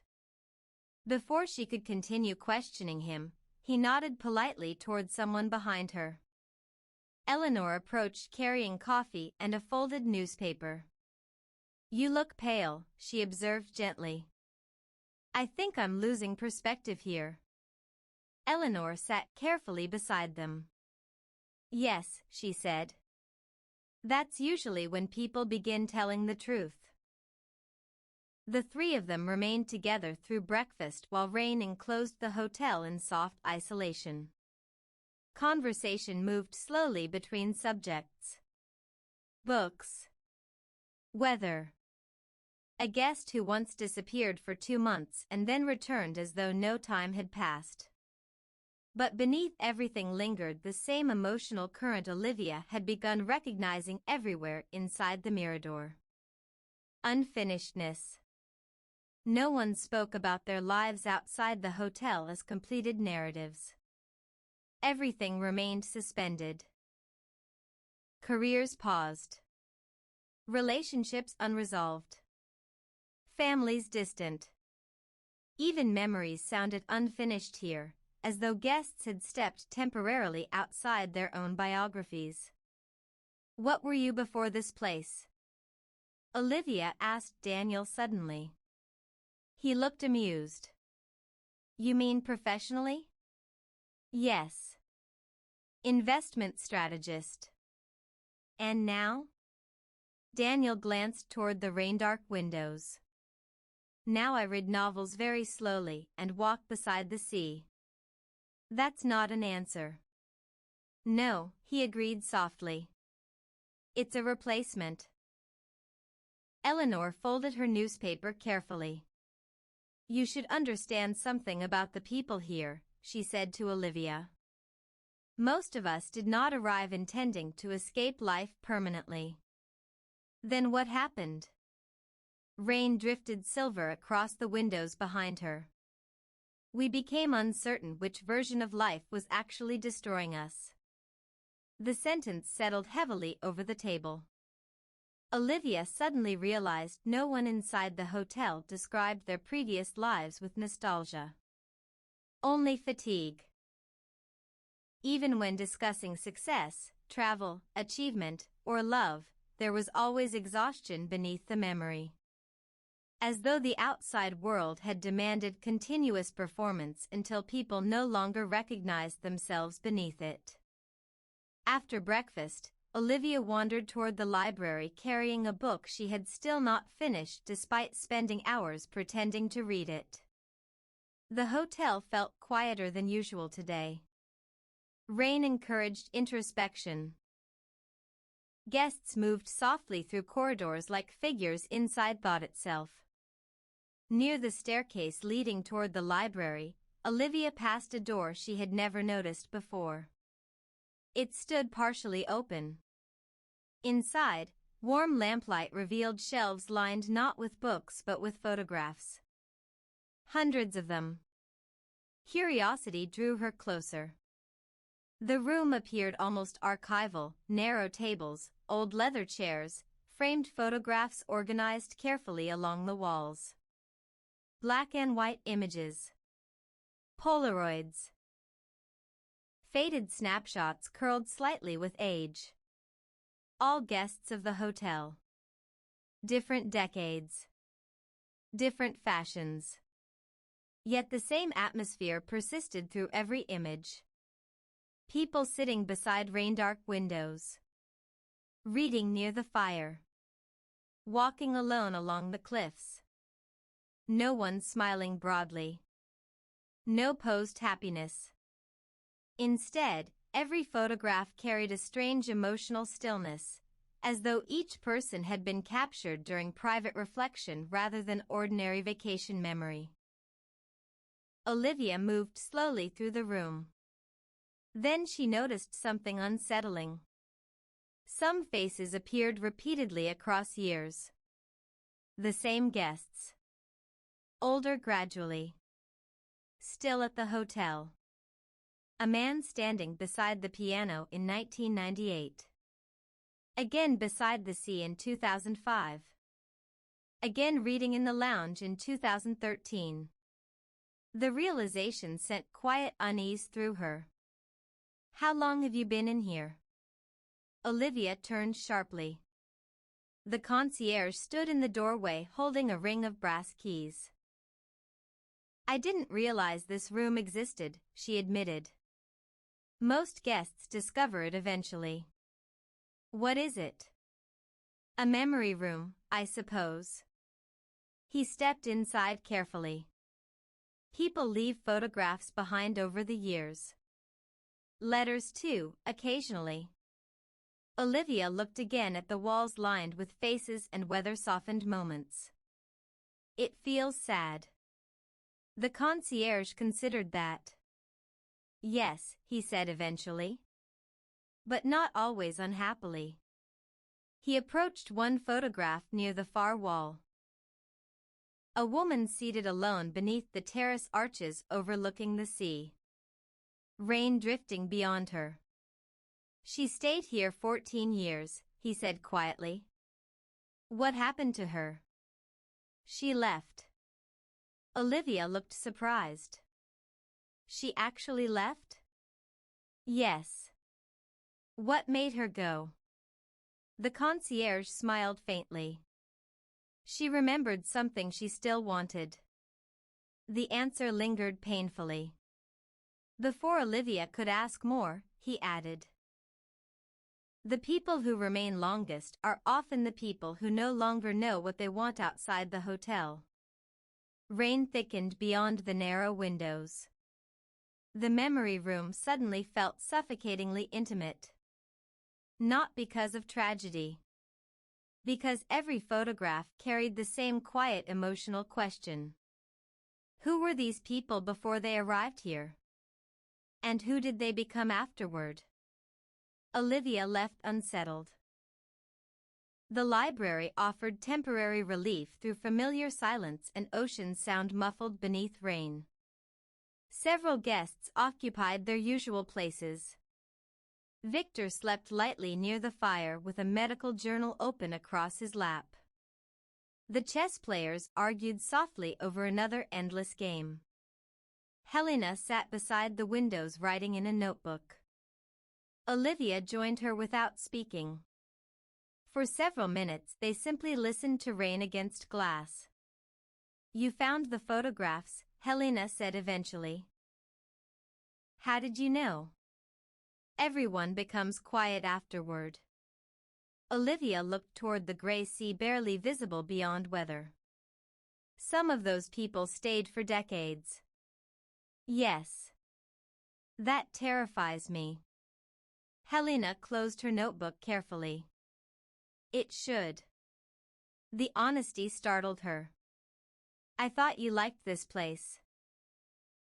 Before she could continue questioning him, he nodded politely toward someone behind her. Eleanor approached carrying coffee and a folded newspaper. "You look pale," she observed gently. "I think I'm losing perspective here." Eleanor sat carefully beside them. "Yes," she said. That's usually when people begin telling the truth. The three of them remained together through breakfast while Rain enclosed the hotel in soft isolation. Conversation moved slowly between subjects. Books. Weather. A guest who once disappeared for 2 months and then returned as though no time had passed. But beneath everything lingered the same emotional current Olivia had begun recognizing everywhere inside the Mirador. Unfinishedness. No one spoke about their lives outside the hotel as completed narratives. Everything remained suspended. Careers paused. Relationships unresolved. Families distant. Even memories sounded unfinished here, as though guests had stepped temporarily outside their own biographies. "What were you before this place?" Olivia asked Daniel suddenly. He looked amused. "You mean professionally?" "Yes. Investment strategist." "And now?" Daniel glanced toward the rain-dark windows. "Now I read novels very slowly and walk beside the sea." "That's not an answer." "No," he agreed softly. "It's a replacement." Eleanor folded her newspaper carefully. "You should understand something about the people here," she said to Olivia. "Most of us did not arrive intending to escape life permanently." "Then what happened?" Rain drifted silver across the windows behind her. "We became uncertain which version of life was actually destroying us." The sentence settled heavily over the table. Olivia suddenly realized no one inside the hotel described their previous lives with nostalgia. Only fatigue. Even when discussing success, travel, achievement, or love, there was always exhaustion beneath the memory. As though the outside world had demanded continuous performance until people no longer recognized themselves beneath it. After breakfast, Olivia wandered toward the library carrying a book she had still not finished despite spending hours pretending to read it. The hotel felt quieter than usual today. Rain encouraged introspection. Guests moved softly through corridors like figures inside thought itself. Near the staircase leading toward the library, Olivia passed a door she had never noticed before. It stood partially open. Inside, warm lamplight revealed shelves lined not with books but with photographs. Hundreds of them. Curiosity drew her closer. The room appeared almost archival: narrow tables, old leather chairs, framed photographs organized carefully along the walls. Black and white images. Polaroids. Faded snapshots curled slightly with age. All guests of the hotel. Different decades. Different fashions. Yet the same atmosphere persisted through every image. People sitting beside rain-dark windows. Reading near the fire. Walking alone along the cliffs. No one smiling broadly. No posed happiness. Instead, every photograph carried a strange emotional stillness, as though each person had been captured during private reflection rather than ordinary vacation memory. Olivia moved slowly through the room. Then she noticed something unsettling. Some faces appeared repeatedly across years. The same guests. Older gradually. Still at the hotel. A man standing beside the piano in 1998. Again beside the sea in 2005. Again reading in the lounge in 2013. The realization sent quiet unease through her. "How long have you been in here?" Olivia turned sharply. The concierge stood in the doorway holding a ring of brass keys. "I didn't realize this room existed," she admitted. "Most guests discover it eventually." "What is it?" A memory room, I suppose. He stepped inside carefully. People leave photographs behind over the years. Letters too, occasionally. Olivia looked again at the walls lined with faces and weather-softened moments. It feels sad. The concierge considered that. Yes, he said eventually. But not always unhappily. He approached one photograph near the far wall. A woman seated alone beneath the terrace arches overlooking the sea. Rain drifting beyond her. She stayed here 14 years, he said quietly. What happened to her? She left. Olivia looked surprised. She actually left? Yes. What made her go? The concierge smiled faintly. She remembered something she still wanted. The answer lingered painfully. Before Olivia could ask more, he added. The people who remain longest are often the people who no longer know what they want outside the hotel. Rain thickened beyond the narrow windows. The memory room suddenly felt suffocatingly intimate. Not because of tragedy. Because every photograph carried the same quiet emotional question. Who were these people before they arrived here? And who did they become afterward? Olivia left unsettled. The library offered temporary relief through familiar silence and ocean sound muffled beneath rain. Several guests occupied their usual places. Victor slept lightly near the fire with a medical journal open across his lap. The chess players argued softly over another endless game. Helena sat beside the windows writing in a notebook. Olivia joined her without speaking. For several minutes they simply listened to rain against glass. You found the photographs, Helena said eventually. How did you know? Everyone becomes quiet afterward. Olivia looked toward the gray sea barely visible beyond weather. Some of those people stayed for decades. Yes. That terrifies me. Helena closed her notebook carefully. It should. The honesty startled her. I thought you liked this place.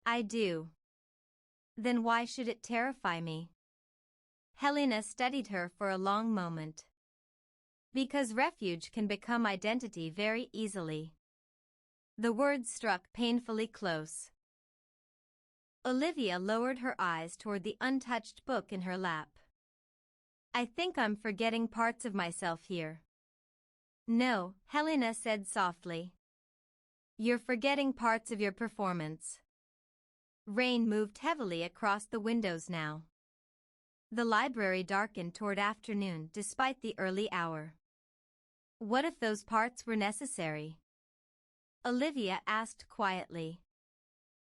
I do. Then why should it terrify me? Helena studied her for a long moment. Because refuge can become identity very easily. The words struck painfully close. Olivia lowered her eyes toward the untouched book in her lap. I think I'm forgetting parts of myself here. No, Helena said softly. You're forgetting parts of your performance. Rain moved heavily across the windows now. The library darkened toward afternoon despite the early hour. What if those parts were necessary? Olivia asked quietly.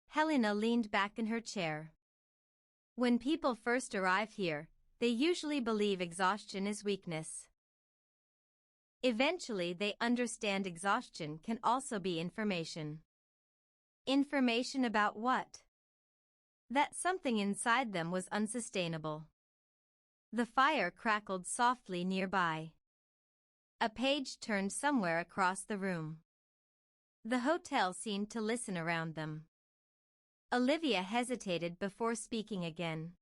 Helena leaned back in her chair. When people first arrive here, they usually believe exhaustion is weakness. Eventually they understand exhaustion can also be information. Information about what? That something inside them was unsustainable. The fire crackled softly nearby. A page turned somewhere across the room. The hotel seemed to listen around them. Olivia hesitated before speaking again.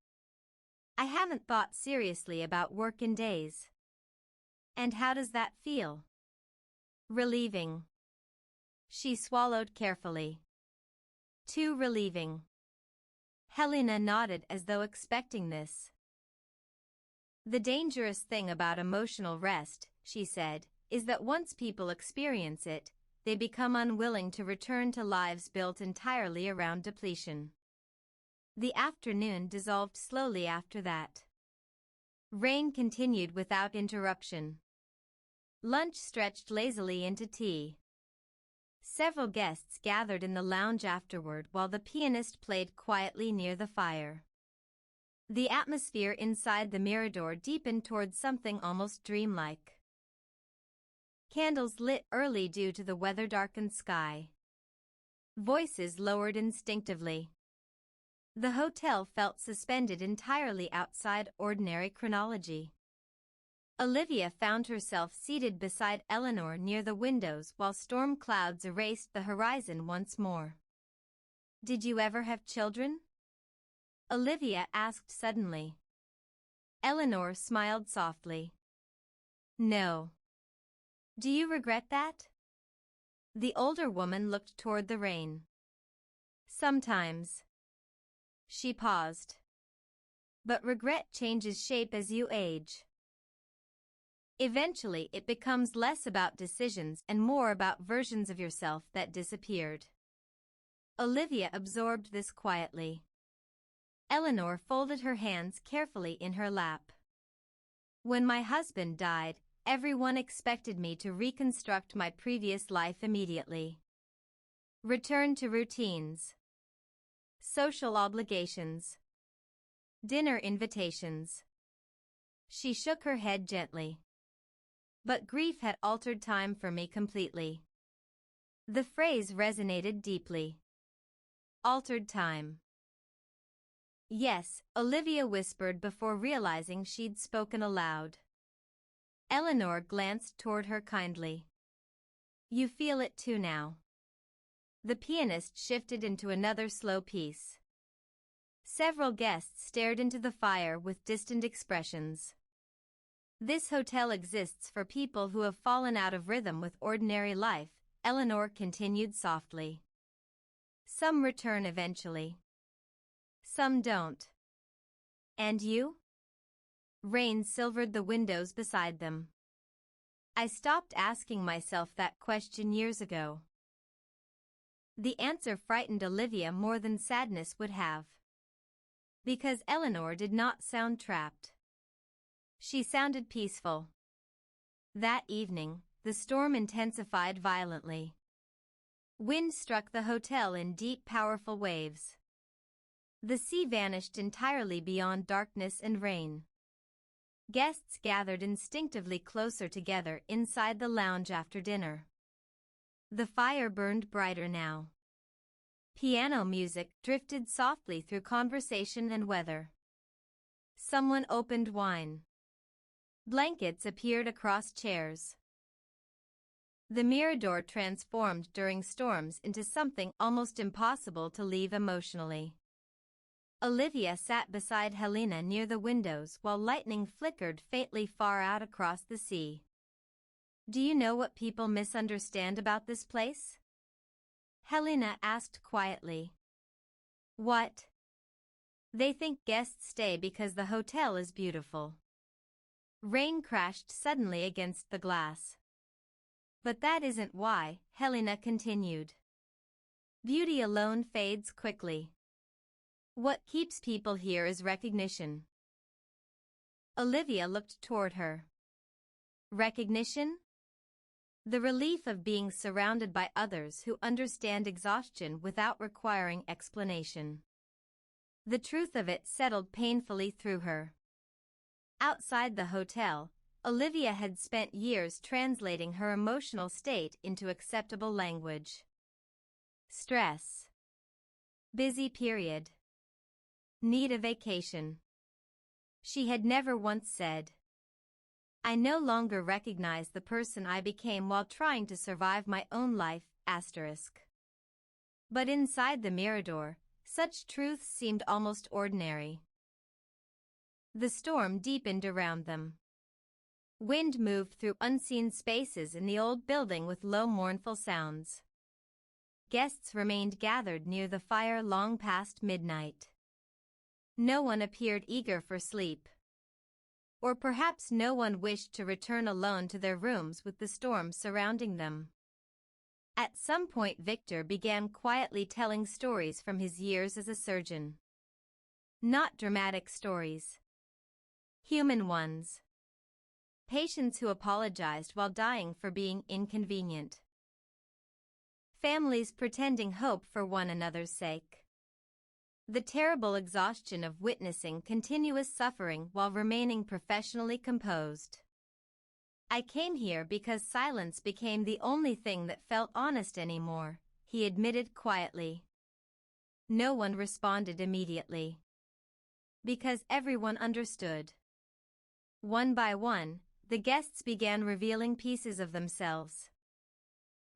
I haven't thought seriously about work in days. And how does that feel? Relieving. She swallowed carefully. Too relieving. Helena nodded as though expecting this. The dangerous thing about emotional rest, she said, is that once people experience it, they become unwilling to return to lives built entirely around depletion. The afternoon dissolved slowly after that. Rain continued without interruption. Lunch stretched lazily into tea. Several guests gathered in the lounge afterward while the pianist played quietly near the fire. The atmosphere inside the Mirador deepened toward something almost dreamlike. Candles lit early due to the weather-darkened sky. Voices lowered instinctively. The hotel felt suspended entirely outside ordinary chronology. Olivia found herself seated beside Eleanor near the windows while storm clouds erased the horizon once more. "Did you ever have children?" Olivia asked suddenly. Eleanor smiled softly. "No." "Do you regret that?" The older woman looked toward the rain. "Sometimes." She paused. "But regret changes shape as you age. Eventually it becomes less about decisions and more about versions of yourself that disappeared." Olivia absorbed this quietly. Eleanor folded her hands carefully in her lap. "When my husband died, everyone expected me to reconstruct my previous life immediately. Return to routines. Social obligations. Dinner invitations." She shook her head gently. "But grief had altered time for me completely." The phrase resonated deeply. Altered time. "Yes," Olivia whispered before realizing she'd spoken aloud. Eleanor glanced toward her kindly. "You feel it too now." The pianist shifted into another slow piece. Several guests stared into the fire with distant expressions. "This hotel exists for people who have fallen out of rhythm with ordinary life," Eleanor continued softly. "Some return eventually. Some don't." "And you?" Rain silvered the windows beside them. "I stopped asking myself that question years ago." The answer frightened Olivia more than sadness would have. Because Eleanor did not sound trapped. She sounded peaceful. That evening, the storm intensified violently. Wind struck the hotel in deep, powerful waves. The sea vanished entirely beyond darkness and rain. Guests gathered instinctively closer together inside the lounge after dinner. The fire burned brighter now. Piano music drifted softly through conversation and weather. Someone opened wine. Blankets appeared across chairs. The Mirador transformed during storms into something almost impossible to leave emotionally. Olivia sat beside Helena near the windows while lightning flickered faintly far out across the sea. "Do you know what people misunderstand about this place?" Helena asked quietly. "What?" "They think guests stay because the hotel is beautiful." Rain crashed suddenly against the glass. "But that isn't why," Helena continued. "Beauty alone fades quickly. What keeps people here is recognition." Olivia looked toward her. Recognition? The relief of being surrounded by others who understand exhaustion without requiring explanation. The truth of it settled painfully through her. Outside the hotel, Olivia had spent years translating her emotional state into acceptable language. Stress. Busy period. Need a vacation. She had never once said, "I no longer recognize the person I became while trying to survive my own life." But inside the Mirador, such truths seemed almost ordinary. The storm deepened around them. Wind moved through unseen spaces in the old building with low mournful sounds. Guests remained gathered near the fire long past midnight. No one appeared eager for sleep. Or perhaps no one wished to return alone to their rooms with the storm surrounding them. At some point Victor began quietly telling stories from his years as a surgeon. Not dramatic stories. Human ones. Patients who apologized while dying for being inconvenient. Families pretending hope for one another's sake. The terrible exhaustion of witnessing continuous suffering while remaining professionally composed. I came here because silence became the only thing that felt honest anymore, he admitted quietly. No one responded immediately. Because everyone understood. One by one, the guests began revealing pieces of themselves.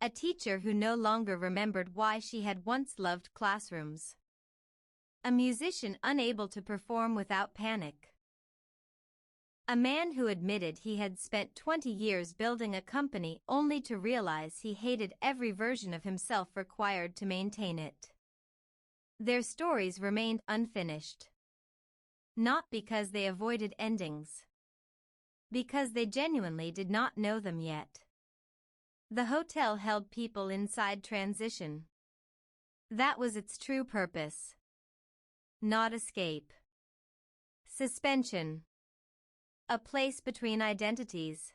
A teacher who no longer remembered why she had once loved classrooms. A musician unable to perform without panic. A man who admitted he had spent 20 years building a company only to realize he hated every version of himself required to maintain it. Their stories remained unfinished. Not because they avoided endings. Because they genuinely did not know them yet. The hotel held people inside transition. That was its true purpose. Not escape. Suspension. A place between identities.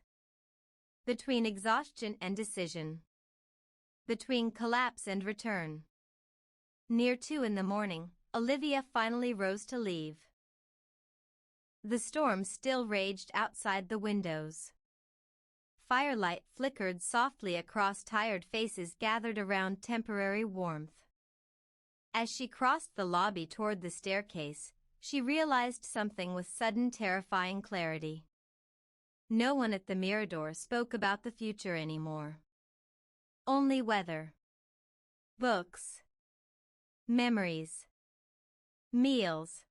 Between exhaustion and decision. Between collapse and return. Near 2 in the morning, Olivia finally rose to leave. The storm still raged outside the windows. Firelight flickered softly across tired faces gathered around temporary warmth. As she crossed the lobby toward the staircase, she realized something with sudden terrifying clarity. No one at the Mirador spoke about the future anymore. Only weather. Books. Memories. Meals.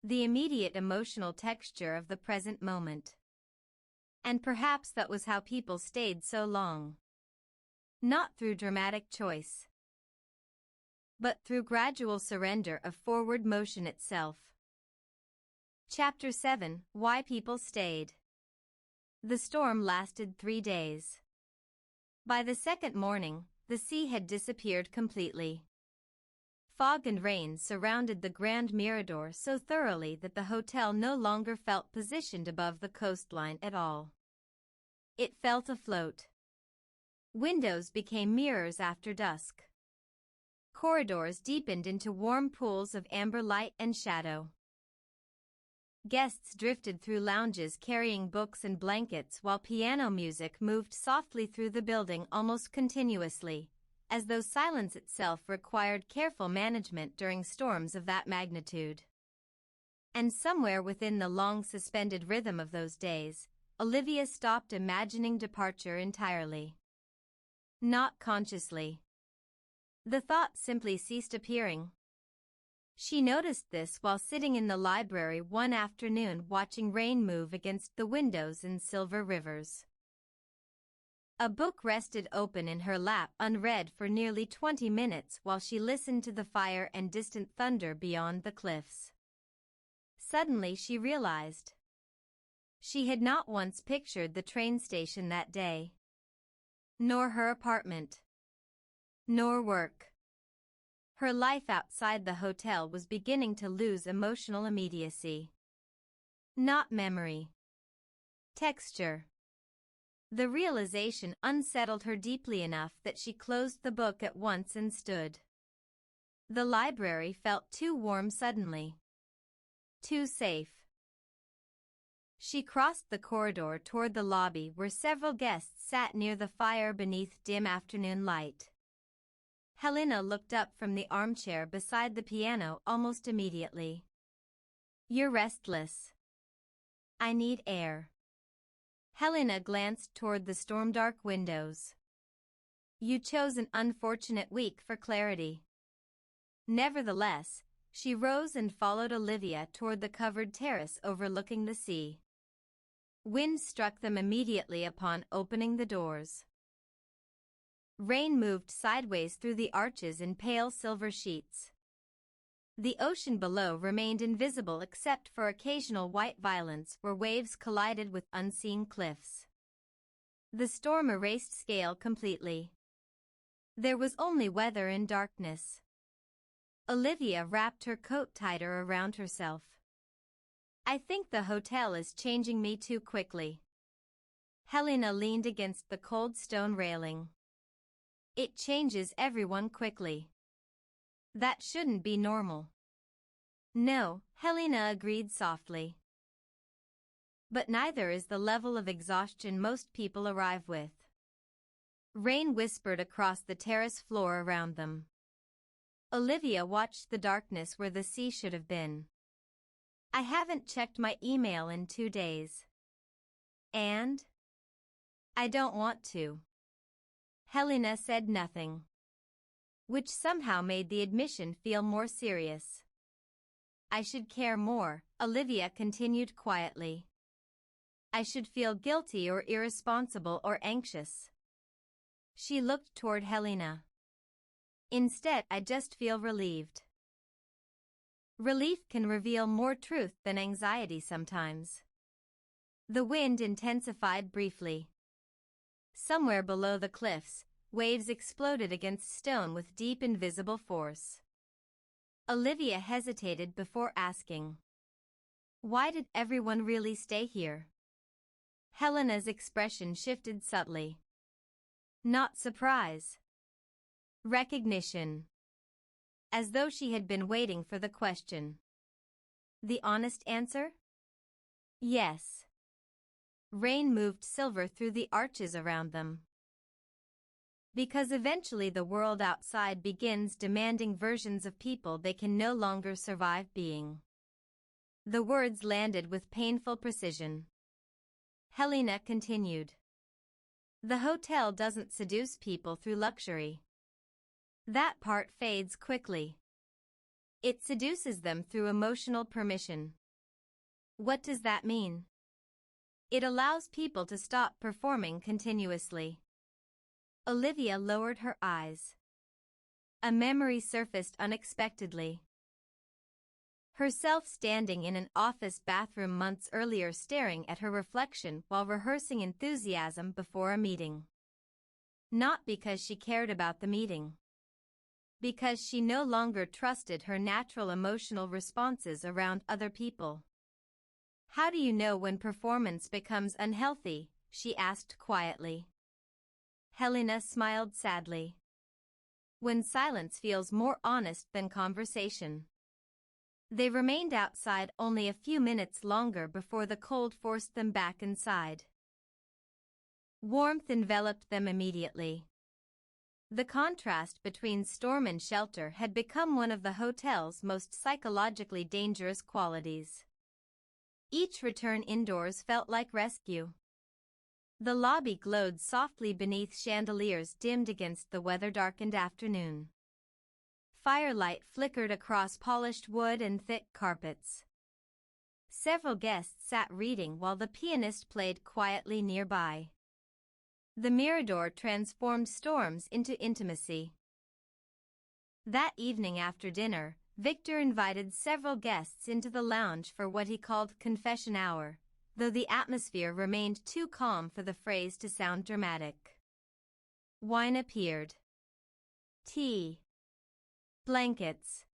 The immediate emotional texture of the present moment. And perhaps that was how people stayed so long. Not through dramatic choice, but through gradual surrender of forward motion itself. Chapter 7: Why People Stayed. The storm lasted 3 days. By the second morning, the sea had disappeared completely. Fog and rain surrounded the Grand Mirador so thoroughly that the hotel no longer felt positioned above the coastline at all. It felt afloat. Windows became mirrors after dusk. Corridors deepened into warm pools of amber light and shadow. Guests drifted through lounges carrying books and blankets while piano music moved softly through the building almost continuously, as though silence itself required careful management during storms of that magnitude. And somewhere within the long suspended rhythm of those days, Olivia stopped imagining departure entirely. Not consciously. The thought simply ceased appearing. She noticed this while sitting in the library one afternoon watching rain move against the windows in silver rivers. A book rested open in her lap unread for nearly 20 minutes while she listened to the fire and distant thunder beyond the cliffs. Suddenly she realized. She had not once pictured the train station that day. Nor her apartment. Nor work. Her life outside the hotel was beginning to lose emotional immediacy. Not memory. Texture. The realization unsettled her deeply enough that she closed the book at once and stood. The library felt too warm suddenly. Too safe. She crossed the corridor toward the lobby where several guests sat near the fire beneath dim afternoon light. Helena looked up from the armchair beside the piano almost immediately. "You're restless." "I need air." Helena glanced toward the storm-dark windows. "You chose an unfortunate week for clarity." Nevertheless, she rose and followed Olivia toward the covered terrace overlooking the sea. Wind struck them immediately upon opening the doors. Rain moved sideways through the arches in pale silver sheets. The ocean below remained invisible except for occasional white violence where waves collided with unseen cliffs. The storm erased scale completely. There was only weather and darkness. Olivia wrapped her coat tighter around herself. "I think the hotel is changing me too quickly." Helena leaned against the cold stone railing. "It changes everyone quickly. That shouldn't be normal." "No," Helena agreed softly. But neither is the level of exhaustion most people arrive with. Rain whispered across the terrace floor around them. Olivia watched the darkness where the sea should have been. I haven't checked my email in 2 days. And? I don't want to. Helena said nothing, which somehow made the admission feel more serious. I should care more, Olivia continued quietly. I should feel guilty or irresponsible or anxious. She looked toward Helena. Instead, I just feel relieved. Relief can reveal more truth than anxiety sometimes. The wind intensified briefly. Somewhere below the cliffs, waves exploded against stone with deep invisible force. Olivia hesitated before asking, "Why did everyone really stay here?" Helena's expression shifted subtly. Not surprise. Recognition. As though she had been waiting for the question. The honest answer? Yes. Rain moved silver through the arches around them. Because eventually the world outside begins demanding versions of people they can no longer survive being. The words landed with painful precision. Helena continued. The hotel doesn't seduce people through luxury. That part fades quickly. It seduces them through emotional permission. What does that mean? It allows people to stop performing continuously. Olivia lowered her eyes. A memory surfaced unexpectedly. Herself standing in an office bathroom months earlier staring at her reflection while rehearsing enthusiasm before a meeting. Not because she cared about the meeting. Because she no longer trusted her natural emotional responses around other people. How do you know when performance becomes unhealthy? She asked quietly. Helena smiled sadly. When silence feels more honest than conversation. They remained outside only a few minutes longer before the cold forced them back inside. Warmth enveloped them immediately. The contrast between storm and shelter had become one of the hotel's most psychologically dangerous qualities. Each return indoors felt like rescue. The lobby glowed softly beneath chandeliers dimmed against the weather-darkened afternoon. Firelight flickered across polished wood and thick carpets. Several guests sat reading while the pianist played quietly nearby. The Mirador transformed storms into intimacy. That evening after dinner, Victor invited several guests into the lounge for what he called confession hour, though the atmosphere remained too calm for the phrase to sound dramatic. Wine appeared. Tea. Blankets.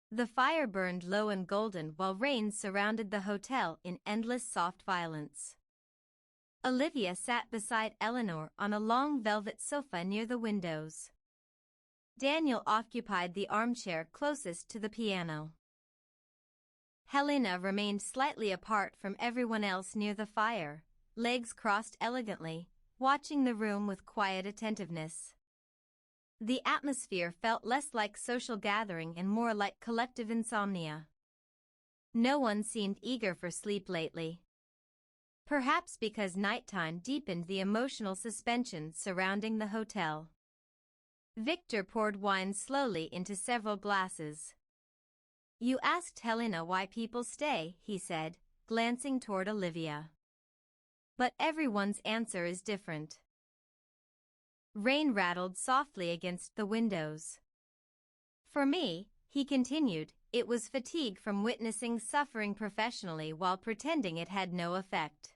The fire burned low and golden while rain surrounded the hotel in endless soft violence. Olivia sat beside Eleanor on a long velvet sofa near the windows. Daniel occupied the armchair closest to the piano. Helena remained slightly apart from everyone else near the fire, legs crossed elegantly, watching the room with quiet attentiveness. The atmosphere felt less like social gathering and more like collective insomnia. No one seemed eager for sleep lately. Perhaps because nighttime deepened the emotional suspension surrounding the hotel. Victor poured wine slowly into several glasses. You asked Helena why people stay, he said, glancing toward Olivia. But everyone's answer is different. Rain rattled softly against the windows. For me, he continued, it was fatigue from witnessing suffering professionally while pretending it had no effect.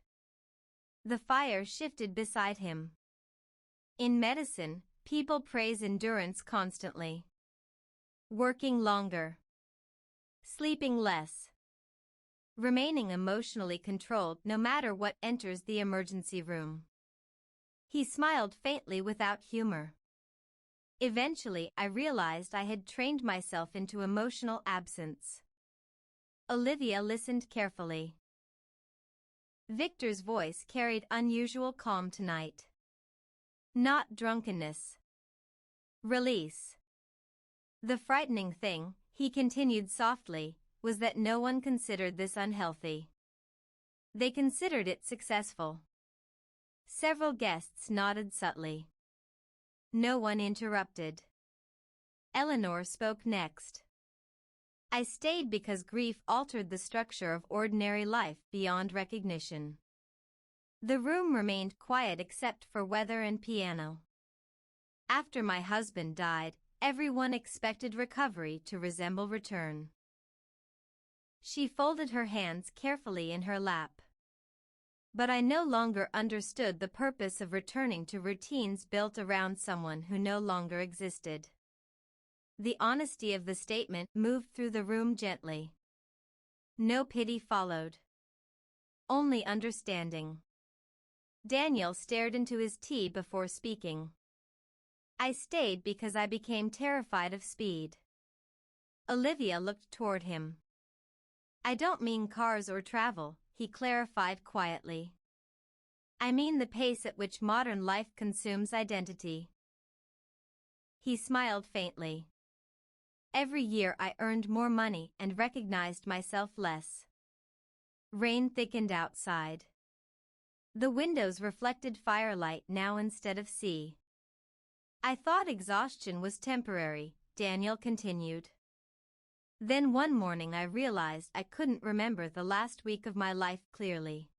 The fire shifted beside him. In medicine, people praise endurance constantly. Working longer. Sleeping less. Remaining emotionally controlled no matter what enters the emergency room. He smiled faintly without humor. Eventually, I realized I had trained myself into emotional absence. Olivia listened carefully. Victor's voice carried unusual calm tonight. Not drunkenness. Release. The frightening thing, he continued softly, was that no one considered this unhealthy. They considered it successful. Several guests nodded subtly. No one interrupted. Eleanor spoke next. I stayed because grief altered the structure of ordinary life beyond recognition. The room remained quiet except for weather and piano. After my husband died, everyone expected recovery to resemble return. She folded her hands carefully in her lap. But I no longer understood the purpose of returning to routines built around someone who no longer existed. The honesty of the statement moved through the room gently. No pity followed. Only understanding. Daniel stared into his tea before speaking. I stayed because I became terrified of speed. Olivia looked toward him. I don't mean cars or travel, he clarified quietly. I mean the pace at which modern life consumes identity. He smiled faintly. Every year I earned more money and recognized myself less. Rain thickened outside. The windows reflected firelight now instead of sea. I thought exhaustion was temporary, Daniel continued. Then one morning I realized I couldn't remember the last week of my life clearly.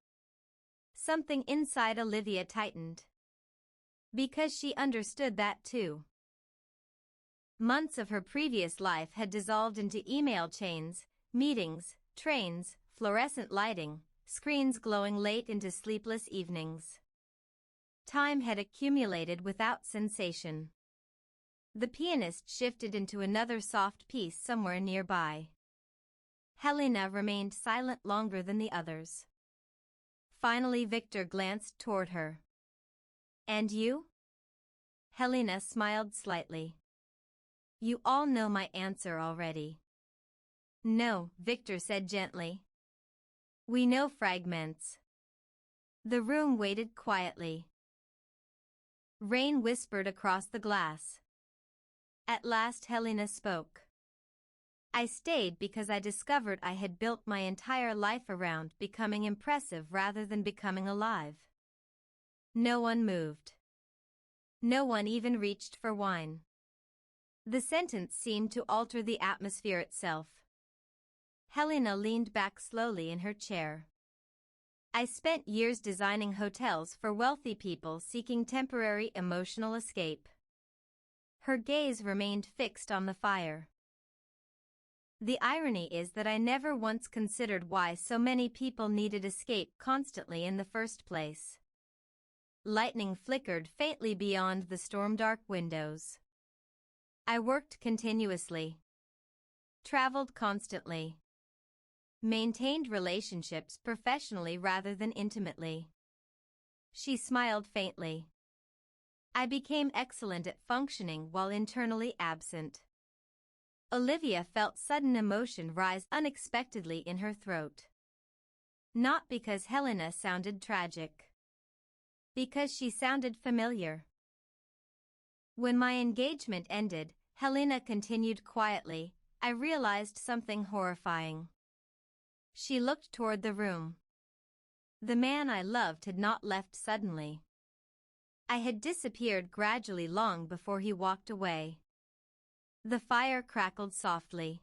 Something inside Olivia tightened. Because she understood that too. Months of her previous life had dissolved into email chains, meetings, trains, fluorescent lighting, screens glowing late into sleepless evenings. Time had accumulated without sensation. The pianist shifted into another soft piece somewhere nearby. Helena remained silent longer than the others. Finally Victor glanced toward her. And you? Helena smiled slightly. You all know my answer already. No, Victor said gently. We know fragments. The room waited quietly. Rain whispered across the glass. At last Helena spoke. I stayed because I discovered I had built my entire life around becoming impressive rather than becoming alive. No one moved. No one even reached for wine. The sentence seemed to alter the atmosphere itself. Helena leaned back slowly in her chair. I spent years designing hotels for wealthy people seeking temporary emotional escape. Her gaze remained fixed on the fire. The irony is that I never once considered why so many people needed escape constantly in the first place. Lightning flickered faintly beyond the storm-dark windows. I worked continuously. Traveled constantly. Maintained relationships professionally rather than intimately. She smiled faintly. I became excellent at functioning while internally absent. Olivia felt sudden emotion rise unexpectedly in her throat. Not because Helena sounded tragic. Because she sounded familiar. When my engagement ended, Helena continued quietly, I realized something horrifying. She looked toward the room. The man I loved had not left suddenly. I had disappeared gradually long before he walked away. The fire crackled softly.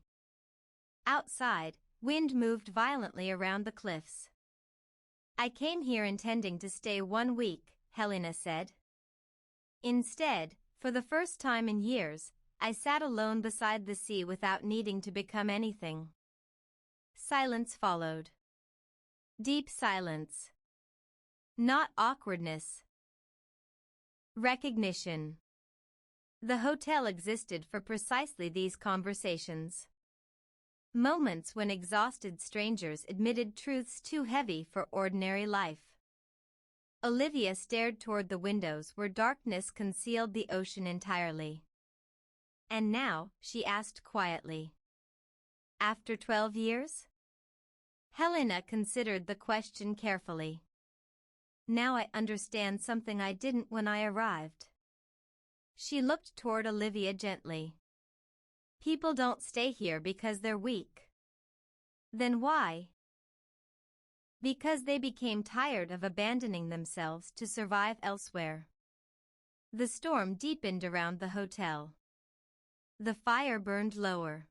Outside, wind moved violently around the cliffs. I came here intending to stay 1 week, Helena said. Instead, for the first time in years, I sat alone beside the sea without needing to become anything. Silence followed. Deep silence. Not awkwardness. Recognition. The hotel existed for precisely these conversations. Moments when exhausted strangers admitted truths too heavy for ordinary life. Olivia stared toward the windows where darkness concealed the ocean entirely. And now, she asked quietly. After 12 years? Helena considered the question carefully. Now I understand something I didn't when I arrived. She looked toward Olivia gently. People don't stay here because they're weak. Then why? Because they became tired of abandoning themselves to survive elsewhere. The storm deepened around the hotel. The fire burned lower.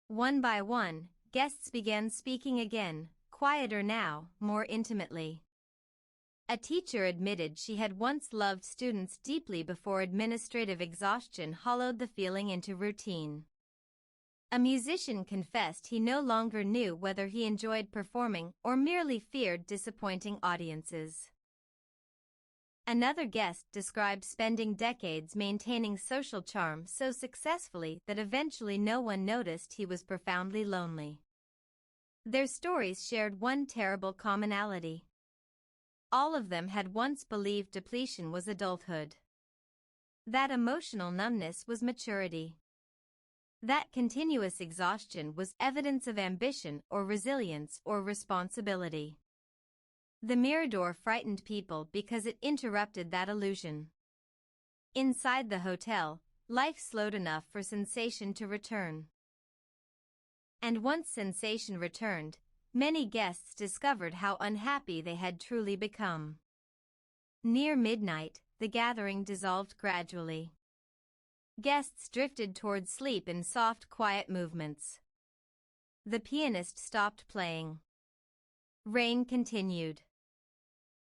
One by one, guests began speaking again, quieter now, more intimately. A teacher admitted she had once loved students deeply before administrative exhaustion hollowed the feeling into routine. A musician confessed he no longer knew whether he enjoyed performing or merely feared disappointing audiences. Another guest described spending decades maintaining social charm so successfully that eventually no one noticed he was profoundly lonely. Their stories shared one terrible commonality. All of them had once believed depletion was adulthood. That emotional numbness was maturity. That continuous exhaustion was evidence of ambition or resilience or responsibility. The Mirador frightened people because it interrupted that illusion. Inside the hotel, life slowed enough for sensation to return. And once sensation returned, many guests discovered how unhappy they had truly become. Near midnight, the gathering dissolved gradually. Guests drifted toward sleep in soft, quiet movements. The pianist stopped playing. Rain continued.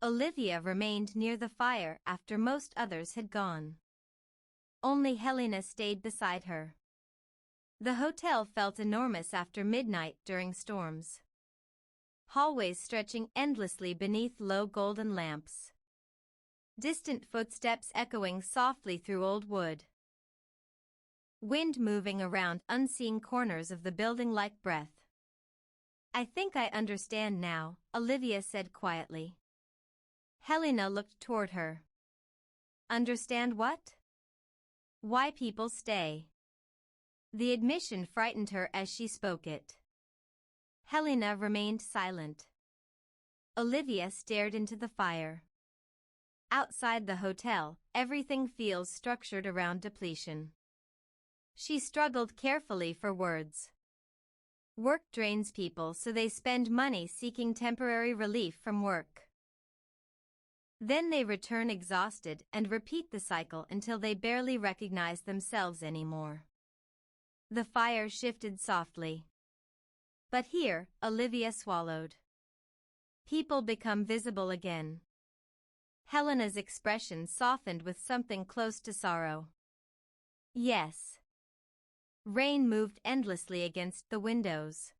Olivia remained near the fire after most others had gone. Only Helena stayed beside her. The hotel felt enormous after midnight during storms. Hallways stretching endlessly beneath low golden lamps. Distant footsteps echoing softly through old wood. Wind moving around unseen corners of the building like breath. I think I understand now, Olivia said quietly. Helena looked toward her. Understand what? Why people stay. The admission frightened her as she spoke it. Helena remained silent. Olivia stared into the fire. Outside the hotel, everything feels structured around depletion. She struggled carefully for words. Work drains people, so they spend money seeking temporary relief from work. Then they return exhausted and repeat the cycle until they barely recognize themselves anymore. The fire shifted softly. But here, Olivia swallowed. People become visible again. Helena's expression softened with something close to sorrow. Yes. Rain moved endlessly against the windows.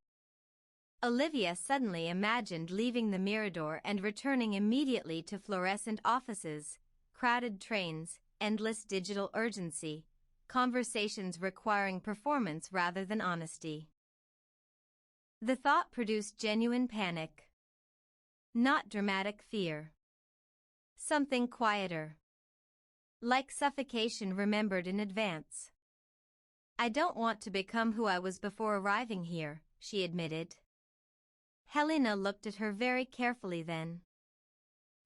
Olivia suddenly imagined leaving the Mirador and returning immediately to fluorescent offices, crowded trains, endless digital urgency, conversations requiring performance rather than honesty. The thought produced genuine panic. Not dramatic fear. Something quieter. Like suffocation remembered in advance. I don't want to become who I was before arriving here, she admitted. Helena looked at her very carefully then.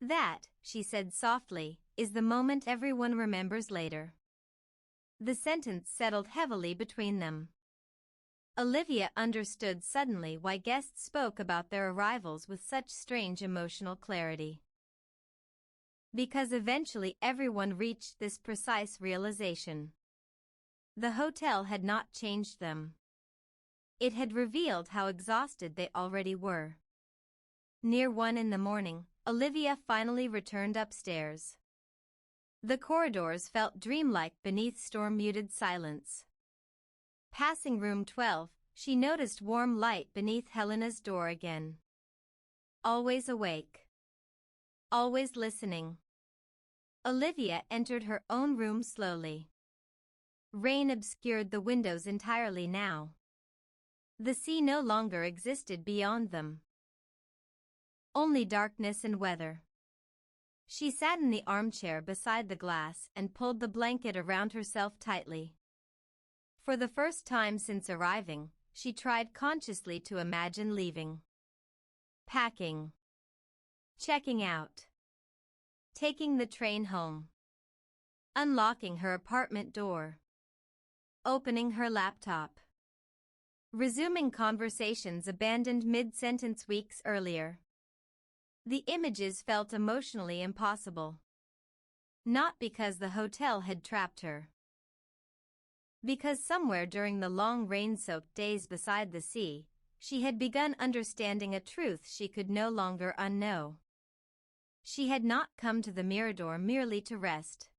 That, she said softly, is the moment everyone remembers later. The sentence settled heavily between them. Olivia understood suddenly why guests spoke about their arrivals with such strange emotional clarity. Because eventually everyone reached this precise realization. The hotel had not changed them. It had revealed how exhausted they already were. Near 1 in the morning, Olivia finally returned upstairs. The corridors felt dreamlike beneath storm-muted silence. Passing room 12, she noticed warm light beneath Helena's door again. Always awake. Always listening. Olivia entered her own room slowly. Rain obscured the windows entirely now. The sea no longer existed beyond them. Only darkness and weather. She sat in the armchair beside the glass and pulled the blanket around herself tightly. For the first time since arriving, she tried consciously to imagine leaving. Packing. Checking out. Taking the train home. Unlocking her apartment door. Opening her laptop. Resuming conversations abandoned mid-sentence weeks earlier. The images felt emotionally impossible. Not because the hotel had trapped her. Because somewhere during the long rain-soaked days beside the sea, she had begun understanding a truth she could no longer unknow. She had not come to the Mirador merely to rest.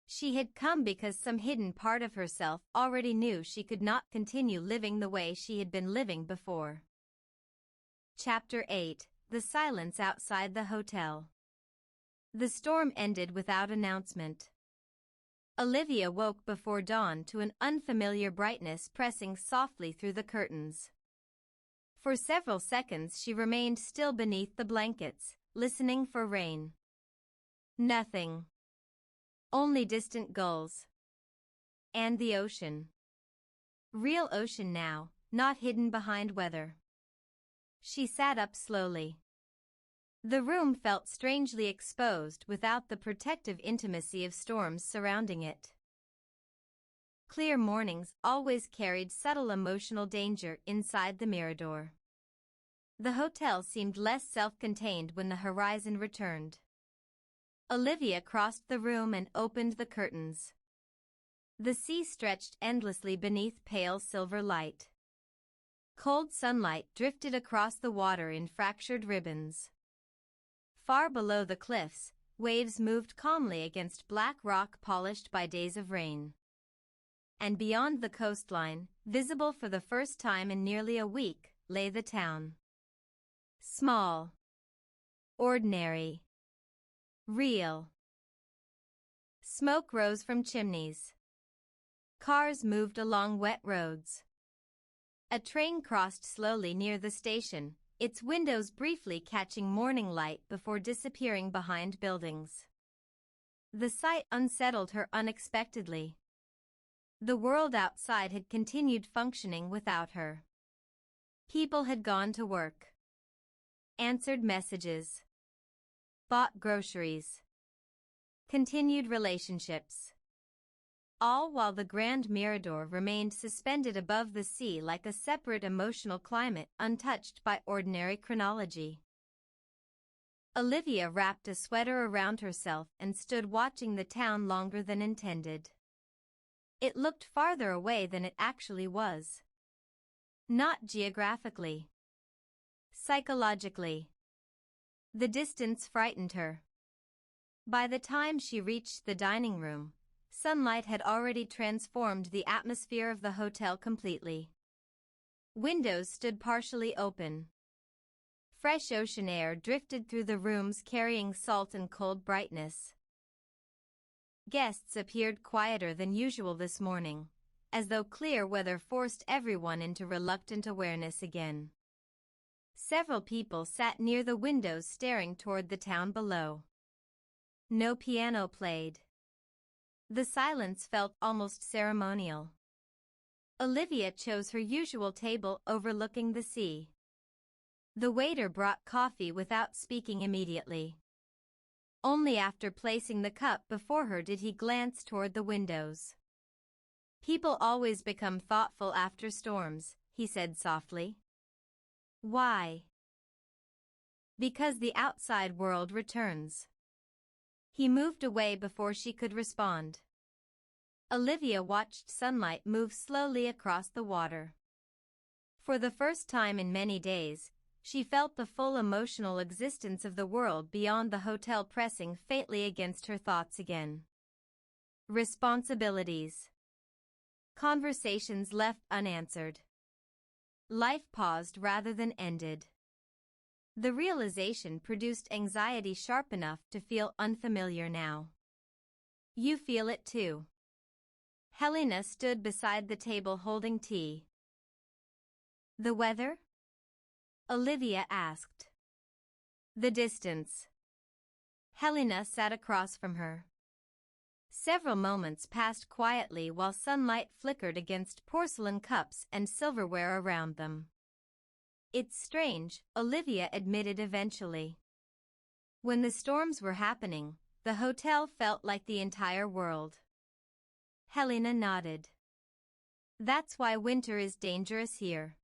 She had come because some hidden part of herself already knew she could not continue living the way she had been living before. Chapter 8: The Silence Outside the Hotel. The storm ended without announcement. Olivia woke before dawn to an unfamiliar brightness pressing softly through the curtains. For several seconds she remained still beneath the blankets, listening for rain. Nothing. Only distant gulls. And the ocean. Real ocean now, not hidden behind weather. She sat up slowly. The room felt strangely exposed without the protective intimacy of storms surrounding it. Clear mornings always carried subtle emotional danger inside the Mirador. The hotel seemed less self-contained when the horizon returned. Olivia crossed the room and opened the curtains. The sea stretched endlessly beneath pale silver light. Cold sunlight drifted across the water in fractured ribbons. Far below the cliffs, waves moved calmly against black rock polished by days of rain. And beyond the coastline, visible for the first time in nearly a week, lay the town. Small. Ordinary. Real. Smoke rose from chimneys. Cars moved along wet roads. A train crossed slowly near the station, its windows briefly catching morning light before disappearing behind buildings. The sight unsettled her unexpectedly. The world outside had continued functioning without her. People had gone to work. Answered messages. Bought groceries. Continued relationships. All while the Grand Mirador remained suspended above the sea like a separate emotional climate untouched by ordinary chronology. Olivia wrapped a sweater around herself and stood watching the town longer than intended. It looked farther away than it actually was. Not geographically. Psychologically. The distance frightened her. By the time she reached the dining room, sunlight had already transformed the atmosphere of the hotel completely. Windows stood partially open. Fresh ocean air drifted through the rooms carrying salt and cold brightness. Guests appeared quieter than usual this morning, as though clear weather forced everyone into reluctant awareness again. Several people sat near the windows staring toward the town below. No piano played. The silence felt almost ceremonial. Olivia chose her usual table overlooking the sea. The waiter brought coffee without speaking immediately. Only after placing the cup before her did he glance toward the windows. "People always become thoughtful after storms," he said softly. "Why?" "Because the outside world returns." He moved away before she could respond. Olivia watched sunlight move slowly across the water. For the first time in many days, she felt the full emotional existence of the world beyond the hotel pressing faintly against her thoughts again. Responsibilities. Conversations left unanswered. Life paused rather than ended. The realization produced anxiety sharp enough to feel unfamiliar now. "You feel it too." Helena stood beside the table holding tea. "The weather?" Olivia asked. "The distance." Helena sat across from her. Several moments passed quietly while sunlight flickered against porcelain cups and silverware around them. It's strange, Olivia admitted eventually. When the storms were happening, the hotel felt like the entire world. Helena nodded. That's why winter is dangerous here.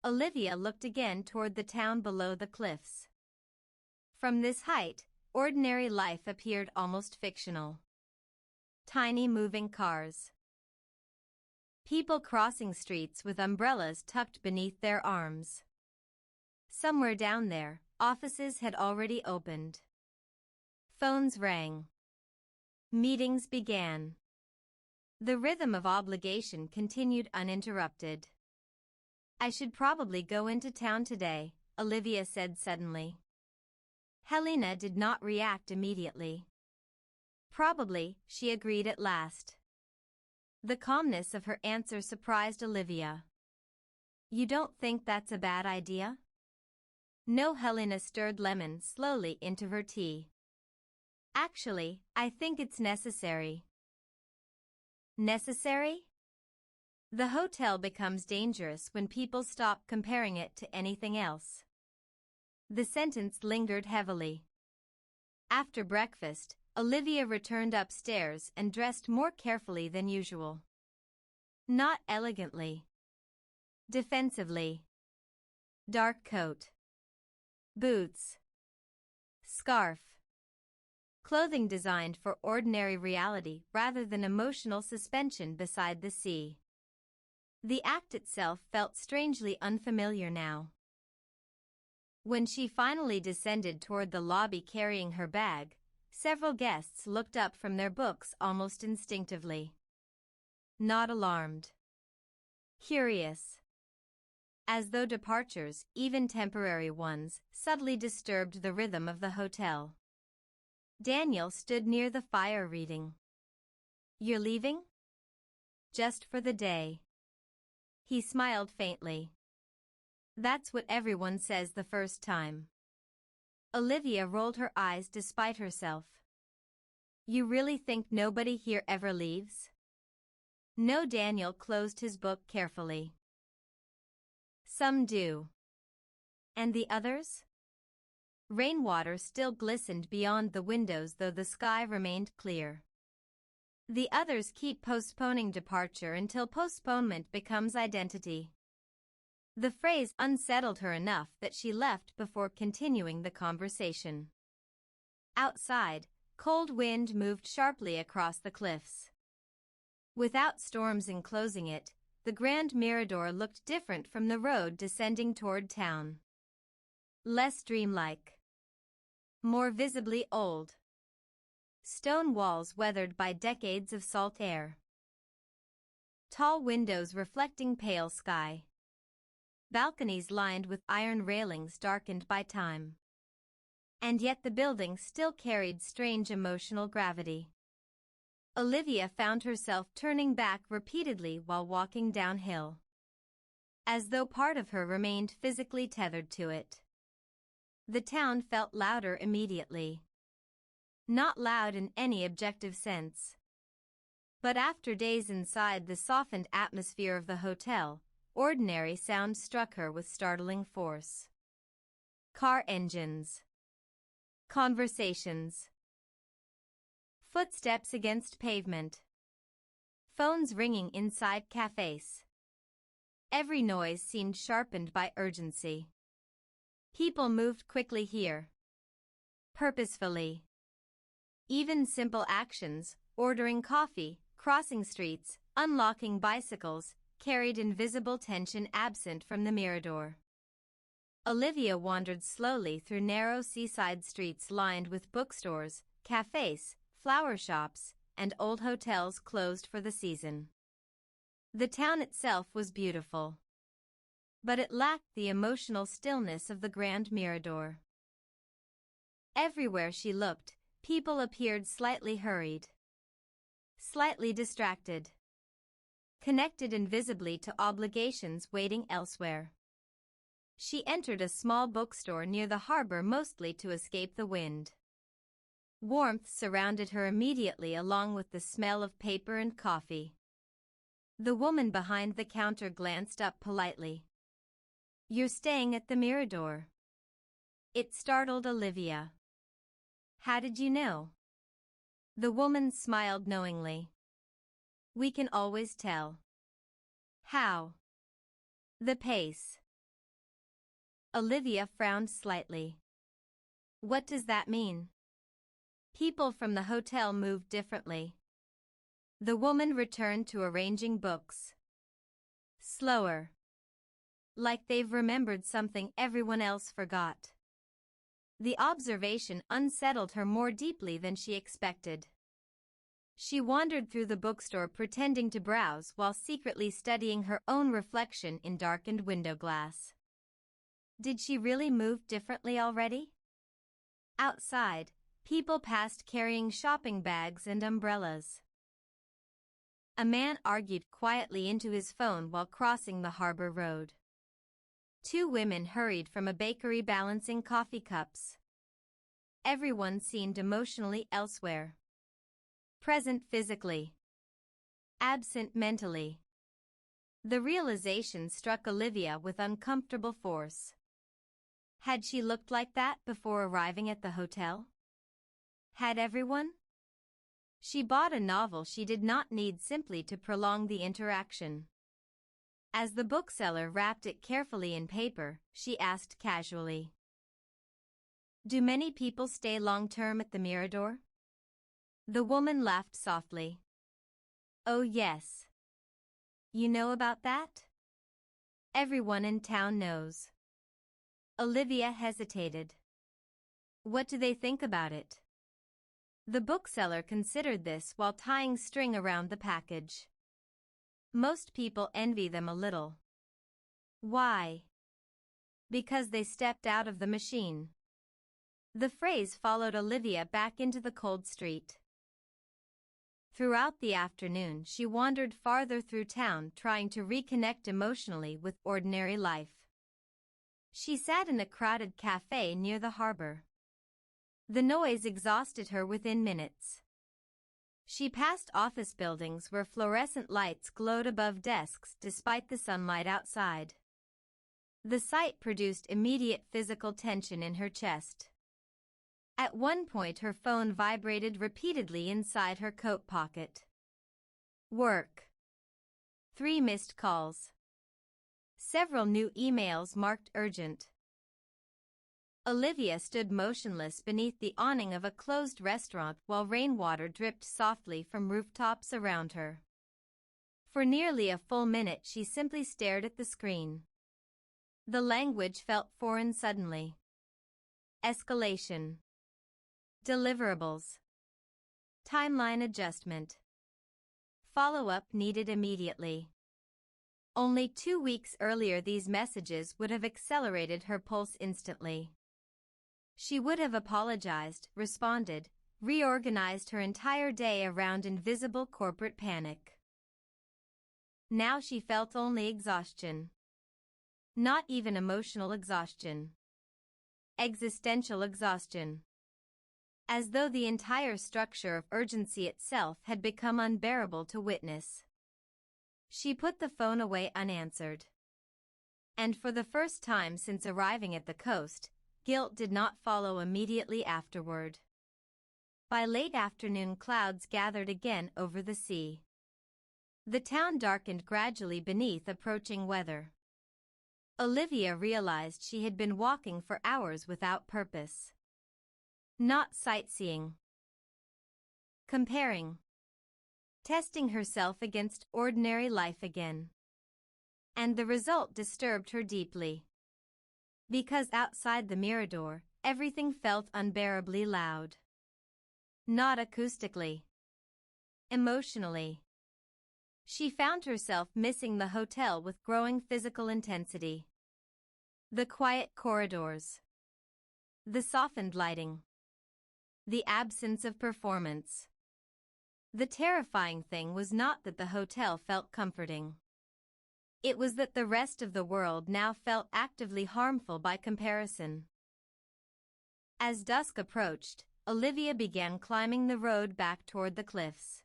Olivia looked again toward the town below the cliffs. From this height, ordinary life appeared almost fictional. Tiny moving cars. People crossing streets with umbrellas tucked beneath their arms. Somewhere down there, offices had already opened. Phones rang. Meetings began. The rhythm of obligation continued uninterrupted. I should probably go into town today, Olivia said suddenly. Helena did not react immediately. Probably, she agreed at last. The calmness of her answer surprised Olivia. You don't think that's a bad idea? No, Helena stirred lemon slowly into her tea. Actually, I think it's necessary. Necessary? The hotel becomes dangerous when people stop comparing it to anything else. The sentence lingered heavily. After breakfast, Olivia returned upstairs and dressed more carefully than usual. Not elegantly. Defensively. Dark coat. Boots. Scarf. Clothing designed for ordinary reality rather than emotional suspension beside the sea. The act itself felt strangely unfamiliar now. When she finally descended toward the lobby carrying her bag, several guests looked up from their books almost instinctively. Not alarmed. Curious. As though departures, even temporary ones, subtly disturbed the rhythm of the hotel. Daniel stood near the fire reading. You're leaving? Just for the day. He smiled faintly. That's what everyone says the first time. Olivia rolled her eyes despite herself. You really think nobody here ever leaves? No, Daniel closed his book carefully. Some do. And the others? Rainwater still glistened beyond the windows though the sky remained clear. The others keep postponing departure until postponement becomes identity. The phrase unsettled her enough that she left before continuing the conversation. Outside, cold wind moved sharply across the cliffs. Without storms enclosing it, the Grand Mirador looked different from the road descending toward town. Less dreamlike. More visibly old. Stone walls weathered by decades of salt air. Tall windows reflecting pale sky. Balconies lined with iron railings darkened by time. And yet the building still carried strange emotional gravity. Olivia found herself turning back repeatedly while walking downhill. As though part of her remained physically tethered to it. The town felt louder immediately. Not loud in any objective sense. But after days inside the softened atmosphere of the hotel, ordinary sound struck her with startling force. Car engines. Conversations. Footsteps against pavement. Phones ringing inside cafes. Every noise seemed sharpened by urgency. People moved quickly here. Purposefully. Even simple actions, ordering coffee, crossing streets, unlocking bicycles, carried invisible tension absent from the Mirador. Olivia wandered slowly through narrow seaside streets lined with bookstores, cafes, flower shops, and old hotels closed for the season. The town itself was beautiful. But it lacked the emotional stillness of the Grand Mirador. Everywhere she looked, people appeared slightly hurried. Slightly distracted. Connected invisibly to obligations waiting elsewhere. She entered a small bookstore near the harbor mostly to escape the wind. Warmth surrounded her immediately along with the smell of paper and coffee. The woman behind the counter glanced up politely. You're staying at the Mirador. It startled Olivia. How did you know? The woman smiled knowingly. We can always tell. How? The pace. Olivia frowned slightly. What does that mean? People from the hotel moved differently. The woman returned to arranging books. Slower. Like they've remembered something everyone else forgot. The observation unsettled her more deeply than she expected. She wandered through the bookstore pretending to browse while secretly studying her own reflection in darkened window glass. Did she really move differently already? Outside, people passed carrying shopping bags and umbrellas. A man argued quietly into his phone while crossing the harbor road. Two women hurried from a bakery balancing coffee cups. Everyone seemed emotionally elsewhere. Present physically. Absent mentally. The realization struck Olivia with uncomfortable force. Had she looked like that before arriving at the hotel? Had everyone? She bought a novel she did not need simply to prolong the interaction. As the bookseller wrapped it carefully in paper, she asked casually. Do many people stay long-term at the Mirador? The woman laughed softly. Oh yes. You know about that? Everyone in town knows. Olivia hesitated. What do they think about it? The bookseller considered this while tying string around the package. Most people envy them a little. Why? Because they stepped out of the machine. The phrase followed Olivia back into the cold street. Throughout the afternoon, she wandered farther through town trying to reconnect emotionally with ordinary life. She sat in a crowded cafe near the harbor. The noise exhausted her within minutes. She passed office buildings where fluorescent lights glowed above desks despite the sunlight outside. The sight produced immediate physical tension in her chest. At one point her phone vibrated repeatedly inside her coat pocket. Work. 3 missed calls. Several new emails marked urgent. Olivia stood motionless beneath the awning of a closed restaurant while rainwater dripped softly from rooftops around her. For nearly a full minute she simply stared at the screen. The language felt foreign suddenly. Escalation. Deliverables. Timeline adjustment. Follow-up needed immediately. Only 2 weeks earlier these messages would have accelerated her pulse instantly. She would have apologized, responded, reorganized her entire day around invisible corporate panic. Now she felt only exhaustion. Not even emotional exhaustion. Existential exhaustion. As though the entire structure of urgency itself had become unbearable to witness. She put the phone away unanswered. And for the first time since arriving at the coast, guilt did not follow immediately afterward. By late afternoon clouds gathered again over the sea. The town darkened gradually beneath approaching weather. Olivia realized she had been walking for hours without purpose. Not sightseeing. Comparing. Testing herself against ordinary life again. And the result disturbed her deeply. Because outside the Mirador, everything felt unbearably loud. Not acoustically. Emotionally. She found herself missing the hotel with growing physical intensity. The quiet corridors. The softened lighting. The absence of performance. The terrifying thing was not that the hotel felt comforting. It was that the rest of the world now felt actively harmful by comparison. As dusk approached, Olivia began climbing the road back toward the cliffs.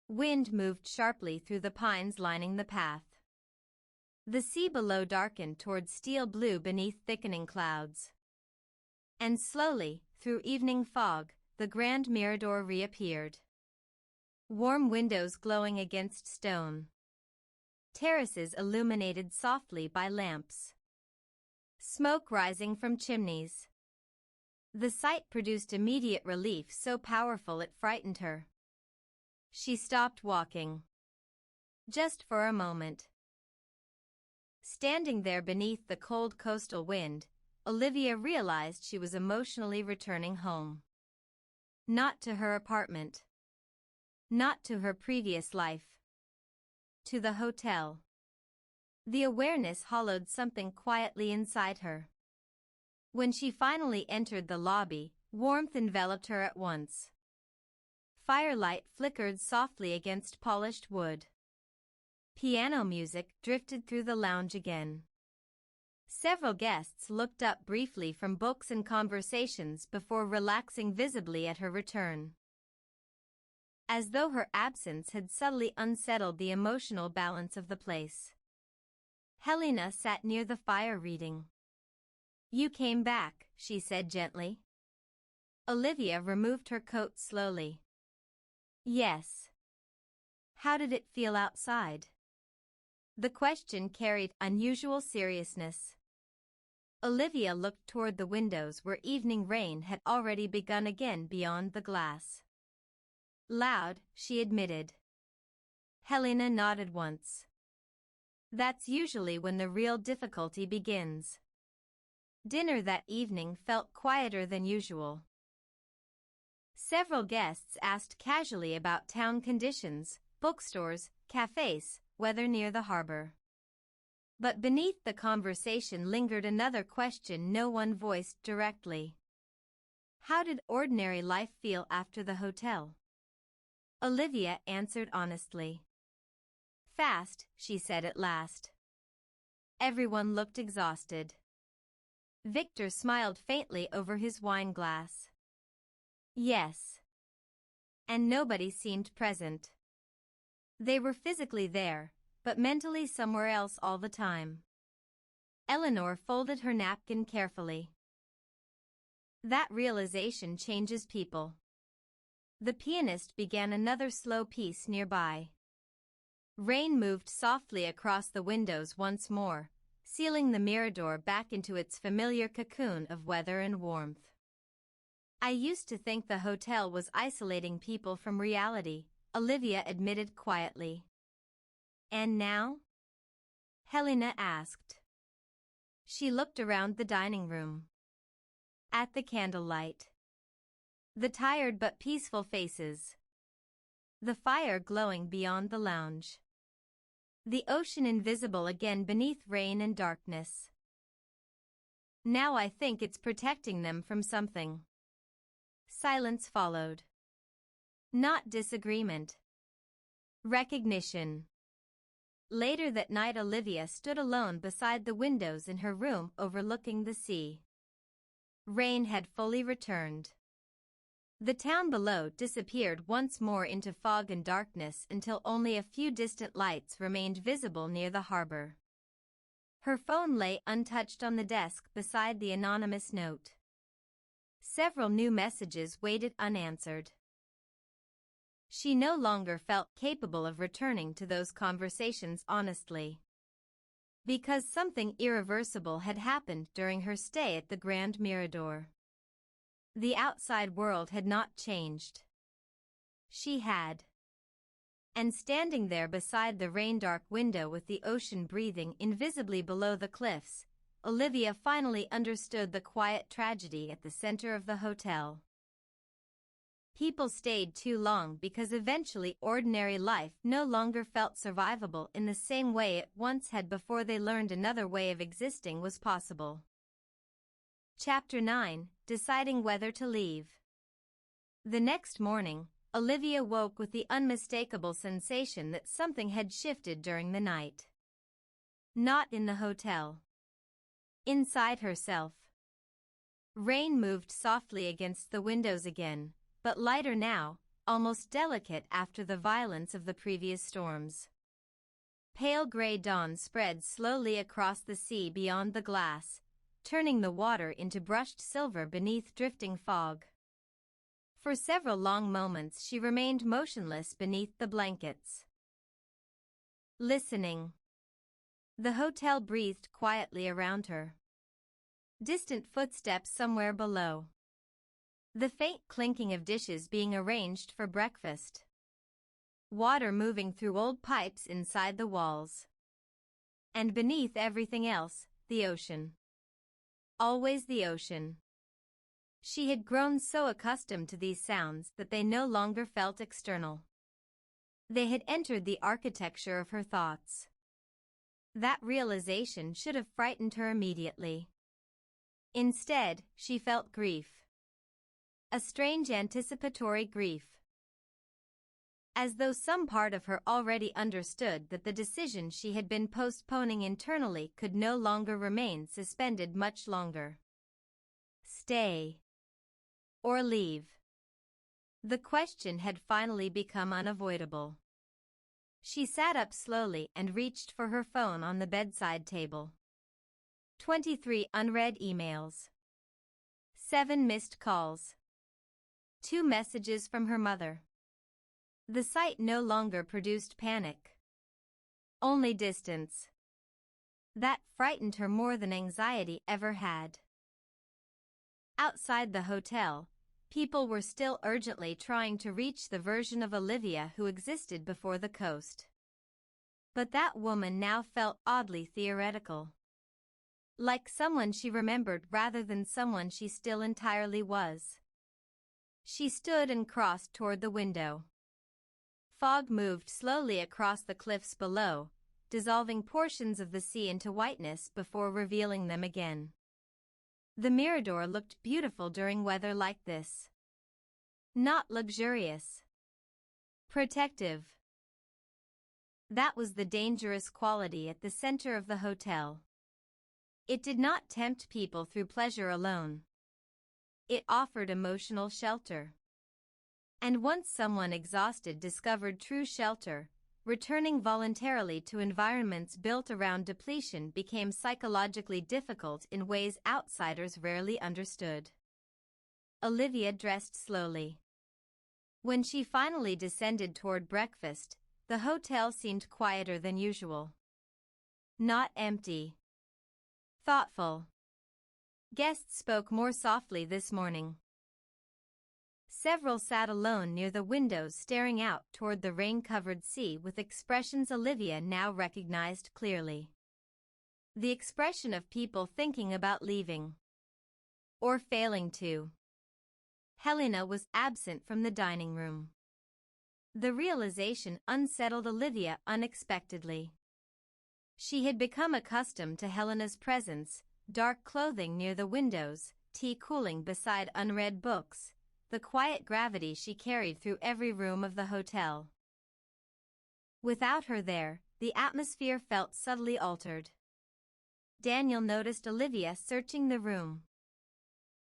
Wind moved sharply through the pines lining the path. The sea below darkened toward steel blue beneath thickening clouds. And slowly, through evening fog, the Grand Mirador reappeared. Warm windows glowing against stone. Terraces illuminated softly by lamps. Smoke rising from chimneys. The sight produced immediate relief so powerful it frightened her. She stopped walking. Just for a moment. Standing there beneath the cold coastal wind, Olivia realized she was emotionally returning home. Not to her apartment. Not to her previous life. To the hotel. The awareness hollowed something quietly inside her. When she finally entered the lobby, warmth enveloped her at once. Firelight flickered softly against polished wood. Piano music drifted through the lounge again. Several guests looked up briefly from books and conversations before relaxing visibly at her return. As though her absence had subtly unsettled the emotional balance of the place. Helena sat near the fire reading. "You came back," she said gently. Olivia removed her coat slowly. "Yes." "How did it feel outside?" The question carried unusual seriousness. Olivia looked toward the windows where evening rain had already begun again beyond the glass. "Loud," she admitted. Helena nodded once. "That's usually when the real difficulty begins." Dinner that evening felt quieter than usual. Several guests asked casually about town conditions, bookstores, cafes, weather near the harbor. But beneath the conversation lingered another question no one voiced directly. How did ordinary life feel after the hotel? Olivia answered honestly. "Fast," she said at last. Everyone looked exhausted. Victor smiled faintly over his wine glass. "Yes." And nobody seemed present. They were physically there, but mentally somewhere else all the time. Eleanor folded her napkin carefully. That realization changes people. The pianist began another slow piece nearby. Rain moved softly across the windows once more, sealing the Mirador back into its familiar cocoon of weather and warmth. "I used to think the hotel was isolating people from reality," Olivia admitted quietly. "And now?" Helena asked. She looked around the dining room. At the candlelight. The tired but peaceful faces. The fire glowing beyond the lounge. The ocean invisible again beneath rain and darkness. "Now I think it's protecting them from something." Silence followed. Not disagreement. Recognition. Later that night Olivia stood alone beside the windows in her room overlooking the sea. Rain had fully returned. The town below disappeared once more into fog and darkness until only a few distant lights remained visible near the harbor. Her phone lay untouched on the desk beside the anonymous note. Several new messages waited unanswered. She no longer felt capable of returning to those conversations honestly. Because something irreversible had happened during her stay at the Grand Mirador. The outside world had not changed. She had. And standing there beside the rain-dark window with the ocean breathing invisibly below the cliffs, Olivia finally understood the quiet tragedy at the center of the hotel. People stayed too long because eventually ordinary life no longer felt survivable in the same way it once had before they learned another way of existing was possible. Chapter 9: Deciding Whether to Leave. The next morning, Olivia woke with the unmistakable sensation that something had shifted during the night. Not in the hotel. Inside herself. Rain moved softly against the windows again, but lighter now, almost delicate after the violence of the previous storms. Pale gray dawn spread slowly across the sea beyond the glass, turning the water into brushed silver beneath drifting fog. For several long moments she remained motionless beneath the blankets, listening. The hotel breathed quietly around her. Distant footsteps somewhere below. The faint clinking of dishes being arranged for breakfast. Water moving through old pipes inside the walls. And beneath everything else, the ocean. Always the ocean. She had grown so accustomed to these sounds that they no longer felt external. They had entered the architecture of her thoughts. That realization should have frightened her immediately. Instead, she felt grief. A strange anticipatory grief. As though some part of her already understood that the decision she had been postponing internally could no longer remain suspended much longer. Stay. Or leave. The question had finally become unavoidable. She sat up slowly and reached for her phone on the bedside table. 23 unread emails. 7 missed calls. 2 messages from her mother. The sight no longer produced panic. Only distance. That frightened her more than anxiety ever had. Outside the hotel, people were still urgently trying to reach the version of Olivia who existed before the coast. But that woman now felt oddly theoretical. Like someone she remembered rather than someone she still entirely was. She stood and crossed toward the window. Fog moved slowly across the cliffs below, dissolving portions of the sea into whiteness before revealing them again. The Mirador looked beautiful during weather like this. Not luxurious. Protective. That was the dangerous quality at the center of the hotel. It did not tempt people through pleasure alone. It offered emotional shelter. And once someone exhausted discovered true shelter, returning voluntarily to environments built around depletion became psychologically difficult in ways outsiders rarely understood. Olivia dressed slowly. When she finally descended toward breakfast, the hotel seemed quieter than usual. Not empty. Thoughtful. Guests spoke more softly this morning. Several sat alone near the windows staring out toward the rain-covered sea with expressions Olivia now recognized clearly. The expression of people thinking about leaving. Or failing to. Helena was absent from the dining room. The realization unsettled Olivia unexpectedly. She had become accustomed to Helena's presence, dark clothing near the windows, tea cooling beside unread books, the quiet gravity she carried through every room of the hotel. Without her there, the atmosphere felt subtly altered. Daniel noticed Olivia searching the room.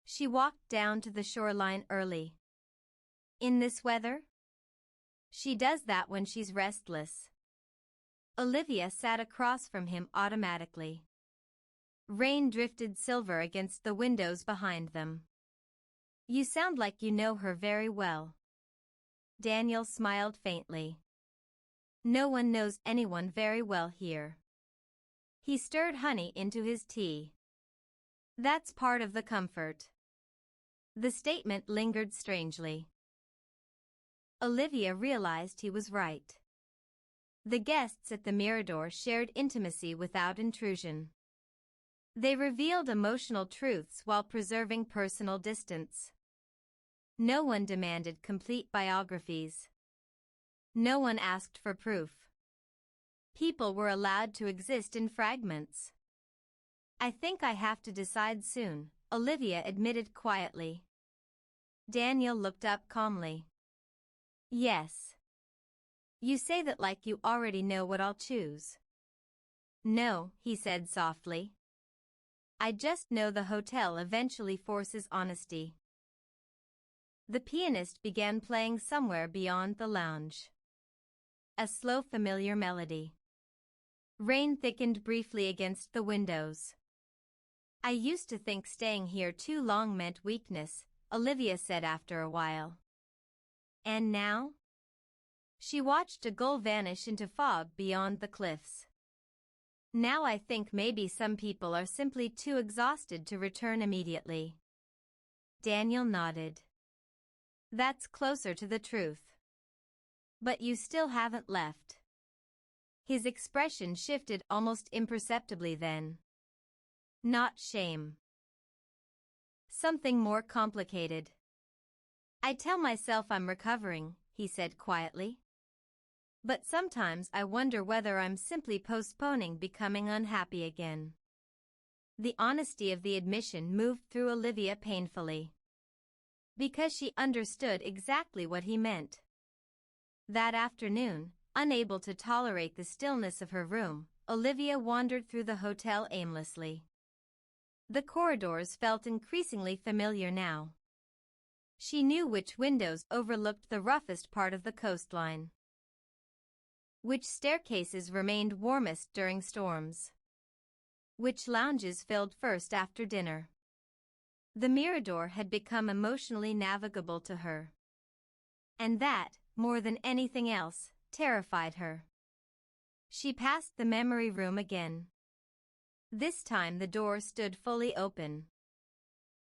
She walked down to the shoreline early. In this weather? She does that when she's restless. Olivia sat across from him automatically. Rain drifted silver against the windows behind them. You sound like you know her very well. Daniel smiled faintly. No one knows anyone very well here. He stirred honey into his tea. That's part of the comfort. The statement lingered strangely. Olivia realized he was right. The guests at the Mirador shared intimacy without intrusion. They revealed emotional truths while preserving personal distance. No one demanded complete biographies. No one asked for proof. People were allowed to exist in fragments. I think I have to decide soon, Olivia admitted quietly. Daniel looked up calmly. Yes. You say that like you already know what I'll choose. No, he said softly. I just know the hotel eventually forces honesty. The pianist began playing somewhere beyond the lounge. A slow, familiar melody. Rain thickened briefly against the windows. I used to think staying here too long meant weakness, Olivia said after a while. And now? She watched a gull vanish into fog beyond the cliffs. Now I think maybe some people are simply too exhausted to return immediately. Daniel nodded. That's closer to the truth. But you still haven't left. His expression shifted almost imperceptibly then. Not shame. Something more complicated. I tell myself I'm recovering, he said quietly. But sometimes I wonder whether I'm simply postponing becoming unhappy again. The honesty of the admission moved through Olivia painfully. Because she understood exactly what he meant. That afternoon, unable to tolerate the stillness of her room, Olivia wandered through the hotel aimlessly. The corridors felt increasingly familiar now. She knew which windows overlooked the roughest part of the coastline. Which staircases remained warmest during storms. Which lounges filled first after dinner. The Mirador had become emotionally navigable to her. And that, more than anything else, terrified her. She passed the memory room again. This time the door stood fully open.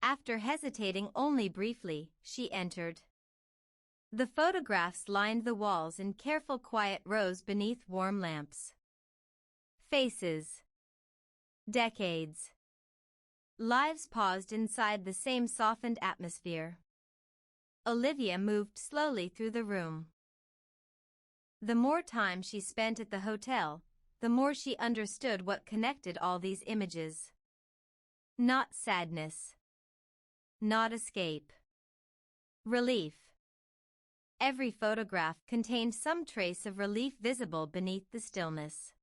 After hesitating only briefly, she entered. The photographs lined the walls in careful quiet rows beneath warm lamps. Faces. Decades. Lives paused inside the same softened atmosphere. Olivia moved slowly through the room. The more time she spent at the hotel, the more she understood what connected all these images. Not sadness. Not escape. Relief. Every photograph contained some trace of relief visible beneath the stillness.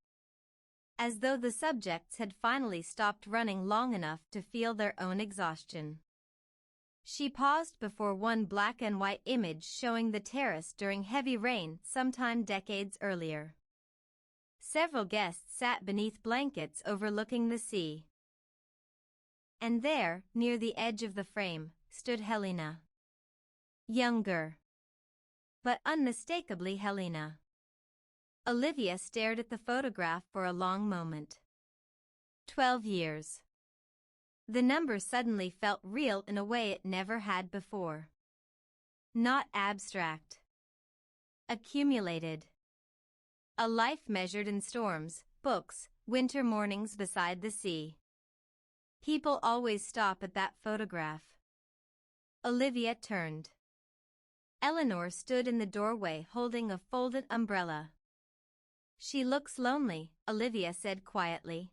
As though the subjects had finally stopped running long enough to feel their own exhaustion. She paused before one black and white image showing the terrace during heavy rain sometime decades earlier. Several guests sat beneath blankets overlooking the sea. And there, near the edge of the frame, stood Helena. Younger. But unmistakably Helena. Olivia stared at the photograph for a long moment. 12 years. The number suddenly felt real in a way it never had before. Not abstract. Accumulated. A life measured in storms, books, winter mornings beside the sea. People always stop at that photograph. Olivia turned. Eleanor stood in the doorway holding a folded umbrella. She looks lonely, Olivia said quietly.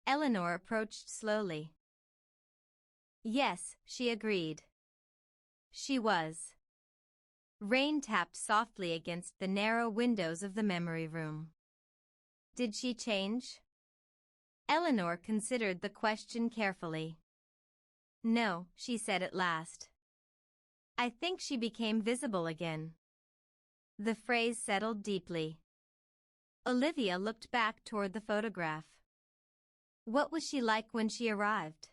Eleanor approached slowly. Yes, she agreed. She was. Rain tapped softly against the narrow windows of the memory room. Did she change? Eleanor considered the question carefully. No, she said at last. I think she became visible again. The phrase settled deeply. Olivia looked back toward the photograph. What was she like when she arrived?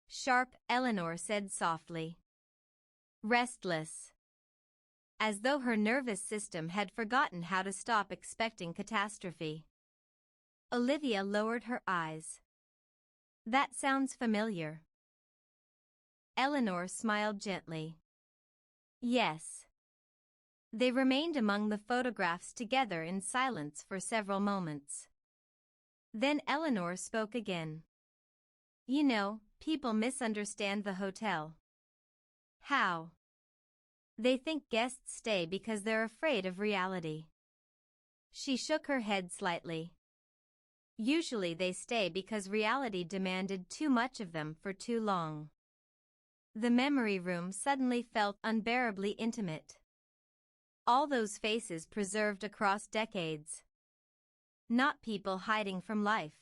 Sharp, Eleanor said softly. Restless. As though her nervous system had forgotten how to stop expecting catastrophe. Olivia lowered her eyes. That sounds familiar. Eleanor smiled gently. Yes. They remained among the photographs together in silence for several moments. Then Eleanor spoke again. You know, people misunderstand the hotel. How? They think guests stay because they're afraid of reality. She shook her head slightly. Usually they stay because reality demanded too much of them for too long. The memory room suddenly felt unbearably intimate. All those faces preserved across decades. Not people hiding from life.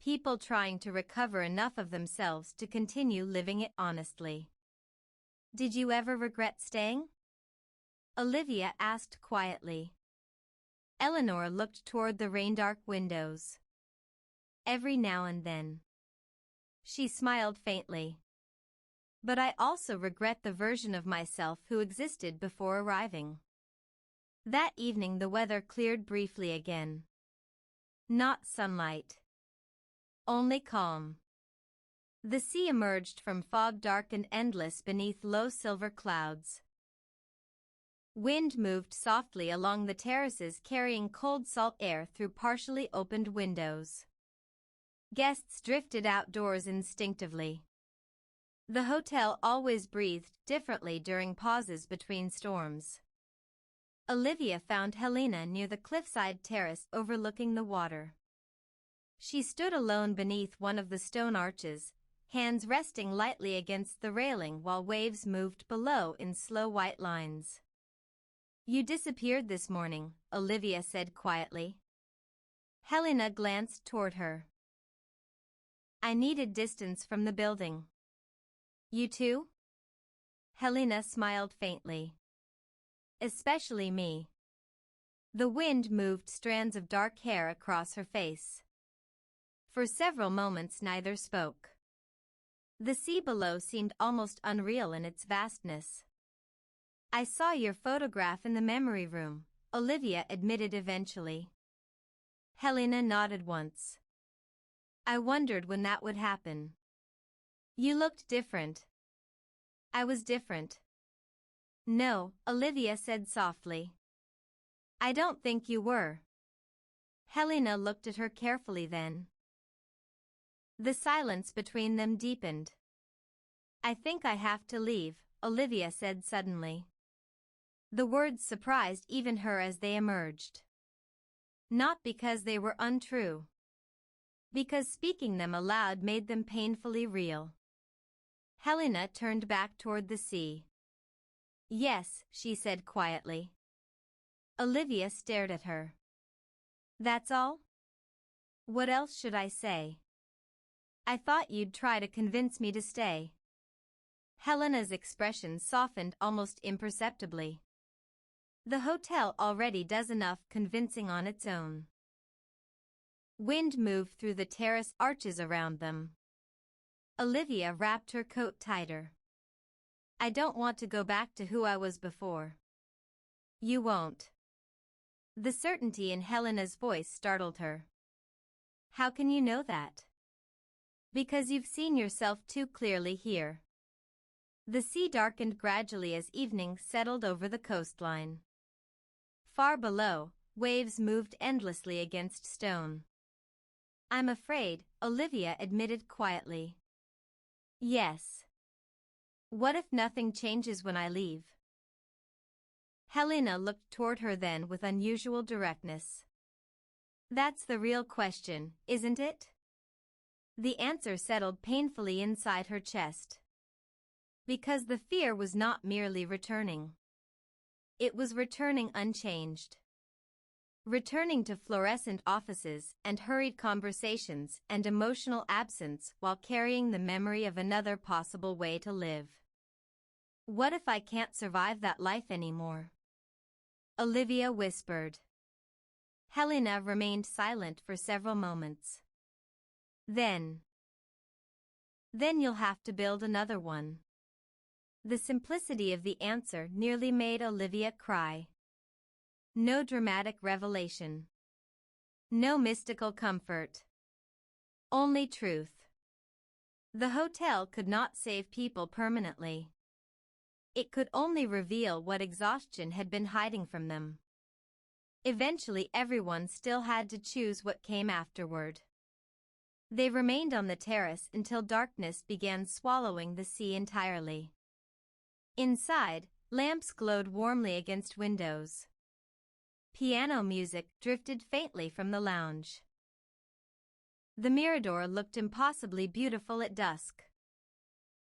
People trying to recover enough of themselves to continue living it honestly. Did you ever regret staying? Olivia asked quietly. Eleanor looked toward the rain-dark windows. Every now and then. She smiled faintly. But I also regret the version of myself who existed before arriving. That evening the weather cleared briefly again. Not sunlight. Only calm. The sea emerged from fog dark and endless beneath low silver clouds. Wind moved softly along the terraces carrying cold salt air through partially opened windows. Guests drifted outdoors instinctively. The hotel always breathed differently during pauses between storms. Olivia found Helena near the cliffside terrace overlooking the water. She stood alone beneath one of the stone arches, hands resting lightly against the railing while waves moved below in slow white lines. "You disappeared this morning," Olivia said quietly. Helena glanced toward her. "I needed distance from the building." "You too?" Helena smiled faintly. "Especially me." The wind moved strands of dark hair across her face. For several moments neither spoke. The sea below seemed almost unreal in its vastness. "I saw your photograph in the memory room," Olivia admitted eventually. Helena nodded once. "I wondered when that would happen." "You looked different." "I was different." "No," Olivia said softly. "I don't think you were." Helena looked at her carefully then. The silence between them deepened. "I think I have to leave," Olivia said suddenly. The words surprised even her as they emerged. Not because they were untrue. Because speaking them aloud made them painfully real. Helena turned back toward the sea. "Yes," she said quietly. Olivia stared at her. "That's all?" "What else should I say?" "I thought you'd try to convince me to stay." Helena's expression softened almost imperceptibly. The hotel already does enough convincing on its own. Wind moved through the terrace arches around them. Olivia wrapped her coat tighter. "I don't want to go back to who I was before." "You won't." The certainty in Helena's voice startled her. "How can you know that?" "Because you've seen yourself too clearly here." The sea darkened gradually as evening settled over the coastline. Far below, waves moved endlessly against stone. "I'm afraid," Olivia admitted quietly. "Yes." "What if nothing changes when I leave?" Helena looked toward her then with unusual directness. "That's the real question, isn't it?" The answer settled painfully inside her chest. Because the fear was not merely returning. It was returning unchanged. Returning to fluorescent offices and hurried conversations and emotional absence while carrying the memory of another possible way to live. "What if I can't survive that life anymore?" Olivia whispered. Helena remained silent for several moments. Then you'll have to build another one." The simplicity of the answer nearly made Olivia cry. No dramatic revelation. No mystical comfort. Only truth. The hotel could not save people permanently. It could only reveal what exhaustion had been hiding from them. Eventually everyone still had to choose what came afterward. They remained on the terrace until darkness began swallowing the sea entirely. Inside, lamps glowed warmly against windows. Piano music drifted faintly from the lounge. The Mirador looked impossibly beautiful at dusk.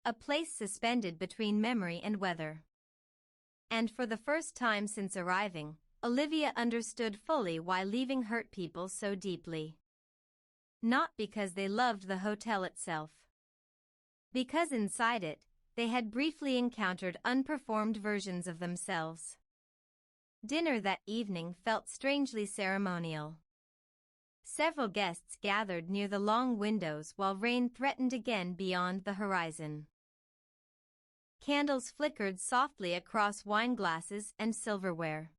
A place suspended between memory and weather. And for the first time since arriving, Olivia understood fully why leaving hurt people so deeply. Not because they loved the hotel itself. Because inside it, they had briefly encountered unperformed versions of themselves. Dinner that evening felt strangely ceremonial. Several guests gathered near the long windows while rain threatened again beyond the horizon. Candles flickered softly across wine glasses and silverware.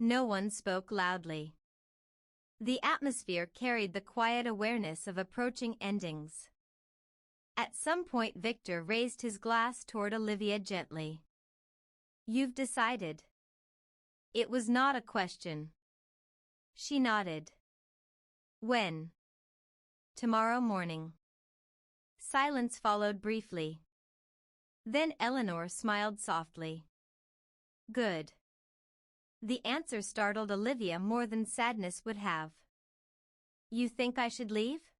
No one spoke loudly. The atmosphere carried the quiet awareness of approaching endings. At some point Victor raised his glass toward Olivia gently. "You've decided." It was not a question. She nodded. "When?" "Tomorrow morning." Silence followed briefly. Then Eleanor smiled softly. "Good." The answer startled Olivia more than sadness would have. "You think I should leave?"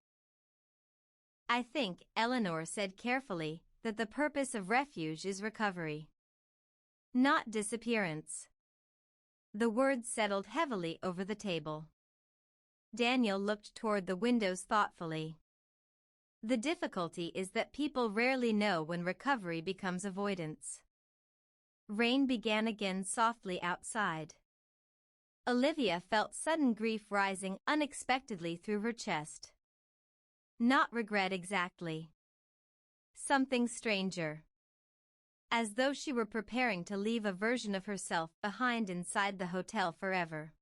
"I think," Eleanor said carefully, "that the purpose of refuge is recovery, not disappearance." The words settled heavily over the table. Daniel looked toward the windows thoughtfully. The difficulty is that people rarely know when recovery becomes avoidance. Rain began again softly outside. Olivia felt sudden grief rising unexpectedly through her chest. Not regret exactly. Something stranger. As though she were preparing to leave a version of herself behind inside the hotel forever.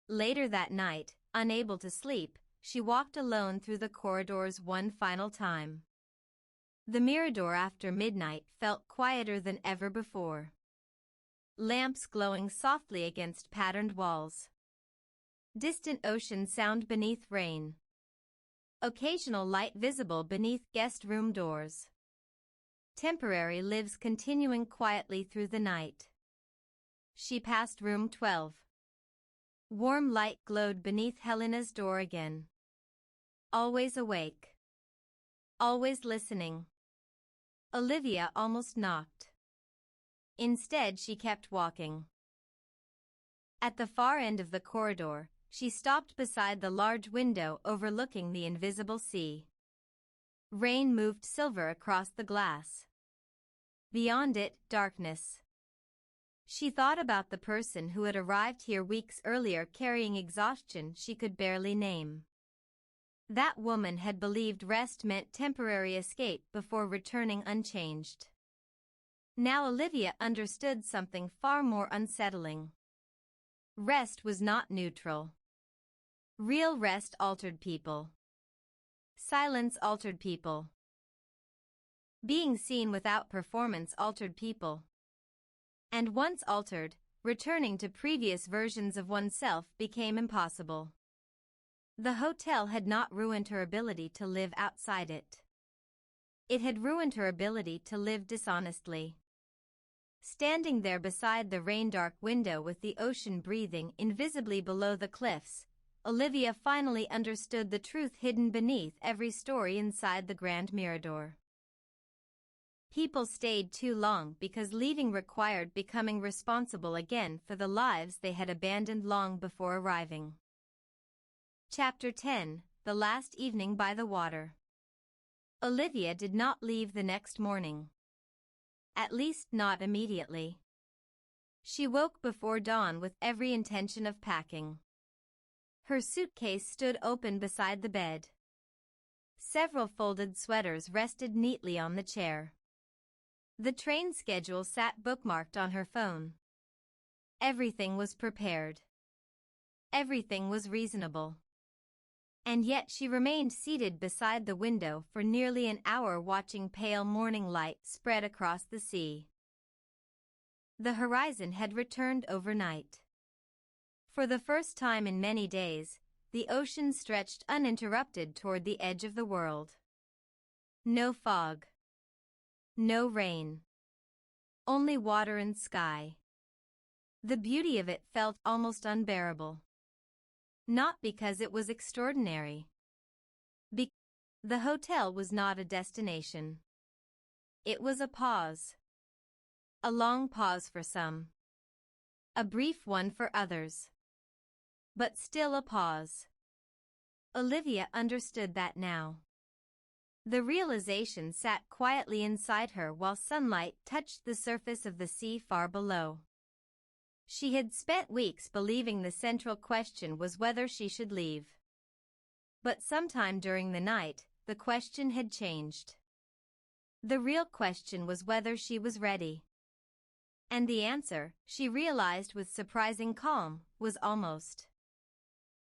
Later that night, unable to sleep, she walked alone through the corridors one final time. The Mirador after midnight felt quieter than ever before. Lamps glowing softly against patterned walls. Distant ocean sound beneath rain. Occasional light visible beneath guest room doors. Temporary lives continuing quietly through the night. She passed room 12. Warm light glowed beneath Helena's door again. Always awake. Always listening. Olivia almost knocked. Instead she kept walking. At the far end of the corridor, she stopped beside the large window overlooking the invisible sea. Rain moved silver across the glass. Beyond it, darkness. She thought about the person who had arrived here weeks earlier carrying exhaustion she could barely name. That woman had believed rest meant temporary escape before returning unchanged. Now Olivia understood something far more unsettling. Rest was not neutral. Real rest altered people. Silence altered people. Being seen without performance altered people. And once altered, returning to previous versions of oneself became impossible. The hotel had not ruined her ability to live outside it. It had ruined her ability to live dishonestly. Standing there beside the rain-dark window with the ocean breathing invisibly below the cliffs, Olivia finally understood the truth hidden beneath every story inside the Grand Mirador. People stayed too long because leaving required becoming responsible again for the lives they had abandoned long before arriving. Chapter 10: The Last Evening by the Water. Olivia did not leave the next morning. At least not immediately. She woke before dawn with every intention of packing. Her suitcase stood open beside the bed. Several folded sweaters rested neatly on the chair. The train schedule sat bookmarked on her phone. Everything was prepared. Everything was reasonable. And yet she remained seated beside the window for nearly an hour watching pale morning light spread across the sea. The horizon had returned overnight. For the first time in many days, the ocean stretched uninterrupted toward the edge of the world. No fog. No rain. Only water and sky. The beauty of it felt almost unbearable. Not because it was extraordinary. The hotel was not a destination. It was a pause. A long pause for some. A brief one for others. But still a pause. Olivia understood that now. The realization sat quietly inside her while sunlight touched the surface of the sea far below. She had spent weeks believing the central question was whether she should leave. But sometime during the night, the question had changed. The real question was whether she was ready. And the answer, she realized with surprising calm, was almost.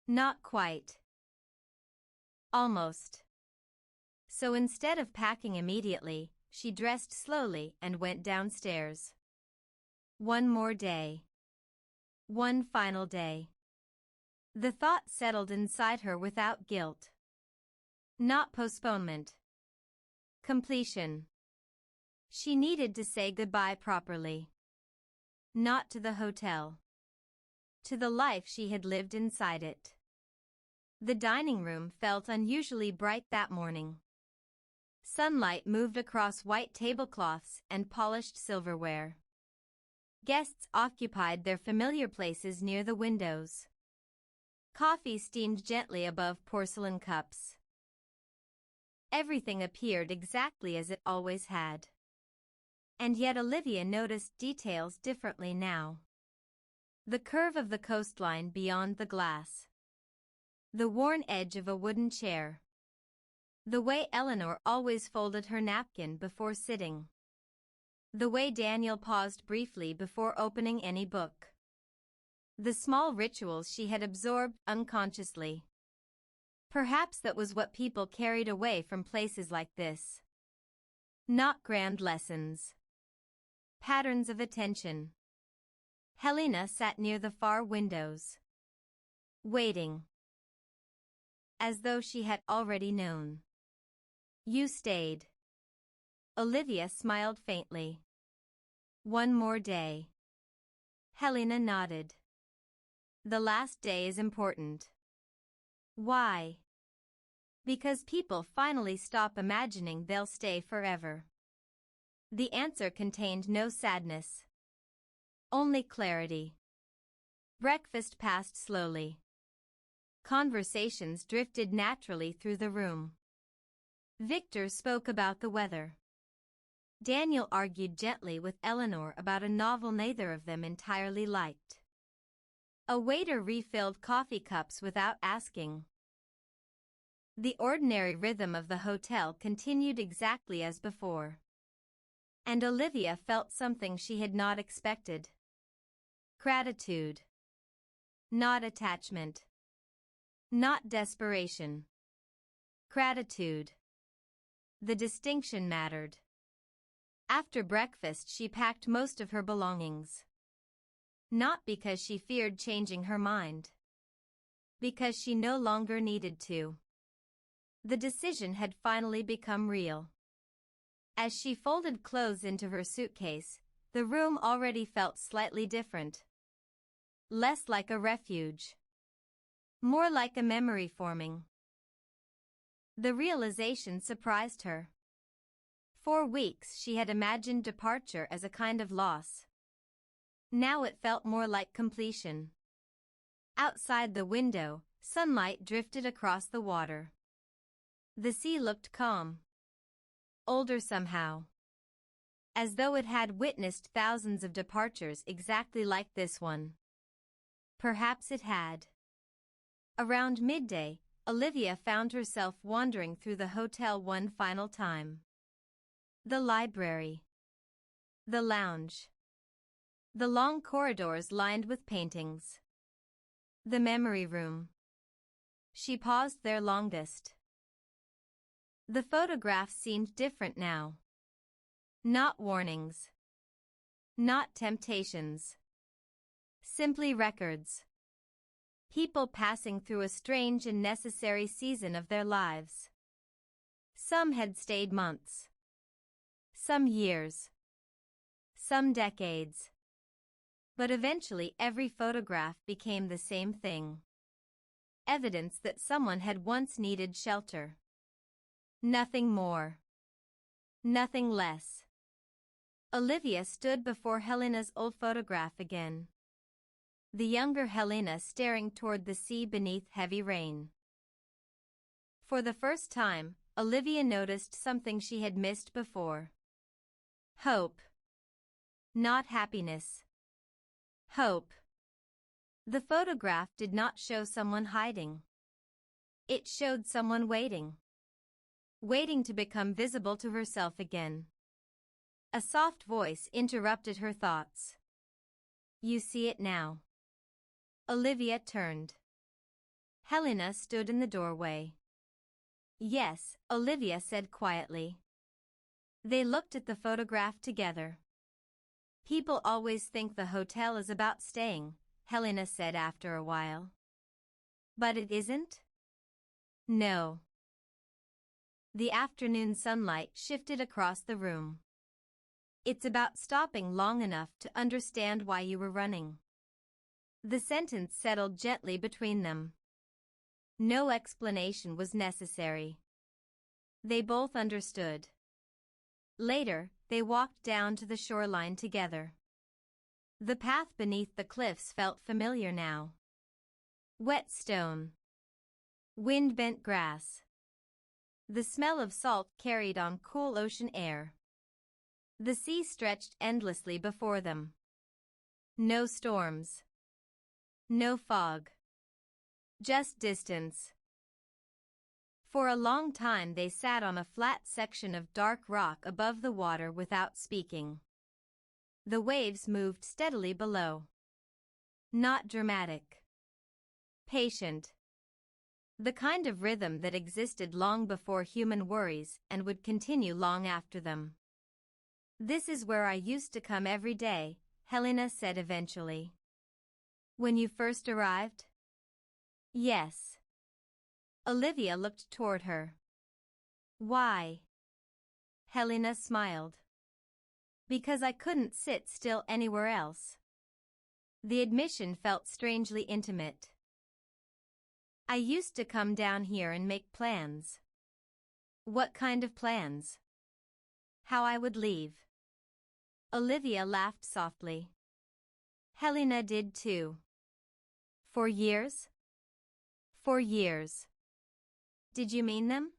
Not quite. Almost. So instead of packing immediately, she dressed slowly and went downstairs. One more day. One final day. The thought settled inside her without guilt. Not postponement. Completion. She needed to say goodbye properly. Not to the hotel. To the life she had lived inside it. The dining room felt unusually bright that morning. Sunlight moved across white tablecloths and polished silverware. Guests occupied their familiar places near the windows. Coffee steamed gently above porcelain cups. Everything appeared exactly as it always had. And yet Olivia noticed details differently now. The curve of the coastline beyond the glass. The worn edge of a wooden chair. The way Eleanor always folded her napkin before sitting. The way Daniel paused briefly before opening any book. The small rituals she had absorbed unconsciously. Perhaps that was what people carried away from places like this. Not grand lessons. Patterns of attention. Helena sat near the far windows. Waiting. As though she had already known. You stayed. Olivia smiled faintly. One more day. Helena nodded. The last day is important. Why? Because people finally stop imagining they'll stay forever. The answer contained no sadness. Only clarity. Breakfast passed slowly. Conversations drifted naturally through the room. Victor spoke about the weather. Daniel argued gently with Eleanor about a novel neither of them entirely liked. A waiter refilled coffee cups without asking. The ordinary rhythm of the hotel continued exactly as before. And Olivia felt something she had not expected. Gratitude. Not attachment. Not desperation. Gratitude. The distinction mattered. After breakfast she packed most of her belongings. Not because she feared changing her mind. Because she no longer needed to. The decision had finally become real. As she folded clothes into her suitcase, the room already felt slightly different. Less like a refuge. More like a memory forming. The realization surprised her. For weeks she had imagined departure as a kind of loss. Now it felt more like completion. Outside the window, sunlight drifted across the water. The sea looked calm. Older somehow. As though it had witnessed thousands of departures exactly like this one. Perhaps it had. Around midday, Olivia found herself wandering through the hotel one final time. The library. The lounge. The long corridors lined with paintings. The memory room. She paused there longest. The photographs seemed different now. Not warnings. Not temptations. Simply records. People passing through a strange and necessary season of their lives. Some had stayed months. Some years. Some decades. But eventually every photograph became the same thing. Evidence that someone had once needed shelter. Nothing more. Nothing less. Olivia stood before Helena's old photograph again. The younger Helena staring toward the sea beneath heavy rain. For the first time, Olivia noticed something she had missed before. Hope. Not happiness. Hope. The photograph did not show someone hiding. It showed someone waiting. Waiting to become visible to herself again. A soft voice interrupted her thoughts. You see it now. Olivia turned. Helena stood in the doorway. Yes, Olivia said quietly. They looked at the photograph together. People always think the hotel is about staying, Helena said after a while. But it isn't? No. The afternoon sunlight shifted across the room. It's about stopping long enough to understand why you were running. The sentence settled gently between them. No explanation was necessary. They both understood. Later, they walked down to the shoreline together. The path beneath the cliffs felt familiar now. Wet stone. Wind-bent grass. The smell of salt carried on cool ocean air. The sea stretched endlessly before them. No storms. No fog. Just distance. For a long time they sat on a flat section of dark rock above the water without speaking. The waves moved steadily below. Not dramatic. Patient. The kind of rhythm that existed long before human worries and would continue long after them. This is where I used to come every day, Helena said eventually. When you first arrived? Yes. Olivia looked toward her. Why? Helena smiled. Because I couldn't sit still anywhere else. The admission felt strangely intimate. I used to come down here and make plans. What kind of plans? How I would leave. Olivia laughed softly. Helena did too. For years? For years. Did you mean them?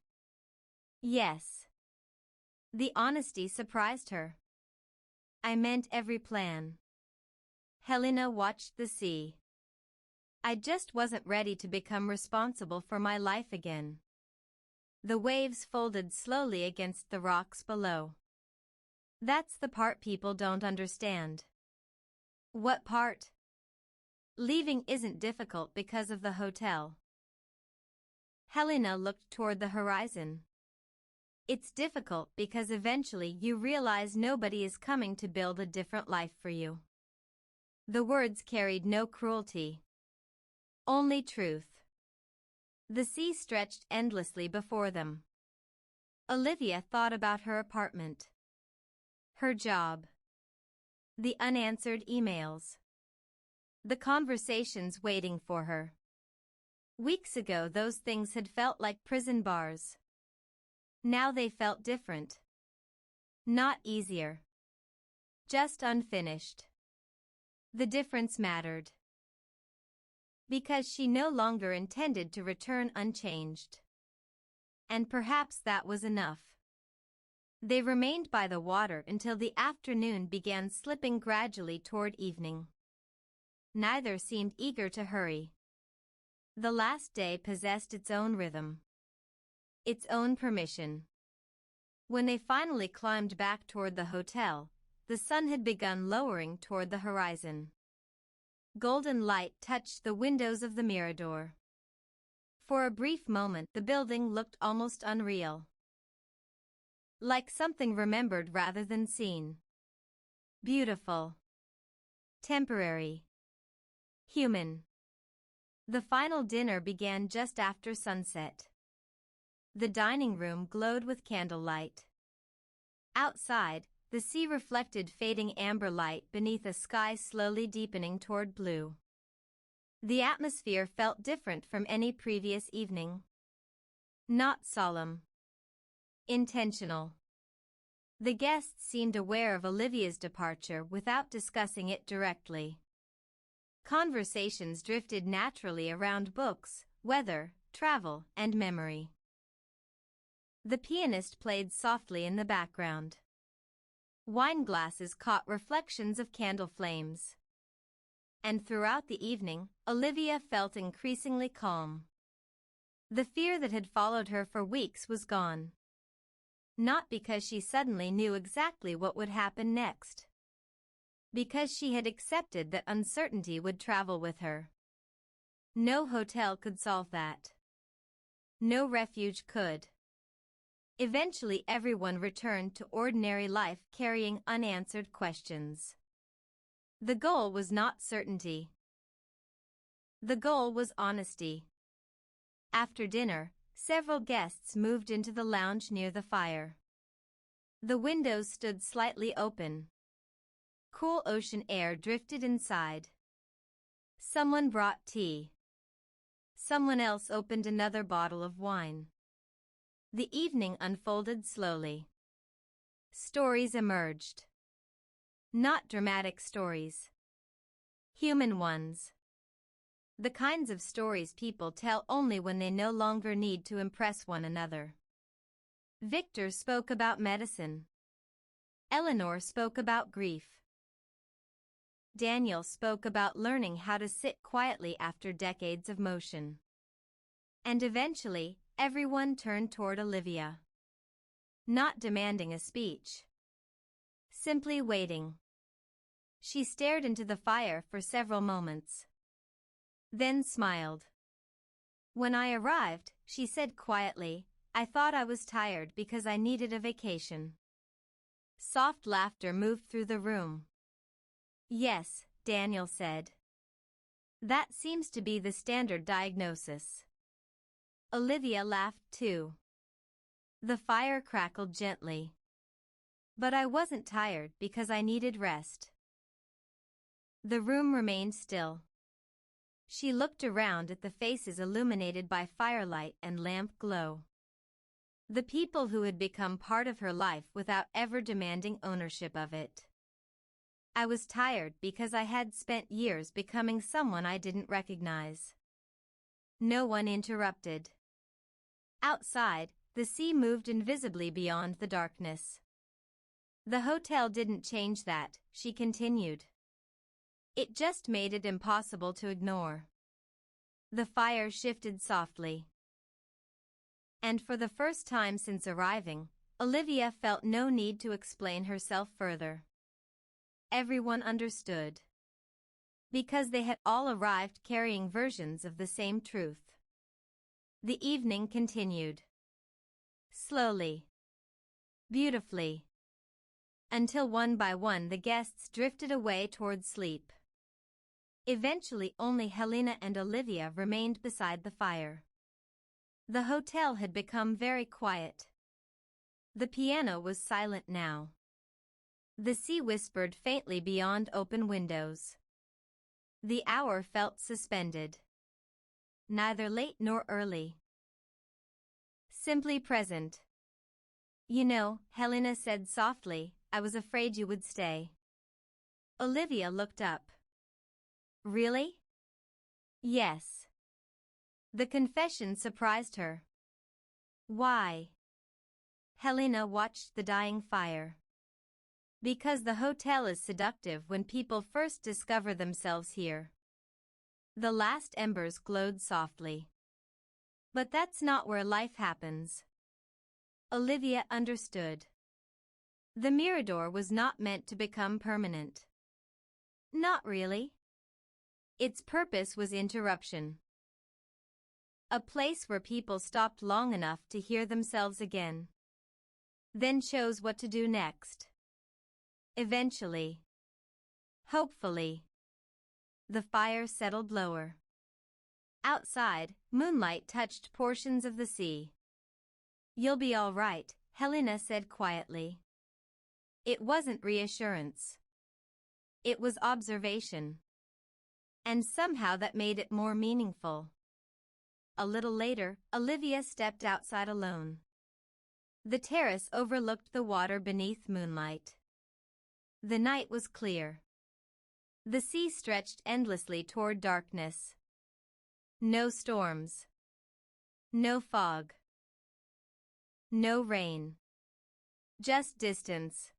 Yes. The honesty surprised her. I meant every plan. Helena watched the sea. I just wasn't ready to become responsible for my life again. The waves folded slowly against the rocks below. That's the part people don't understand. What part? Leaving isn't difficult because of the hotel. Helena looked toward the horizon. It's difficult because eventually you realize nobody is coming to build a different life for you. The words carried no cruelty. Only truth. The sea stretched endlessly before them. Olivia thought about her apartment. Her job. The unanswered emails. The conversations waiting for her. Weeks ago those things had felt like prison bars. Now they felt different. Not easier. Just unfinished. The difference mattered. Because she no longer intended to return unchanged. And perhaps that was enough. They remained by the water until the afternoon began slipping gradually toward evening. Neither seemed eager to hurry. The last day possessed its own rhythm. Its own permission. When they finally climbed back toward the hotel, the sun had begun lowering toward the horizon. Golden light touched the windows of the Mirador. For a brief moment the building looked almost unreal. Like something remembered rather than seen. Beautiful. Temporary. Human. The final dinner began just after sunset. The dining room glowed with candlelight. Outside, the sea reflected fading amber light beneath a sky slowly deepening toward blue. The atmosphere felt different from any previous evening. Not solemn. Intentional. The guests seemed aware of Olivia's departure without discussing it directly. Conversations drifted naturally around books, weather, travel, and memory. The pianist played softly in the background. Wine glasses caught reflections of candle flames. And throughout the evening, Olivia felt increasingly calm. The fear that had followed her for weeks was gone. Not because she suddenly knew exactly what would happen next. Because she had accepted that uncertainty would travel with her. No hotel could solve that. No refuge could. Eventually everyone returned to ordinary life carrying unanswered questions. The goal was not certainty. The goal was honesty. After dinner, several guests moved into the lounge near the fire. The windows stood slightly open. Cool ocean air drifted inside. Someone brought tea. Someone else opened another bottle of wine. The evening unfolded slowly. Stories emerged. Not dramatic stories. Human ones. The kinds of stories people tell only when they no longer need to impress one another. Victor spoke about medicine. Eleanor spoke about grief. Daniel spoke about learning how to sit quietly after decades of motion. And eventually, everyone turned toward Olivia. Not demanding a speech. Simply waiting. She stared into the fire for several moments. Then smiled. When I arrived, she said quietly, I thought I was tired because I needed a vacation. Soft laughter moved through the room. Yes, Daniel said. That seems to be the standard diagnosis. Olivia laughed too. The fire crackled gently. But I wasn't tired because I needed rest. The room remained still. She looked around at the faces illuminated by firelight and lamp glow. The people who had become part of her life without ever demanding ownership of it. I was tired because I had spent years becoming someone I didn't recognize. No one interrupted. Outside, the sea moved invisibly beyond the darkness. The hotel didn't change that, she continued. It just made it impossible to ignore. The fire shifted softly. And for the first time since arriving, Olivia felt no need to explain herself further. Everyone understood. Because they had all arrived carrying versions of the same truth. The evening continued. Slowly. Beautifully. Until one by one the guests drifted away toward sleep. Eventually only Helena and Olivia remained beside the fire. The hotel had become very quiet. The piano was silent now. The sea whispered faintly beyond open windows. The hour felt suspended. Neither late nor early. Simply present. You know, Helena said softly, I was afraid you would stay. Olivia looked up. Really? Yes. The confession surprised her. Why? Helena watched the dying fire. Because the hotel is seductive when people first discover themselves here. The last embers glowed softly. But that's not where life happens. Olivia understood. The Mirador was not meant to become permanent. Not really. Its purpose was interruption. A place where people stopped long enough to hear themselves again. Then chose what to do next. Eventually. Hopefully. The fire settled lower. Outside, moonlight touched portions of the sea. You'll be all right, Helena said quietly. It wasn't reassurance. It was observation. And somehow that made it more meaningful. A little later, Olivia stepped outside alone. The terrace overlooked the water beneath moonlight. The night was clear. The sea stretched endlessly toward darkness. No storms. No fog. No rain. Just distance.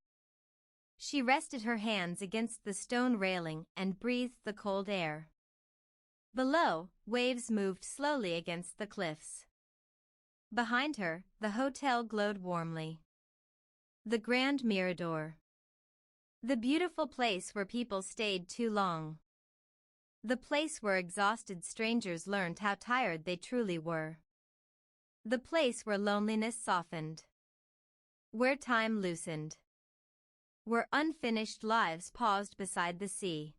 She rested her hands against the stone railing and breathed the cold air. Below, waves moved slowly against the cliffs. Behind her, the hotel glowed warmly. The Grand Mirador. The beautiful place where people stayed too long. The place where exhausted strangers learned how tired they truly were. The place where loneliness softened. Where time loosened. Where unfinished lives paused beside the sea.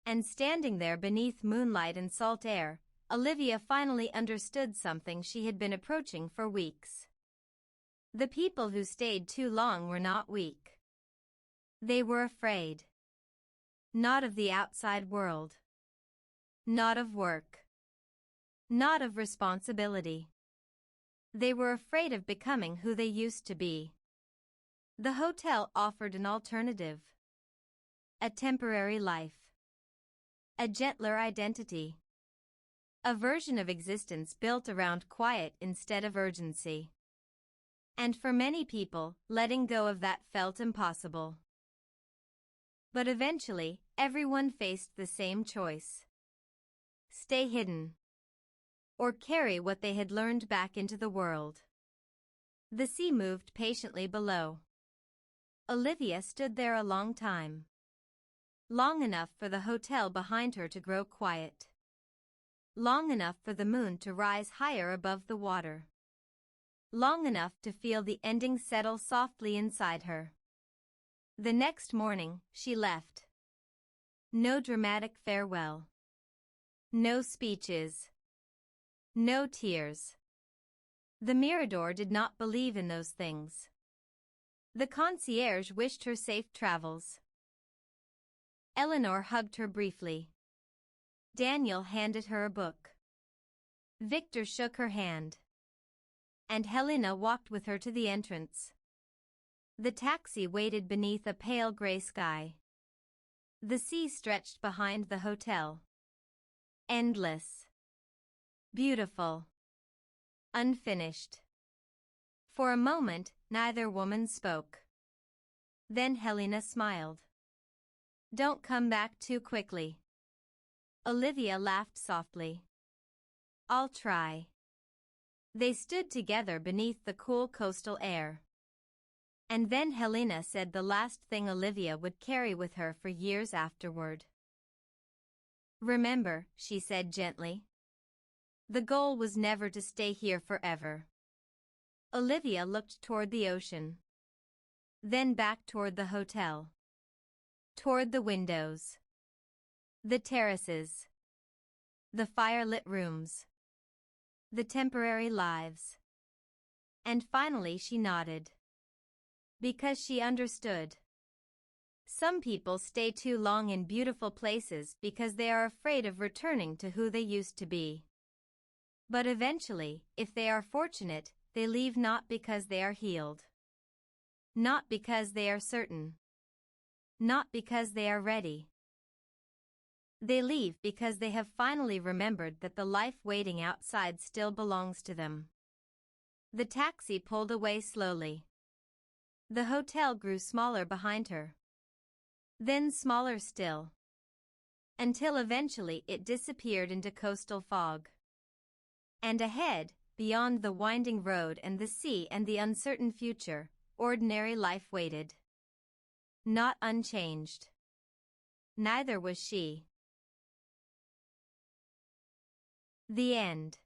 And standing there beneath moonlight and salt air, Olivia finally understood something she had been approaching for weeks. The people who stayed too long were not weak. They were afraid. Not of the outside world. Not of work. Not of responsibility. They were afraid of becoming who they used to be. The hotel offered an alternative. A temporary life. A gentler identity. A version of existence built around quiet instead of urgency. And for many people, letting go of that felt impossible. But eventually, everyone faced the same choice. Stay hidden. Or carry what they had learned back into the world. The sea moved patiently below. Olivia stood there a long time. Long enough for the hotel behind her to grow quiet. Long enough for the moon to rise higher above the water. Long enough to feel the ending settle softly inside her. The next morning, she left. No dramatic farewell. No speeches. No tears. The Mirador did not believe in those things. The concierge wished her safe travels. Eleanor hugged her briefly. Daniel handed her a book. Victor shook her hand. And Helena walked with her to the entrance. The taxi waited beneath a pale gray sky. The sea stretched behind the hotel. Endless. Beautiful. Unfinished. For a moment, neither woman spoke. Then Helena smiled. Don't come back too quickly. Olivia laughed softly. I'll try. They stood together beneath the cool coastal air. And then Helena said the last thing Olivia would carry with her for years afterward. Remember, she said gently. The goal was never to stay here forever. Olivia looked toward the ocean. Then back toward the hotel. Toward the windows. The terraces. The fire-lit rooms. The temporary lives. And finally she nodded. Because she understood. Some people stay too long in beautiful places because they are afraid of returning to who they used to be. But eventually, if they are fortunate, they leave not because they are healed. Not because they are certain. Not because they are ready. They leave because they have finally remembered that the life waiting outside still belongs to them. The taxi pulled away slowly. The hotel grew smaller behind her. Then smaller still. Until eventually it disappeared into coastal fog. And ahead, beyond the winding road and the sea and the uncertain future, ordinary life waited. Not unchanged. Neither was she. The end.